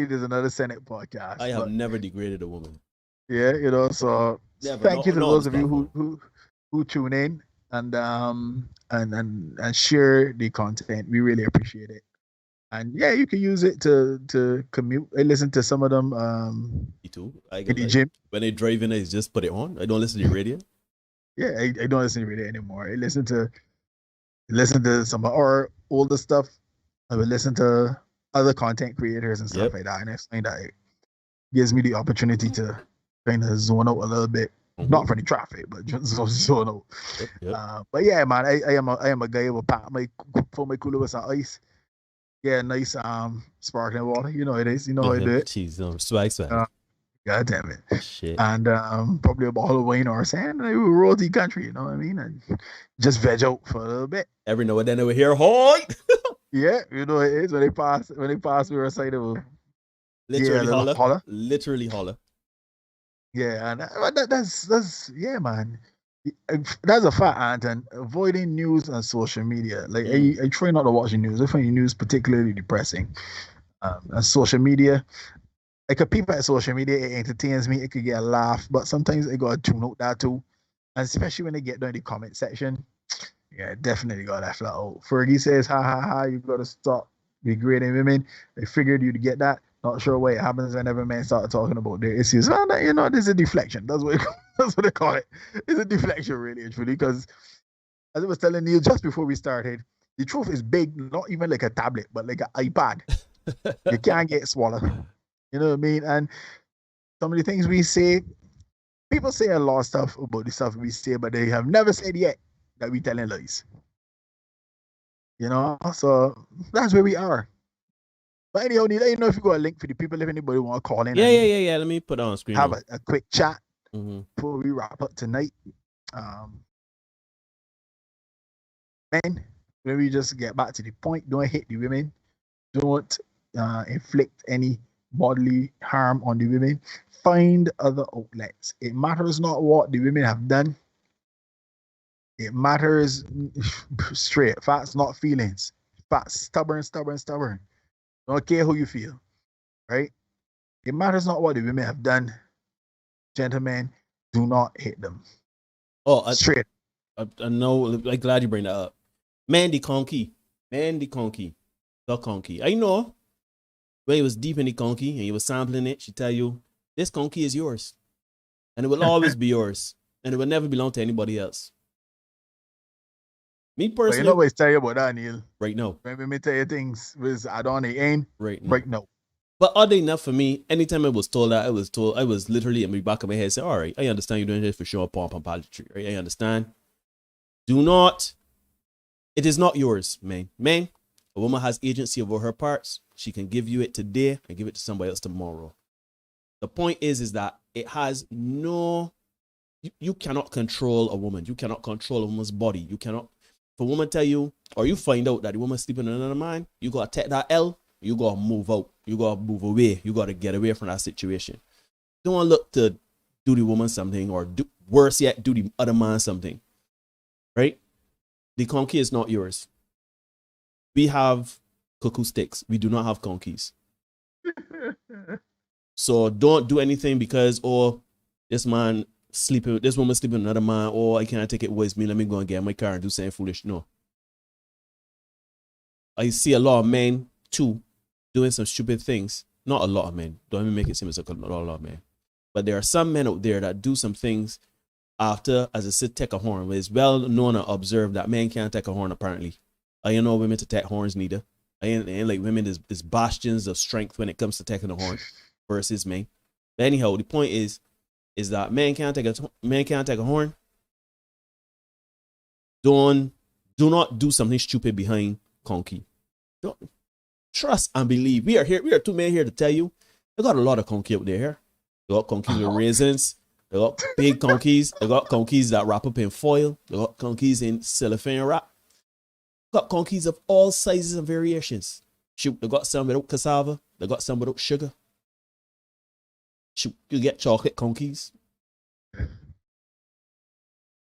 there's another Senate podcast. I have never degraded a woman. Yeah, so thank you to those of you who tune in and share the content. We really appreciate it. And yeah, you can use it to commute. I listen to some of them me too. In the gym. When they drive in, I just put it on. I don't listen to the radio. Yeah, I don't listen to the radio anymore. I listen to some of our older stuff. I would listen to other content creators and stuff like that. And I find that it gives me the opportunity to kind of zone out a little bit. Mm-hmm. Not for the traffic, but just zone out. Yep. But yeah, man, I am a guy who will fill my cooler with some ice. Yeah, nice sparkling water. You know it is. You know how I do it. Jeez, no, swag. God damn it. Shit. And probably a bottle of wine or sand. We were royalty country, you know what I mean? And just veg out for a little bit. Every now and then they would hear hoy. Yeah, you know it is. When they pass we were side of literally holler. Literally holler. Yeah, and that's yeah, man. That's a fact, and avoiding news on social media. Like I try not to watch the news. I find the news particularly depressing. And social media, I could peep at social media, it entertains me, it could get a laugh, but sometimes I gotta tune out that too. And especially when they get down the comment section, yeah, definitely gotta flat out. Fergie says, ha, you gotta stop degrading women. I figured you'd get that. Not sure what happens whenever men start talking about their issues. Well, there's a deflection. That's what they call it. It's a deflection, really, actually, because as I was telling Neil just before we started, the truth is big, not even like a tablet, but like an iPad. You can't get swallowed. You know what I mean? And some of the things we say, people say a lot of stuff about the stuff we say, but they have never said yet that we telling lies. So that's where we are. But anyhow, Neil, I don't know if you got a link for the people if anybody want to call in. Yeah. Let me put it on screen. Have a quick chat before we wrap up tonight. Men, let me just get back to the point. Don't hit the women. Don't inflict any bodily harm on the women. Find other outlets. It matters not what the women have done. It matters straight. Facts, not feelings. Facts, stubborn. Don't care how you feel, right? It matters not what the women have done. Gentlemen, do not hit them. Oh, straight. I know. I'm glad you bring that up. Mandy Conky. The conky. I know. When he was deep in the conky and he was sampling it, she tell you, this conky is yours. And it will always be yours. And it will never belong to anybody else. Me personally. But you know what I tell you about that, Neil? Right now. Let me tell you things with I don't aim. Right now. But oddly enough for me, anytime I was told that, I was literally in the back of my head saying, all right, I understand you're doing this for sure, pomp and pageantry, right? I understand. It is not yours, man. Man, a woman has agency over her parts. She can give you it today and give it to somebody else tomorrow. The point is that it has no, you cannot control a woman. You cannot control a woman's body. You cannot, if a woman tell you, or you find out that the woman's sleeping in another man, you got to take that L, you got to move out. You got to move away. You got to get away from that situation. Don't look to do the woman something or worse yet, do the other man something. Right? The conky is not yours. We have cuckoo sticks. We do not have conkies. So don't do anything because, this woman sleeping with another man, I can't take it with me. Let me go and get in my car and do something foolish. No. I see a lot of men too doing some stupid things. Not a lot of men. Don't even make it seem as like a lot of men. But there are some men out there that do some things after as a sit take a horn. It's well known and observed that men can't take a horn apparently. I ain't know women to take horns neither. I ain't like women is bastions of strength when it comes to taking a horn versus men. But anyhow, the point is that men can't take a horn. Do not do something stupid behind conky. Don't trust and believe. We are 2 men here to tell you. They got a lot of conky out there. They got conkies with raisins. They got big conkies. They got conkies that wrap up in foil. They got conkies in cellophane wrap. They got conkies of all sizes and variations. Shoot, they got some without cassava. They got some without sugar. Shoot, you get chocolate conkies.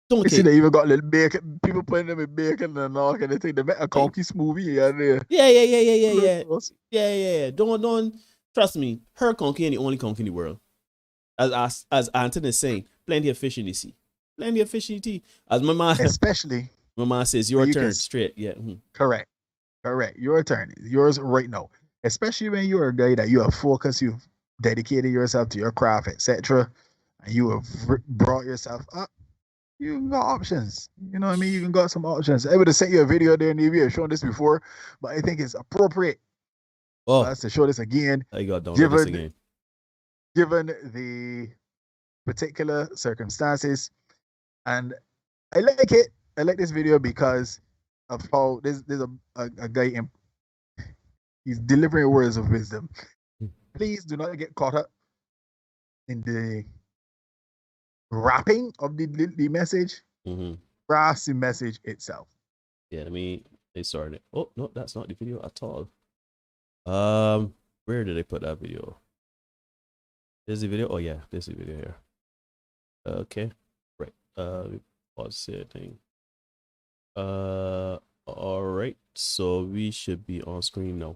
You see, they even got little bacon. People putting them in bacon and all kind of thing. They make a conky smoothie out there. Yeah. Don't trust me. Her conky ain't the only conky in the world. As Anton is saying, plenty of fish in the sea. Plenty of fish in the sea. As my mom, especially my mom says, your turn straight. Yeah. Mm-hmm. Correct. Your turn. Yours right now. Especially when you're a guy that you have focused, you've dedicated yourself to your craft, etc., and you have brought yourself up. You got options. You know what I mean? You can got some options. I would have sent you a video there, Navy. I've shown this before, but I think it's appropriate for us to show this again. I got this again. Given the particular circumstances. And I like it. I like this video because of how there's a guy in, he's delivering words of wisdom. Please do not get caught up in the wrapping of the message. Grasp the message itself. Yeah, they started. Oh no, that's not the video at all. Where did they put that video? There's the video. Oh yeah, there's the video here. Okay, right. Pause the thing. All right. So we should be on screen now.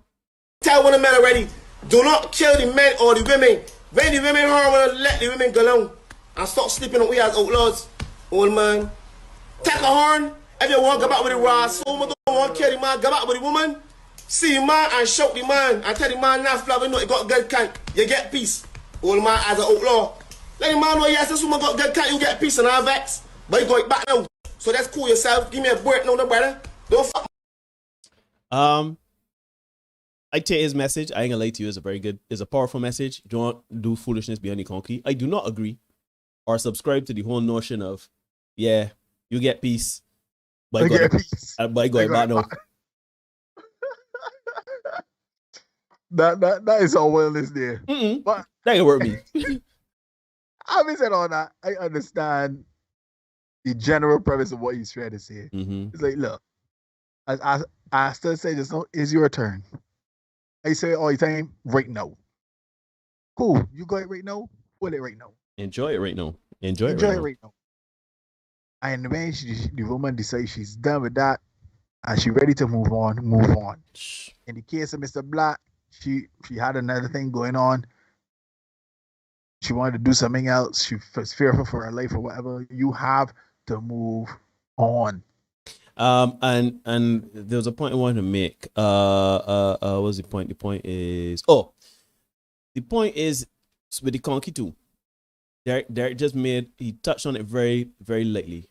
Tell one of the men already. Do not kill the men or the women. When the women harm, let the women go alone and stop sleeping on we as outlaws. Old man, take a horn. If you want to go back with the raw, so don't want to kill the man. Go back with the woman. See the man and shout the man and tell the man now, you know, you got good can't. You get peace. Old man as an outlaw. Let the man know, yes, this woman got good can't, you get peace and all vex. But you go back now. So that's cool yourself. Give me a break, no, brother. Don't fuck. I take his message. I ain't gonna lie to you. It's a powerful message. Don't do foolishness behind the conky. I do not agree or subscribe to the whole notion of, yeah, you get peace. By God, back now. That is all wellness there. But that can work me. Having said all that, I understand the general premise of what he's trying to say. It's like, look, as I still say, just know, it's your turn. I say all the time, right now. Cool, you got it right now. Pull it right now. Enjoy it right now. Enjoy it right now. And when the woman decides she's done with that and she's ready to move on. In the case of Mr. Black, she had another thing going on. She wanted to do something else. She was fearful for her life or whatever. You have to move on. And there was a point I wanted to make. What was the point? The point is with the conky too. Derek just he touched on it very, very lightly.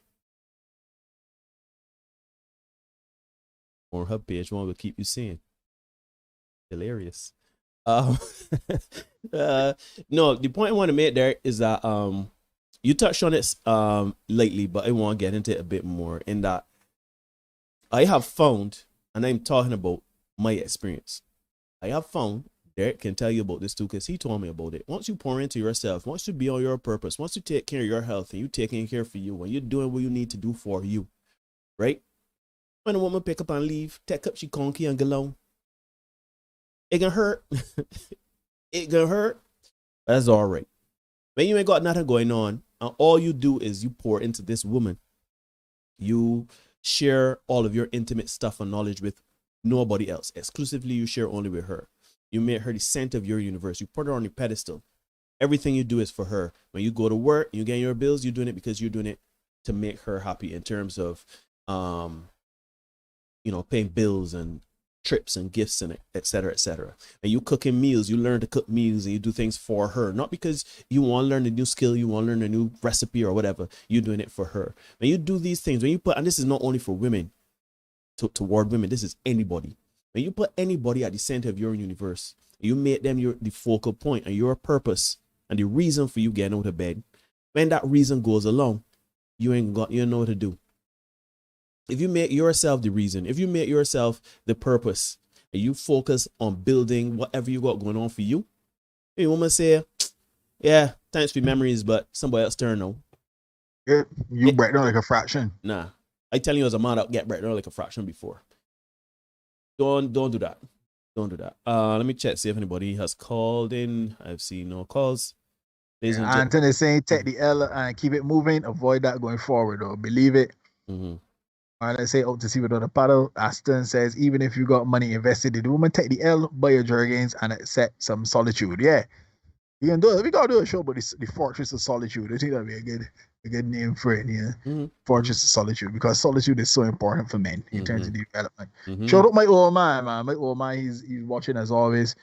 On her page, one will keep you seeing. Hilarious. No, the point I want to make there is that you touched on it lightly, but I want to get into it a bit more in that I have found, and I'm talking about my experience. I have found, Derek can tell you about this too, because he told me about it. Once you pour into yourself, once you be on your purpose, once you take care of your health and you taking care for you, when you're doing what you need to do for you, right? When a woman pick up and leave, take up she conky and go on. It can hurt. It can hurt. That's all right. When you ain't got nothing going on, and all you do is you pour into this woman, you share all of your intimate stuff and knowledge with nobody else. Exclusively, you share only with her. You make her the center of your universe. You put her on your pedestal. Everything you do is for her. When you go to work, you get your bills, you're doing it because you're doing it to make her happy in terms of, paying bills and trips and gifts and etc., etc. And you cooking meals, you learn to cook meals and you do things for her, not because you want to learn a new skill, you want to learn a new recipe or whatever. You're doing it for her. When you do these things, when you put, and this is not only for women, toward women, this is anybody. When you put anybody at the center of your universe, you make them the focal point and your purpose and the reason for you getting out of bed. When that reason goes along, you know what to do. If you make yourself the reason, if you make yourself the purpose, and you focus on building whatever you got going on for you, you woman say, yeah, thanks for memories, but somebody else turn now. Yeah, you break down like a fraction. Nah, I tell you as a man, I'll get break down like a fraction before. Don't do that. Don't do that. Let me check, see if anybody has called in. I've seen no calls. Anthony is saying take the L and keep it moving. Avoid that going forward, or believe it. Mm-hmm. All right, let's say out to see without a paddle. Aston says, even if you got money invested in the woman, take the L, buy your jergens, and accept some solitude. Yeah, you can do it. We gotta do a show about the Fortress of Solitude. I think that'd be a good name for it. Yeah, Fortress of Solitude, because solitude is so important for men in terms of development. Shout out my old man, man. My old man, he's watching as always.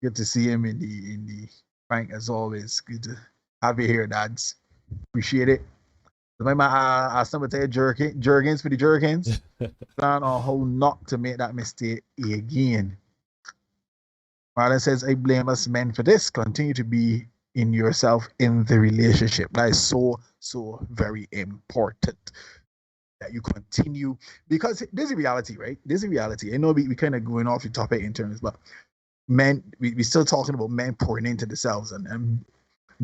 Good to see him in the Frank as always. Good to have you here, dads. Appreciate it. My man asked somebody to take jergens for the jergens. Plan on how not to make that mistake again. Marlon says, I blame us men for this. Continue to be in yourself in the relationship. That is so very important. That you continue, because there's a reality, right? There's a reality. I know we kind of going off the topic in terms, but men, we still talking about men pouring into themselves and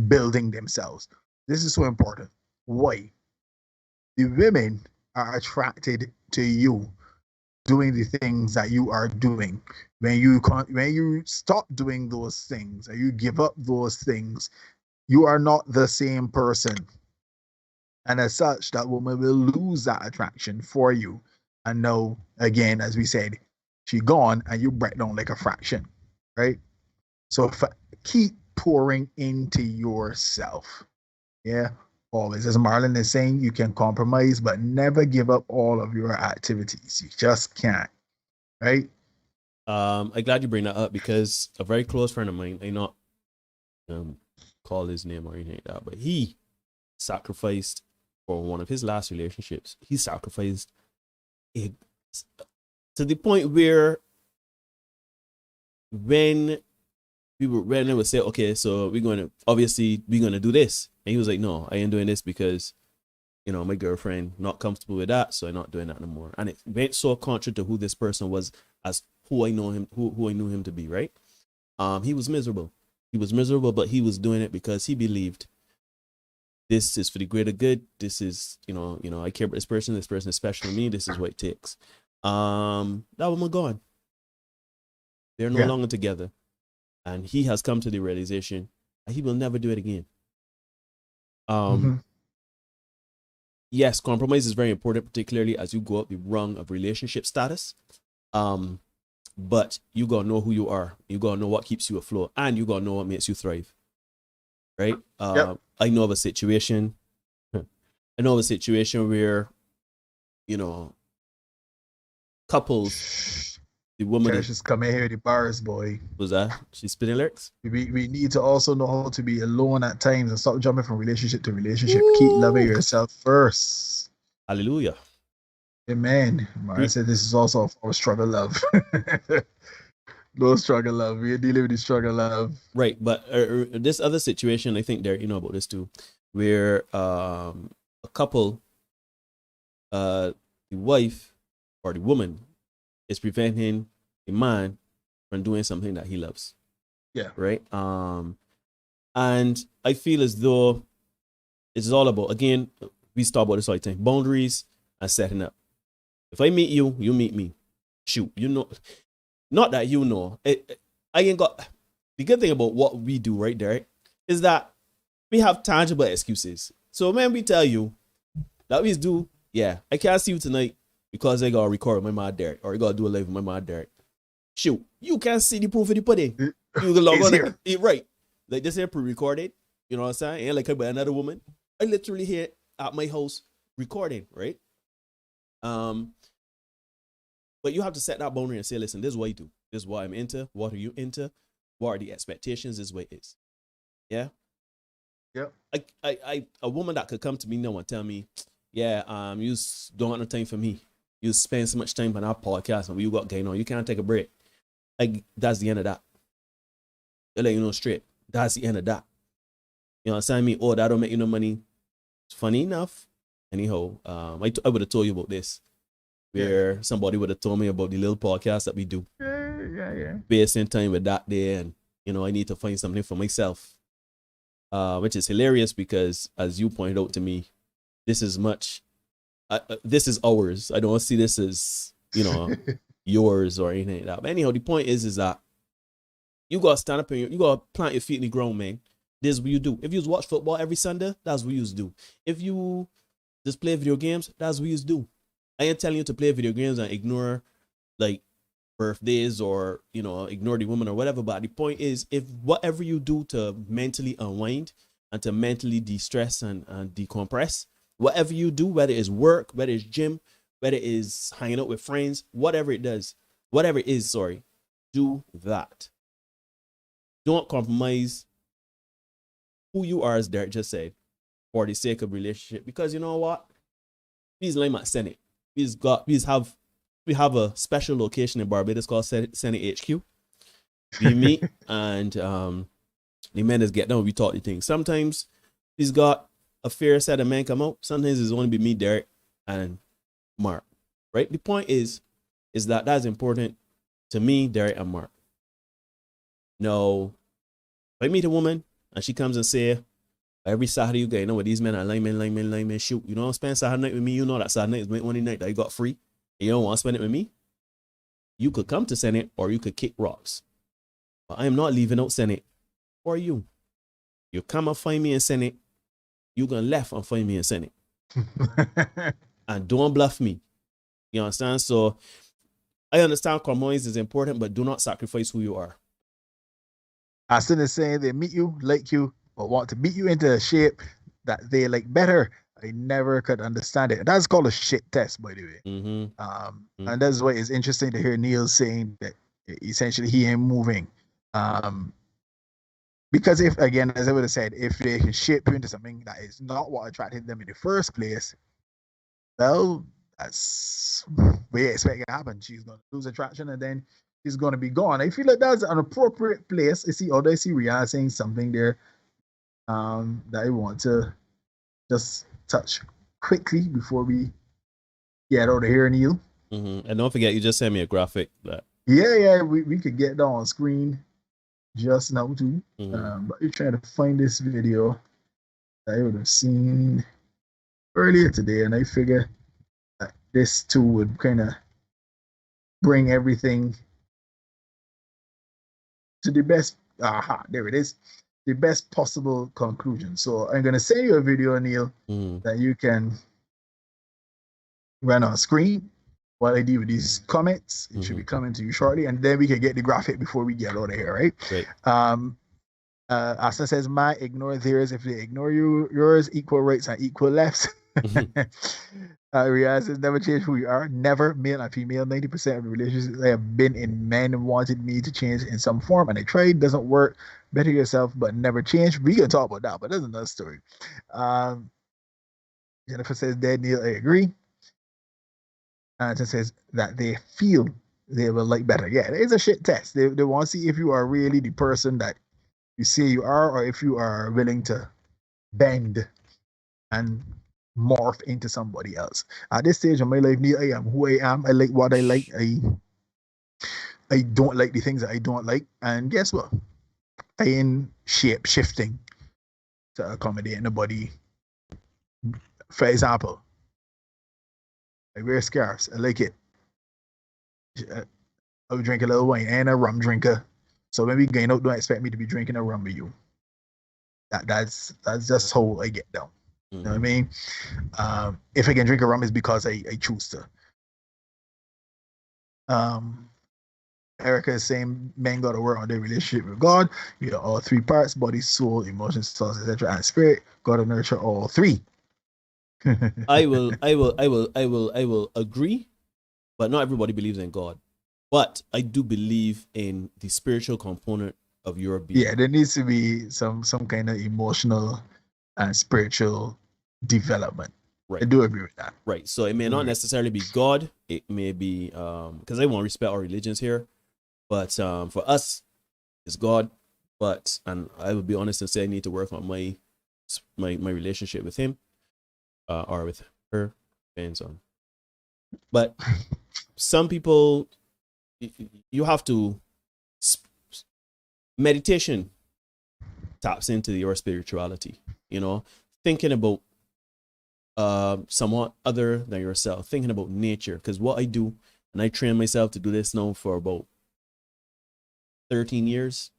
building themselves. This is so important. Why? The women are attracted to you doing the things that you are doing. When you stop doing those things and you give up those things, you are not the same person. And as such, that woman will lose that attraction for you. And now, again, as we said, she gone and you break down like a fraction, right? So keep pouring into yourself. Yeah. Always, as Marlon is saying, you can compromise, but never give up all of your activities. You just can't, right? I'm glad you bring that up, because a very close friend of mine, I not call his name or anything like that, but he sacrificed for one of his last relationships. He sacrificed to the point where when they would say, okay, so we're going to do this. And he was like, no, I ain't doing this because, my girlfriend not comfortable with that. So I'm not doing that no more. And it went so contrary to who this person was, as who I knew him to be, right? He was miserable. But he was doing it because he believed this is for the greater good. This is, I care about this person is special to me. This is what it takes. That woman gone. They're no longer together. And he has come to the realization that he will never do it again. Yes, compromise is very important, particularly as you go up the rung of relationship status. But you gotta know who you are. You gotta know what keeps you afloat, and you gotta know what makes you thrive. Right? I know of a situation. Where, couples. The woman is just coming here with the bars, boy. Was that? She's spinning lyrics? We need to also know how to be alone at times and stop jumping from relationship to relationship. Keep loving yourself first. Hallelujah. Amen. Mara said this is also our struggle love. No struggle love. We're dealing with the struggle love. Right. But this other situation, I think Derek, you know about this too, where a couple, the wife or the woman, is preventing a man from doing something that he loves. Yeah. Right. And I feel as though it's all about, again, we start about this all the time, boundaries and setting up. If I meet you, you meet me. Shoot, not that I ain't got, the good thing about what we do right there is that we have tangible excuses. So when we tell you that we do, I can't see you tonight, because I gotta record with my man Derek, or I gotta do a live with my man Derek. Shoot, you can't see the proof of the pudding. You can log on it, right? Like this here pre-recorded. You know what I'm saying? Ain't like about another woman. I literally here at my house recording, right? But But you have to set that boundary and say, listen, this is what you do. This is what I'm into. What are you into? What are the expectations? This is what it is. Yeah. Yep. A woman that could come to me now and tell me, yeah, you don't have no time for me. You spend so much time on our podcast and what you got going on. You can't take a break. Like, that's the end of that. They'll let you know straight. That's the end of that. You know what I'm saying? Me, oh, that don't make you no money. It's funny enough. Anyhow, I would have told you about this. Where somebody would have told me about the little podcast that we do. Yeah. Wasting time with that there, and you know, I need to find something for myself. Which is hilarious because, as you pointed out to me, this is this is ours. I don't see this as, you know, yours or anything like that. But anyhow, the point is that you gotta stand up and you gotta plant your feet in the ground, man. This is what you do. If you watch football every Sunday, that's what you do. If you just play video games, that's what you do. I ain't telling you to play video games and ignore like birthdays or, you know, ignore the woman or whatever. But the point is, if whatever you do to mentally unwind and to mentally de-stress and decompress, whatever you do, whether it's work, whether it's gym, whether it's hanging out with friends, whatever it is, do that. Don't compromise who you are, as Derek just said, for the sake of relationship. Because you know what? Please let me send it. We have a special location in Barbados called Senate HQ. We meet and the men is get down. We talk the things. Sometimes he's got a fair set of men come out. Sometimes it's only be me, Derek, and Mark. Right? The point is that that's important to me, Derek, and Mark. No, if I meet a woman and she comes and say, every Saturday you get, you know what, these men are linemen, shoot. You don't spend Saturday night with me. You know that Saturday night is one night that you got free. And you don't want to spend it with me. You could come to Senate or you could kick rocks. But I am not leaving out Senate for you. You come and find me in Senate. You gonna left and find me in Senate. And don't bluff me. You understand? So I understand compromise is important, but do not sacrifice who you are. I still is saying they meet you, like you, but want to beat you into a shape that they like better. I never could understand it. That's called a shit test, by the way. And that's why it's interesting to hear Neil saying that essentially he ain't moving. Because if, again, as I would have said, if they can shape you into something that is not what attracted them in the first place, well, that's what you expect to happen. She's going to lose attraction and then she's going to be gone. I feel like that's an appropriate place. I see Rihanna saying something there that I want to just touch quickly before we get out of here, Neil. And don't forget, you just sent me a graphic. Yeah, we could get that on screen just now too. But you're trying to find this video that I would have seen earlier today, and I figure that this too would kind of bring everything to the best. There it is. The best possible conclusion. So I'm going to send you a video, Neil, that you can run on screen while I deal with these comments. It should be coming to you shortly, and then we can get the graphic before we get out of here, right? Great. Asta says, my ignore theirs. If they ignore you, yours, equal rights and equal lefts. Riaz says, never change who you are. Never, male and female. 90% of the relationships I have been in, men wanted me to change in some form, and I tried. Doesn't work. Better yourself, but never change. We can talk about that, but that's another story. Jennifer says, dead Neil, I agree. And it says that they feel they will like better. Yeah, it's a shit test. They want to see if you are really the person that you say you are, or if you are willing to bend and morph into somebody else. At this stage of my life, Neil, I am who I am. I like what I like. I don't like the things that I don't like. And guess what? I ain't shape shifting to accommodate nobody. For example, I wear scarves. I like it. I would drink a little wine. I ain't a rum drinker. So when we going out, don't expect me to be drinking a rum with you. That's just how I get down. You know what I mean? If I can drink a rum, it's because I choose to. Erica is saying men got to work on their relationship with God. You know, all three parts: body, soul, emotions, thoughts, etc., and spirit. Got to nurture all three. I will agree but not everybody believes in God. But I do believe in the spiritual component of your being. Yeah, there needs to be some kind of emotional and spiritual development. Right. I do agree with that. Right. So it may not necessarily be God. It may be because I want to respect our religions here, but for us, it's God. But and I would be honest and say I need to work on my relationship with him, or with her, depends on. But some people, you have to meditation taps into your spirituality. You know, thinking about somewhat other than yourself, thinking about nature. Because what I do, and I train myself to do this now for about 13 years.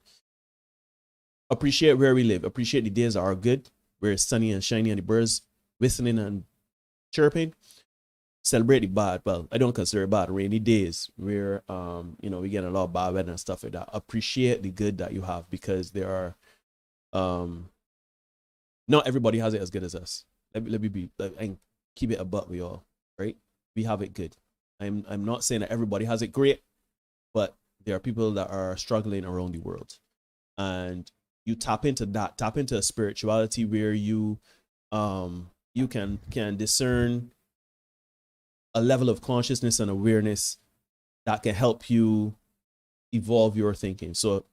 Appreciate where we live. Appreciate the days that are good, where it's sunny and shiny and the birds whistling and chirping. Celebrate the bad. Well, I don't consider it bad. Rainy days where we get a lot of bad weather and stuff like that. Appreciate the good that you have, because there are not everybody has it as good as us. Let me be and keep it above we all, right? We have it good. I'm not saying that everybody has it great, but there are people that are struggling around the world, and you tap into a spirituality where you can discern a level of consciousness and awareness that can help you evolve your thinking. So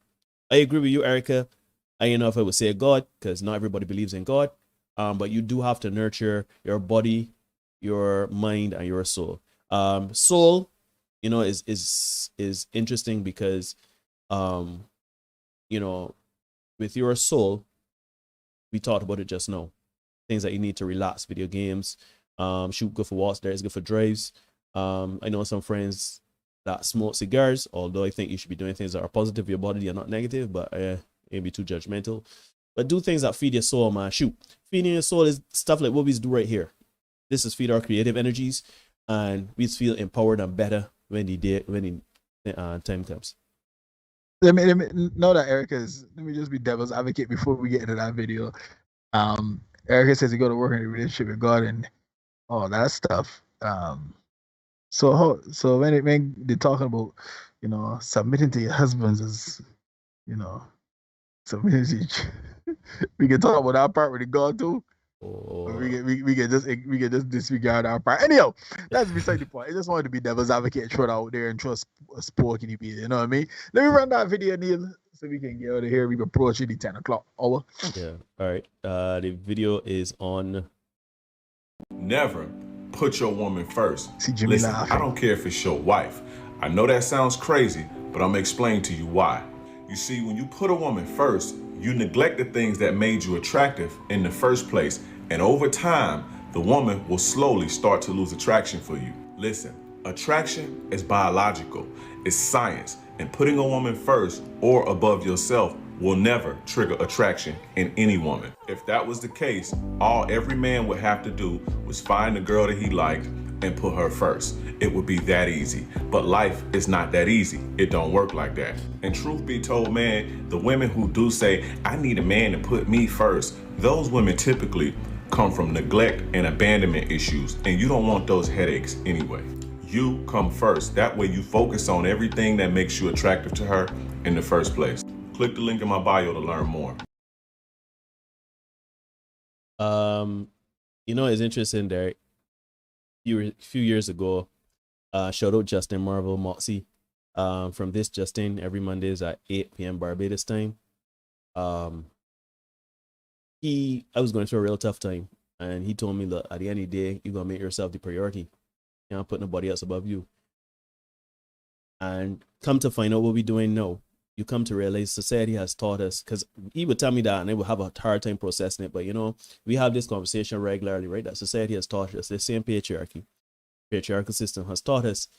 I agree with you, Erica. I don't know if I would say God, because not everybody believes in God, but you do have to nurture your body, your mind, and your soul. Soul, is interesting because with your soul, we talked about it just now. Things that you need to relax, video games, shoot, go for walks, there is good for drives. I know some friends that smoke cigars, although I think you should be doing things that are positive for your body and not negative, but ain't be too judgmental. But do things that feed your soul, man. Shoot, feeding your soul is stuff like what we do right here. This is feed our creative energies, and we feel empowered and better when the time comes. Let me know that let me just be devil's advocate before we get into that video. Erica says you go to work in a relationship with God and all that stuff. So when they're talking about, submitting to your husbands is, submitting to each, we can talk about that part with God too. Or we can just disregard our part. Anyhow, that's beside the point. I just wanted to be devil's advocate, throw it out there and throw a sport in the video. You know what I mean? Let me run that video, Neil, so we can get out of here. We're approaching the 10 o'clock hour. Yeah. All right. The video is on. Never put your woman first. See Jimmy Listen, laughing. I don't care if it's your wife. I know that sounds crazy, but I'm explaining to you why. You see, when you put a woman first, you neglect the things that made you attractive in the first place. And over time, the woman will slowly start to lose attraction for you. Listen, attraction is biological, it's science, and putting a woman first or above yourself will never trigger attraction in any woman. If that was the case, all every man would have to do was find a girl that he liked and put her first. It would be that easy. But life is not that easy. It don't work like that. And truth be told, man, the women who do say, I need a man to put me first, those women typically come from neglect and abandonment issues, and you don't want those headaches anyway. You come first. That way you focus on everything that makes you attractive to her in the first place. Click the link in my bio to learn more. It's interesting, Derek. A few years ago, shout out Justin Marvel Moxie. From this Justin, every Mondays at 8 p.m. Barbados time. I was going through a real tough time, and he told me, look, at the end of the day, you're gonna make yourself the priority. You can't put nobody else above you. And come to find out what we're doing now, you come to realize society has taught us, because he would tell me that and I would have a hard time processing it, but we have this conversation regularly, right? That society has taught us, the same patriarchal system has taught us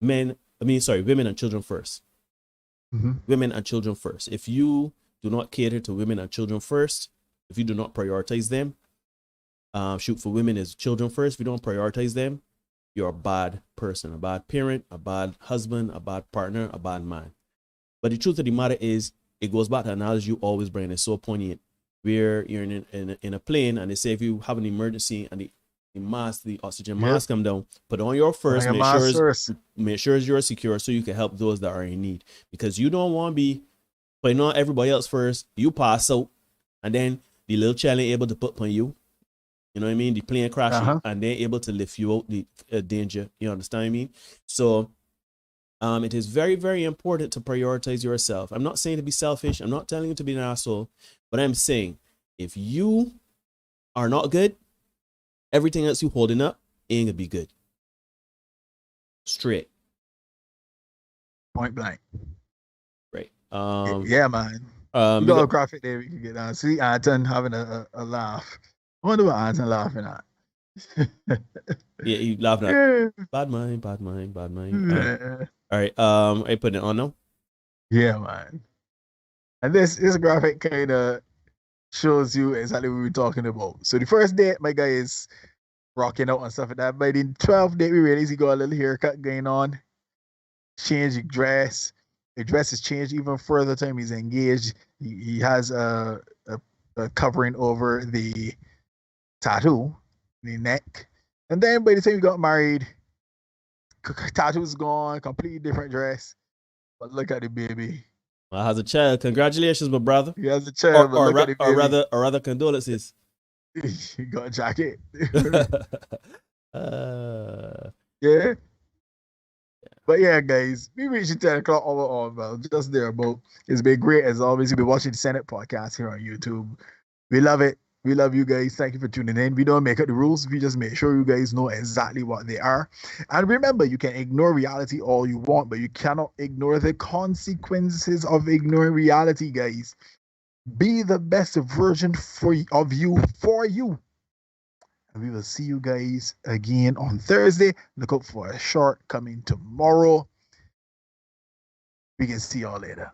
women and children first. Mm-hmm. Women and children first. If you do not cater to women and children first, if you do not prioritize them, shoot for women as children first, if you don't prioritize them, you're a bad person, a bad parent, a bad husband, a bad partner, a bad man. But the truth of the matter is, it goes back to the analogy you always bring. It's so poignant. Where you're in a plane, and they say if you have an emergency and the the oxygen mask come down. Put on your first. Make sure you're secure so you can help those that are in need. Because you don't want to be putting on everybody else first. You pass out, and then the little child ain't able to put on you. You know what I mean? The plane crashing, and they're able to lift you out the danger. You understand what I mean? So, it is very, very important to prioritize yourself. I'm not saying to be selfish. I'm not telling you to be an asshole, but I'm saying if you are not good, everything else you holding up ain't gonna be good. Straight. Point blank. Right. Yeah, man. You got a graphic there we can get down. See Anton having a laugh. I wonder what Anton laughing at. Yeah, he laughing at bad mind. All right. I put it on now. Yeah, man. And this graphic kind of shows you exactly what we're talking about. So the first date, my guy is rocking out and stuff like that. By the 12th date, we realize he got a little haircut going on. Change the dress. The dress is changed even further time he's engaged. He has a covering over the tattoo, the neck. And then by the time he got married, tattoo's gone, completely different dress. But look at the baby. Well, has a child. Congratulations, my brother. He has a child, but look at the baby. Or rather, condolences. He got a jacket. Yeah. But yeah, guys, we reached the 10 o'clock hour on, well, just there about. It's been great as always. You've been watching the Senate podcast here on YouTube. We love it. We love you guys. Thank you for tuning in. We don't make up the rules. We just make sure you guys know exactly what they are. And remember, you can ignore reality all you want, but you cannot ignore the consequences of ignoring reality, guys. Be the best version of you for you. And we will see you guys again on Thursday. Look out for a short coming tomorrow. We can see y'all later.